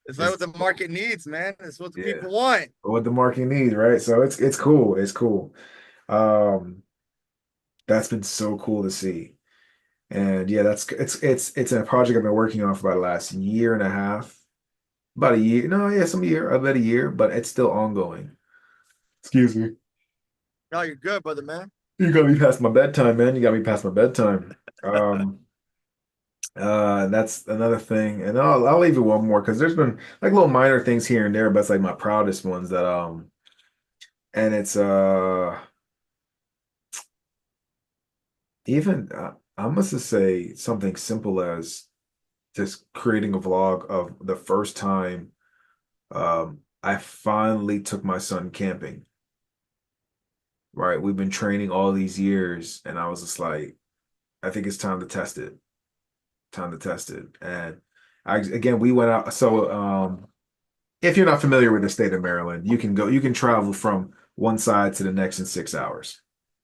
It's like what It's the market needs, man. It's what the yeah, people want. what the market needs, right? So it's cool. It's cool. Um, that's been so cool to see. And yeah, it's a project I've been working on for about the last year and a half. About a year. No, yeah, some year, about a year, but it's still ongoing. Excuse me. No, you're good, brother, man. You got me past my bedtime, man. You got me past my bedtime. That's another thing. And then I'll leave it one more because there's been like little minor things here and there, but it's like my proudest ones that and it's even I must just say something simple as just creating a vlog of the first time I finally took my son camping. Right. We've been training all these years, and I was just like, I think it's time to test it. Time to test it. And again, we went out. So if you're not familiar with the state of Maryland, you can travel from one side to the next in 6 hours.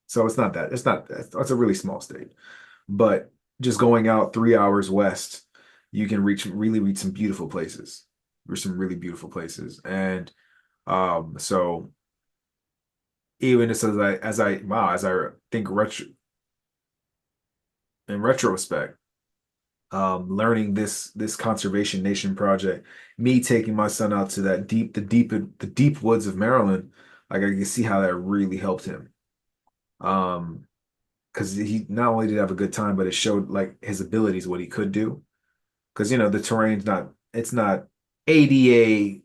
So it's a really small state. But just going out 3 hours west, you can really reach some beautiful places. There's some really beautiful places. And so even just as I think in retrospect, learning this conservation nation project, me taking my son out to the deep woods of Maryland, like I can see how that really helped him. Um, because he not only did he have a good time, but it showed like his abilities, what he could do. Because the terrain's not it's not ADA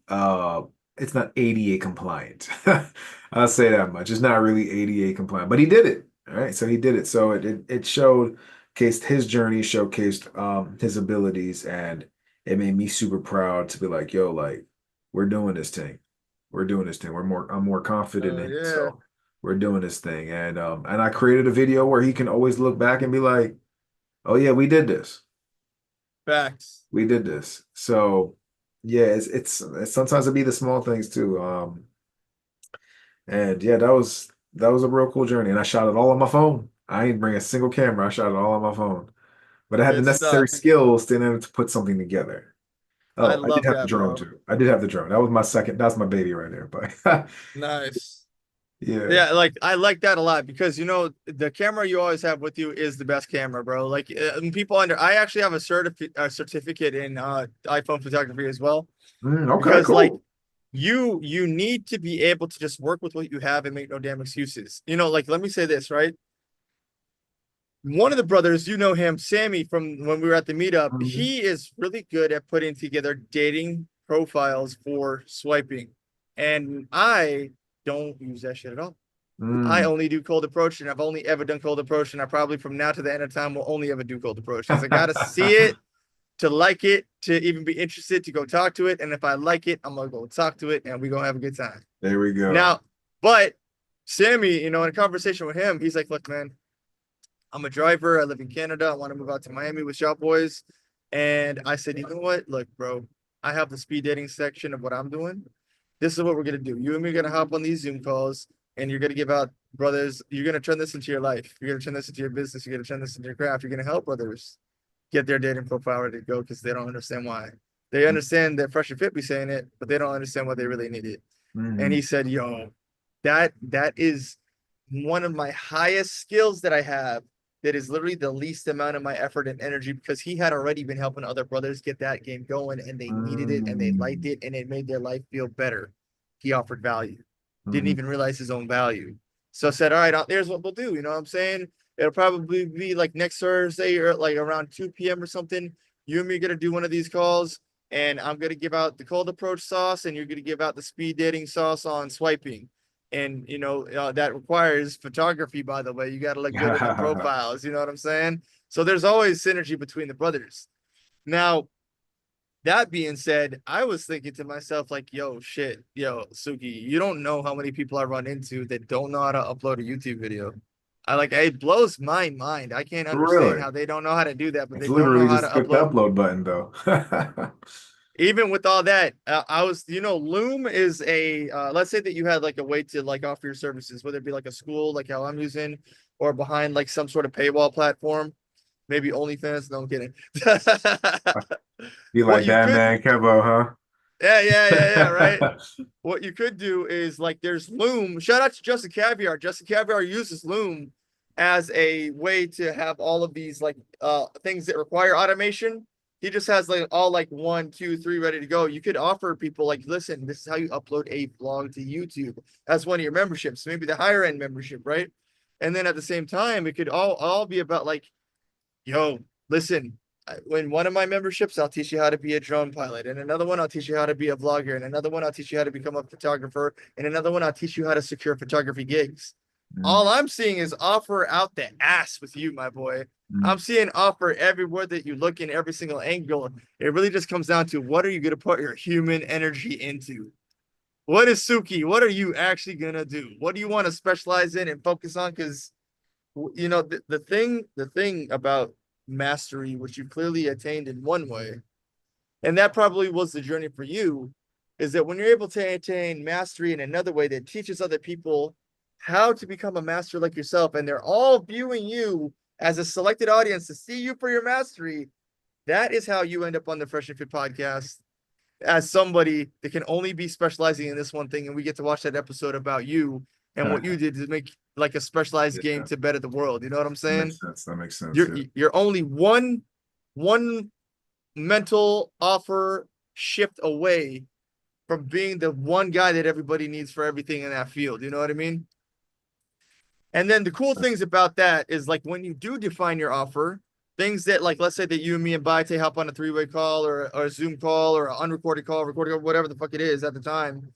it's not ADA compliant. I'll say that much. It's not really ADA compliant, but he did it. All right. So he did it. So it showcased his journey, showcased his abilities, and it made me super proud to be like, yo, like we're doing this thing. We're doing this thing. I'm more confident in it. Yeah. So we're doing this thing. And I created a video where he can always look back and be like, oh yeah, we did this. Facts. We did this. So yeah, it's sometimes it be the small things too. And yeah, that was a real cool journey. And I shot it all on my phone. I didn't bring a single camera. I shot it all on my phone. But I had the Good necessary stuff. skills to know to put something together. I Oh, I did love have the that, drone bro. too. I did have the drone. That was my second. That's my baby right there. But Nice. yeah. Yeah, like I like that a lot because the camera you always have with you is the best camera, bro. Like people I actually have a certificate in iPhone photography as well Okay, because like cool. you need to be able to just work with what you have and make no damn excuses. Like let me say this, right? One of the brothers, you know him, Sammy, from when we were at the meetup, Mhm. he is really good at putting together dating profiles for swiping. And I don't use that shit at all. I Mm. only do cold approach, and I've only ever done cold approach, and I probably from now to the end of time will only ever do cold approach because I gotta see it to like it, to even be interested, to go talk to it. And if I like it, I'm gonna go talk to it and we gonna have a good time. There we go. Now, but Sammy, in a conversation with him, he's like, look, man, I'm a driver. I live in Canada. I want to move out to Miami with y'all boys. And I said, you know what? Look, bro, I have the speed dating section of what I'm doing. This is what we're gonna do. You and me are gonna hop on these Zoom calls, and you're gonna give out brothers. You're gonna turn this into your life. You're gonna turn this into your business. You're gonna turn this into your craft. You're gonna help brothers get their dating profile ready to go because they don't understand why. They understand that Fresh and Fit be saying it, but they don't understand what they really needed. And Mhm. he said, "Yo, that is one of my highest skills that I have. That is literally the least amount of my effort and energy because he had already been helping other brothers get that game going, and they needed it, and they liked Mm. it, and it made their life feel better. He offered value, didn't Mhm. even realize his own value. So I said, all right, here's what we'll do. You know what I'm saying? It'll probably be like next Thursday or like around 2 p.m. or something. You and me are gonna do one of these calls, and I'm gonna give out the cold approach sauce, and you're gonna give out the speed dating sauce on swiping. And that requires photography, by the way. You got to look good in them profiles. You know what I'm saying? So there's always synergy between the brothers. Now, that being said, I was thinking to myself, like, yo, shit, yo, Suki, you don't know how many people I run into that don't know how to upload a YouTube video. It blows my mind. I can't understand Really? how they don't know how to do that, but It's they don't know literally how to just click the upload. upload button though. Even with all that, I was, Loom is let's say that you had like a way to like offer your services, whether it be like a school, like how I'm using, or behind like some sort of paywall platform, maybe OnlyFans. No, I'm kidding. Be What like you could Batman Kevo, huh? Yeah, right. What you could do is like there's Loom. Shout out to Justin Caviar. Justin Caviar uses Loom as a way to have all of these like things that require automation. He just has like all like 1, 2, 3 ready to go. You could offer people like, listen, this is how you upload a vlog to YouTube as one of your memberships, maybe the higher end membership, right? And then at the same time, it could all be about like, yo, listen, when one of my memberships, I'll teach you how to be a drone pilot. And another one, I'll teach you how to be a vlogger. And another one, I'll teach you how to become a photographer. And another one, I'll teach you how to secure photography gigs. Mm, All I'm seeing is offer out the ass with you, my boy. mm. I'm seeing offer everywhere that you look in every single angle. It really just comes down to what are you going to put your human energy into? What is Suki? What are you actually going to do? What do you want to specialize in and focus on? Because you know the thing about mastery, which you clearly attained in one way, and that probably was the journey for you, is that when you're able to attain mastery in another way that teaches other people how to become a master like yourself, and they're all viewing you as a selected audience to see you for your mastery, that is how you end up on the Fresh and Fit podcast as somebody that can only be specializing in this one thing, and we get to watch that episode about you and what you did to make like a specialized game Yeah, to better the world. You know what I'm that saying? makes sense. That makes sense. You're Yeah. you're only one mental offer shift away from being the one guy that everybody needs for everything in that field. You know what I mean? And then the cool things about that is like when you do define your offer, things that like let's say that you and me and Baite hop on a three-way call or a Zoom call or an unrecorded call, recorded call, whatever the fuck it is at the time,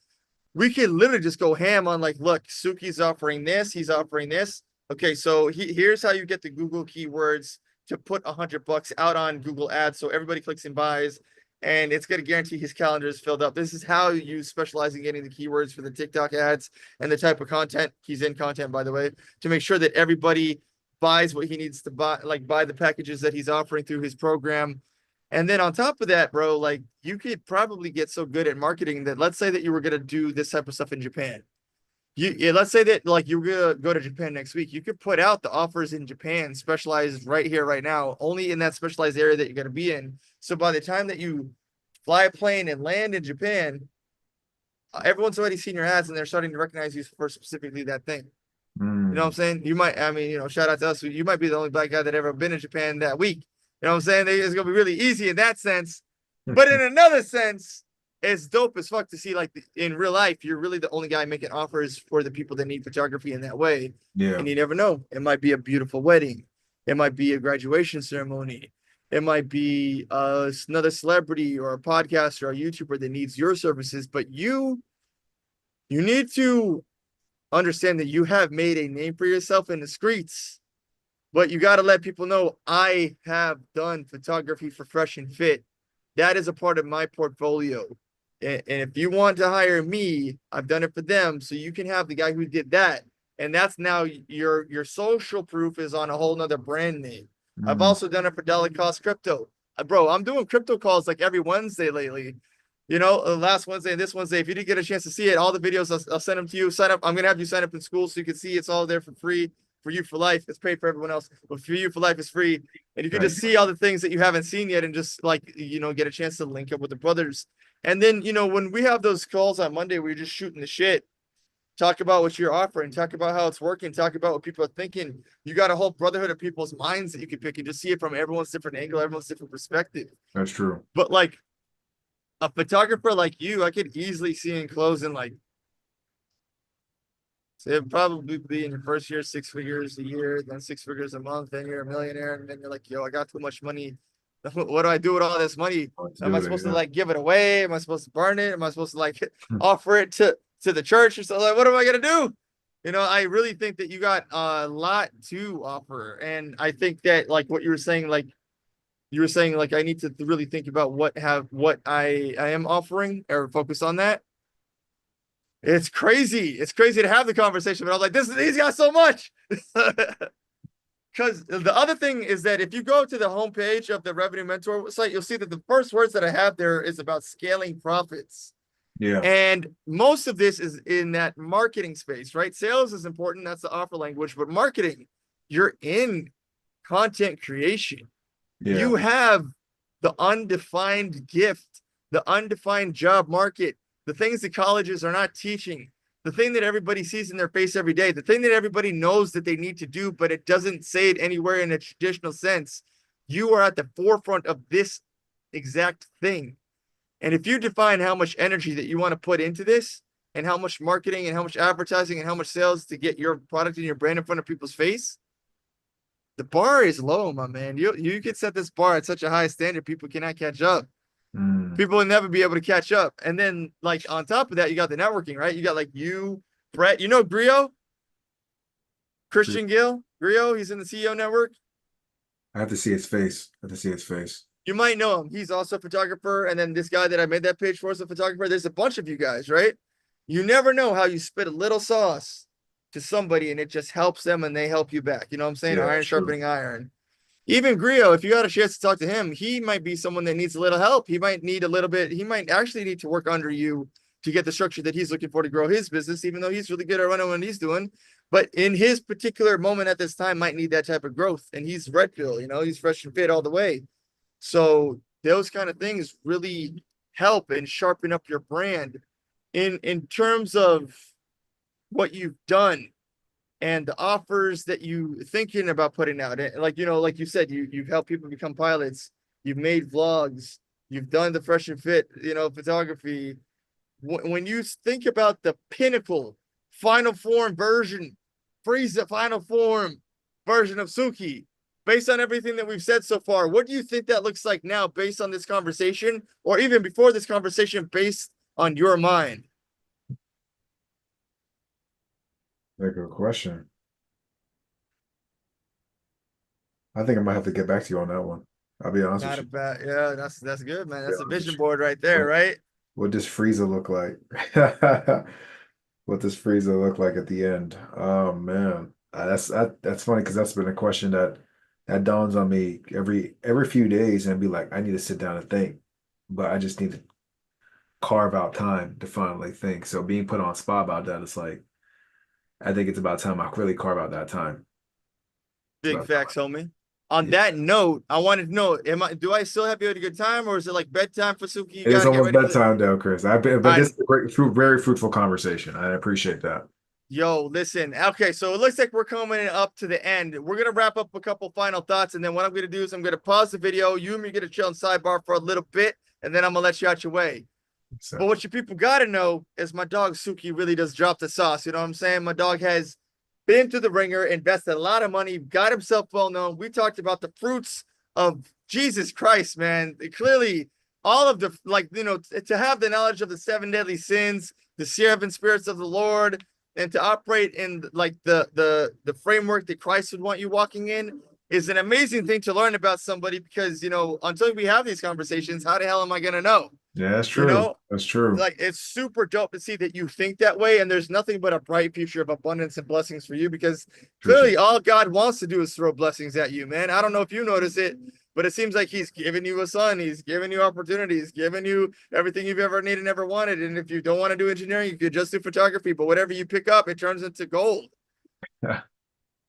we could literally just go ham on like, look, Suki's offering this, he's offering this. Okay, so here's how you get the Google keywords to put $100 out on Google Ads, so everybody clicks and buys, and it's going to guarantee his calendar is filled up. This is how you specialize in getting the keywords for the TikTok ads and the type of content he's in content, by the way, to make sure that everybody buys what he needs to buy, like buy the packages that he's offering through his program. And then on top of that, bro, like you could probably get so good at marketing that let's say that you were gonna do this type of stuff in Japan. Let's say that like you were gonna go to Japan next week. You could put out the offers in Japan, specialized right here, right now, only in that specialized area that you're gonna be in. So by the time that you fly a plane and land in Japan, everyone's already seen your ads and they're starting to recognize you for specifically that thing. You know what I'm Mm. saying? You might, I mean, shout out to us. You might be the only black guy that ever been in Japan that week. You know what I'm saying? It's gonna be really easy in that sense. But in another sense, it's dope as fuck to see like in real life, you're really the only guy making offers for the people that need photography in that way. Yeah. And you never know. It might be a beautiful wedding. It might be a graduation ceremony. It might be another celebrity or a podcaster or a YouTuber that needs your services. But you need to understand that you have made a name for yourself in the streets, but you got to let people know I have done photography for Fresh and Fit. That is a part of my portfolio. And if you want to hire me, I've done it for them. So you can have the guy who did that. And that's now your social proof is on a whole nother brand name. I've Mm. also done it for Dollar Cost Crypto. Bro, I'm doing crypto calls like every Wednesday lately. Last Wednesday and this Wednesday. If you didn't get a chance to see it, all the videos I'll send them to you. Sign up. I'm gonna have you sign up in school so you can see it's all there for free. For you for life, it's paid for everyone else, but for you for life, it's free. And you can just Nice. see all the things that you haven't seen yet, and just like get a chance to link up with the brothers. And then when we have those calls on Monday, we're just shooting the shit. Talk about what you're offering. Talk about how it's working. Talk about what people are thinking. You got a whole brotherhood of people's minds that you can pick and just see it from everyone's different angle, everyone's different perspective. That's true. But like a photographer like you, I could easily see in closing like so it'd probably be in your first year, 6 figures a year, then 6 figures a month, then you're a millionaire, and then you're like, yo, I got too much money. What do I do with all this money? Let's Am I do it. supposed to Yeah. like give it away? Am I supposed to burn it? Am I supposed to like offer it to the church or something? Like, what am I gonna do? I really think that you got a lot to offer. And I think that like what you were saying, like I need to really think about what I am offering or focus on that. It's crazy. It's crazy to have the conversation, but I'm like, he's got so much. Because the other thing is that if you go to the homepage of the Revenue Mentor site, you'll see that the first words that I have there is about scaling profits. Yeah. And most of this is in that marketing space, right? Sales is important. That's the offer language, but marketing, you're in content creation. Yeah. You have the undefined gift the undefined job market, the things that colleges are not teaching, the thing that everybody sees in their face every day, the thing that everybody knows that they need to do, but it doesn't say it anywhere in a traditional sense. You are at the forefront of this exact thing. And if you define how much energy that you want to put into this, and how much marketing and how much advertising and how much sales to get your product and your brand in front of people's face, the bar is low, my man. You can set this bar at such a high standard, people cannot catch up. Mm. People will never be able to catch up. And then, like, on top of that, you got the networking, right? You got like you, Brett, you know Grio, Christian Gill, Grio. He's in the CEO network. I have to see his face. I have to see his face. You might know him. He's also a photographer. And then this guy that I made that page for is a photographer. There's a bunch of you guys, right? You never know how you spit a little sauce to somebody and it just helps them and they help you back. You know what I'm saying? Yeah, Iron that's true. sharpening iron. Even Grio, if you got a chance to talk to him, he might be someone that needs a little help. He might need a little bit, he might actually need to work under you to get the structure that he's looking for to grow his business, even though he's really good at running what he's doing. But in his particular moment at this time, might need that type of growth. And he's red pill, you know, he's fresh and fit all the way. So those kind of things really help and sharpen up your brand in terms of what you've done and the offers that you thinking about putting out. And like, you know, like you said, you've helped people become pilots, you've made vlogs, you've done the fresh and fit, you know, photography. When you think about the pinnacle final form version, freeze the final form version of Sukie, based on everything that we've said so far, what do you think that looks like now based on this conversation, or even before this conversation, based on your mind? Very good question. I think I might have to get back to you on that one. I'll be honest with Not a you. bad, yeah, that's good, man. Be That's a honest with vision you. board right there, What, right? what does Frieza look like? What does Frieza look like at the end? Oh man, that's funny because that's been a question that dawns on me every few days, and be like, I need to sit down and think, but I just need to carve out time to finally think. So being put on spot about that, it's like I think it's about time I really carve out that time. It's Big about time. facts, homie. On Yeah. that note, I wanted to know, do I still have you at a good time, or is it like bedtime for Suki? You It is gotta get almost ready for the bedtime though, Chris. But this I is a very fruitful conversation. I appreciate that. Yo, listen. Okay, so it looks like we're coming up to the end. We're gonna wrap up a couple final thoughts, and then what I'm gonna do is I'm gonna pause the video. You and me gonna chill in sidebar for a little bit, and then I'm gonna let you out your way. But So what you people gotta know is my dog Suki really does drop the sauce. You know what I'm saying? My dog has been to the ringer, invested a lot of money, got himself well known. We talked about the fruits of Jesus Christ, man. Clearly, all of the, like, you know, to have the knowledge of the seven deadly sins, the seven spirits of the Lord, and to operate in like the framework that Christ would want you walking in is an amazing thing to learn about somebody, because you know, until we have these conversations, how the hell am I gonna know? yeah, that's You true. know, That's true. like, it's super dope to see that you think that way, and there's nothing but a bright future of abundance and blessings for you, because Appreciate clearly all God wants to do is throw blessings at you, man. I don't know if you notice it, but it seems like he's giving you a son, he's giving you opportunities, giving you everything you've ever needed and ever wanted. And if you don't want to do engineering, you could just do photography, but whatever you pick up, it turns into gold. it.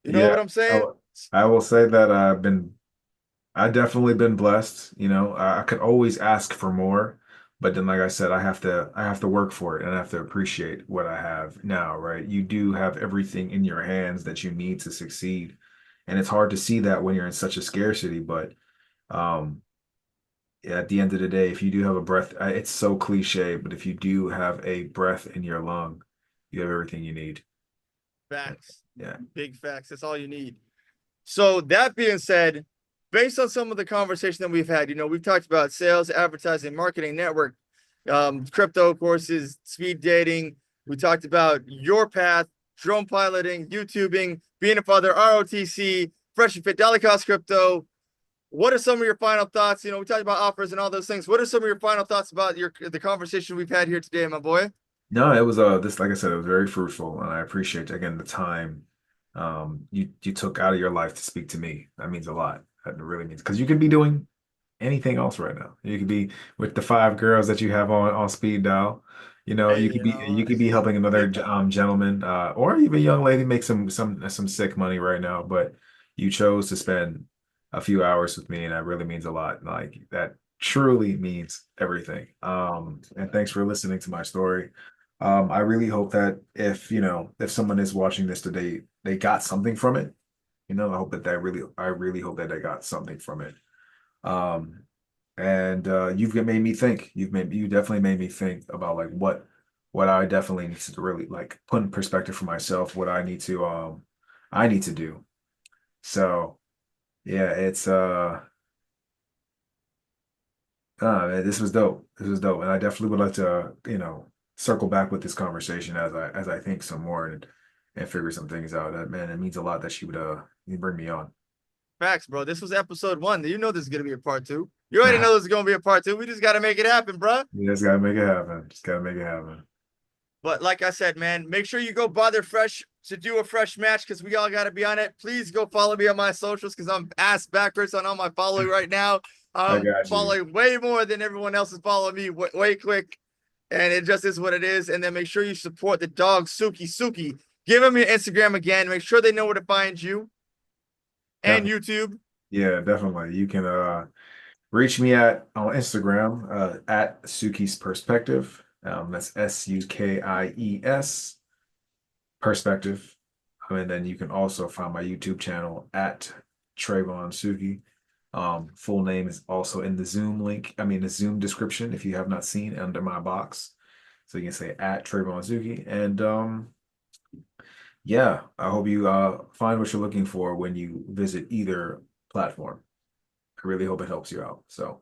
You know Yeah, what I'm I, saying? will- I will say that I definitely been blessed. You know, I could always ask for more, but then, like I said, I have to work for it and I have to appreciate what I have now, right? You do have everything in your hands that you need to succeed. And it's hard to see that when you're in such a scarcity, but um, at the end of the day, if you do have a breath, it's so cliche, but if you do have a breath in your lung, you have everything you need. Facts. Yeah. Big facts. That's all you need. So that being said, based on some of the conversation that we've had, you know, we've talked about sales, advertising, marketing, network, crypto courses, speed dating. We talked about your path, drone piloting, YouTubing, being a father, ROTC, fresh and fit, dollar cost crypto. What are some of your final thoughts? You know, we talked about offers and all those things. What are some of your final thoughts about the conversation we've had here today, my boy? No, it was this like I said, it was very fruitful, and I appreciate again the time you took out of your life to speak to me. That means a lot. That really means because you could be doing anything else right now. You could be with the five girls that you have on speed dial. You know, Hey, you you know, could be helping another gentleman or even a young lady make some sick money right now, but you chose to spend a few hours with me, and that really means a lot. Like that truly means everything. And thanks for listening to my story. I really hope that if, if someone is watching this today, they got something from it. I really hope that they got something from it. Um, and you've made me think. You definitely made me think about like what I definitely need to really like put in perspective for myself, what I need to do. So yeah, man, this was dope. This was dope. And I definitely would like to, circle back with this conversation as I think some more and figure some things out. Man, it means a lot that you would bring me on. Facts, bro. This was episode 1. You know this is gonna be a part 2. You already know this is gonna be a part 2. We just gotta make it happen, bro. You just gotta make it happen. Just gotta make it happen. But like I said, man, make sure you go bother Fresh to do a fresh match because we all got to be on it. Please go follow me on my socials because I'm ass backwards on all my following right now. I I'm got you. following way more than everyone else is following me way quick. And it just is what it is. And then make sure you support the dog, Sukie. Give him your Instagram again. Make sure they know where to find you and Definitely. YouTube. Yeah, definitely. You can reach me at on Instagram at Sukie's Perspective. That's Sukies Perspective. And then you can also find my YouTube channel at Trayvon Sukie. Full name is also in the Zoom link. I mean, the Zoom description if you have not seen under my box. So you can say at Trayvon Sukie. And yeah, I hope you find what you're looking for when you visit either platform. I really hope it helps you out. So,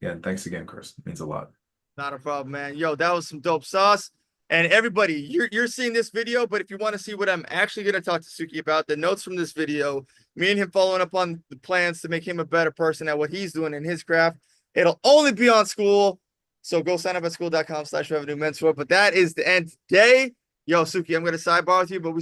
again, thanks again, Chris. It means a lot. Not a problem, man. Yo, that was some dope sauce. And everybody, you're seeing this video, but if you want to see what I'm actually going to talk to Sukie about, the notes from this video, me and him following up on the plans to make him a better person at what he's doing in his craft, it'll only be on school. So go sign up at school.com/revenue mentor. But that is the end today. Yo, Sukie, I'm going to sidebar with you, but we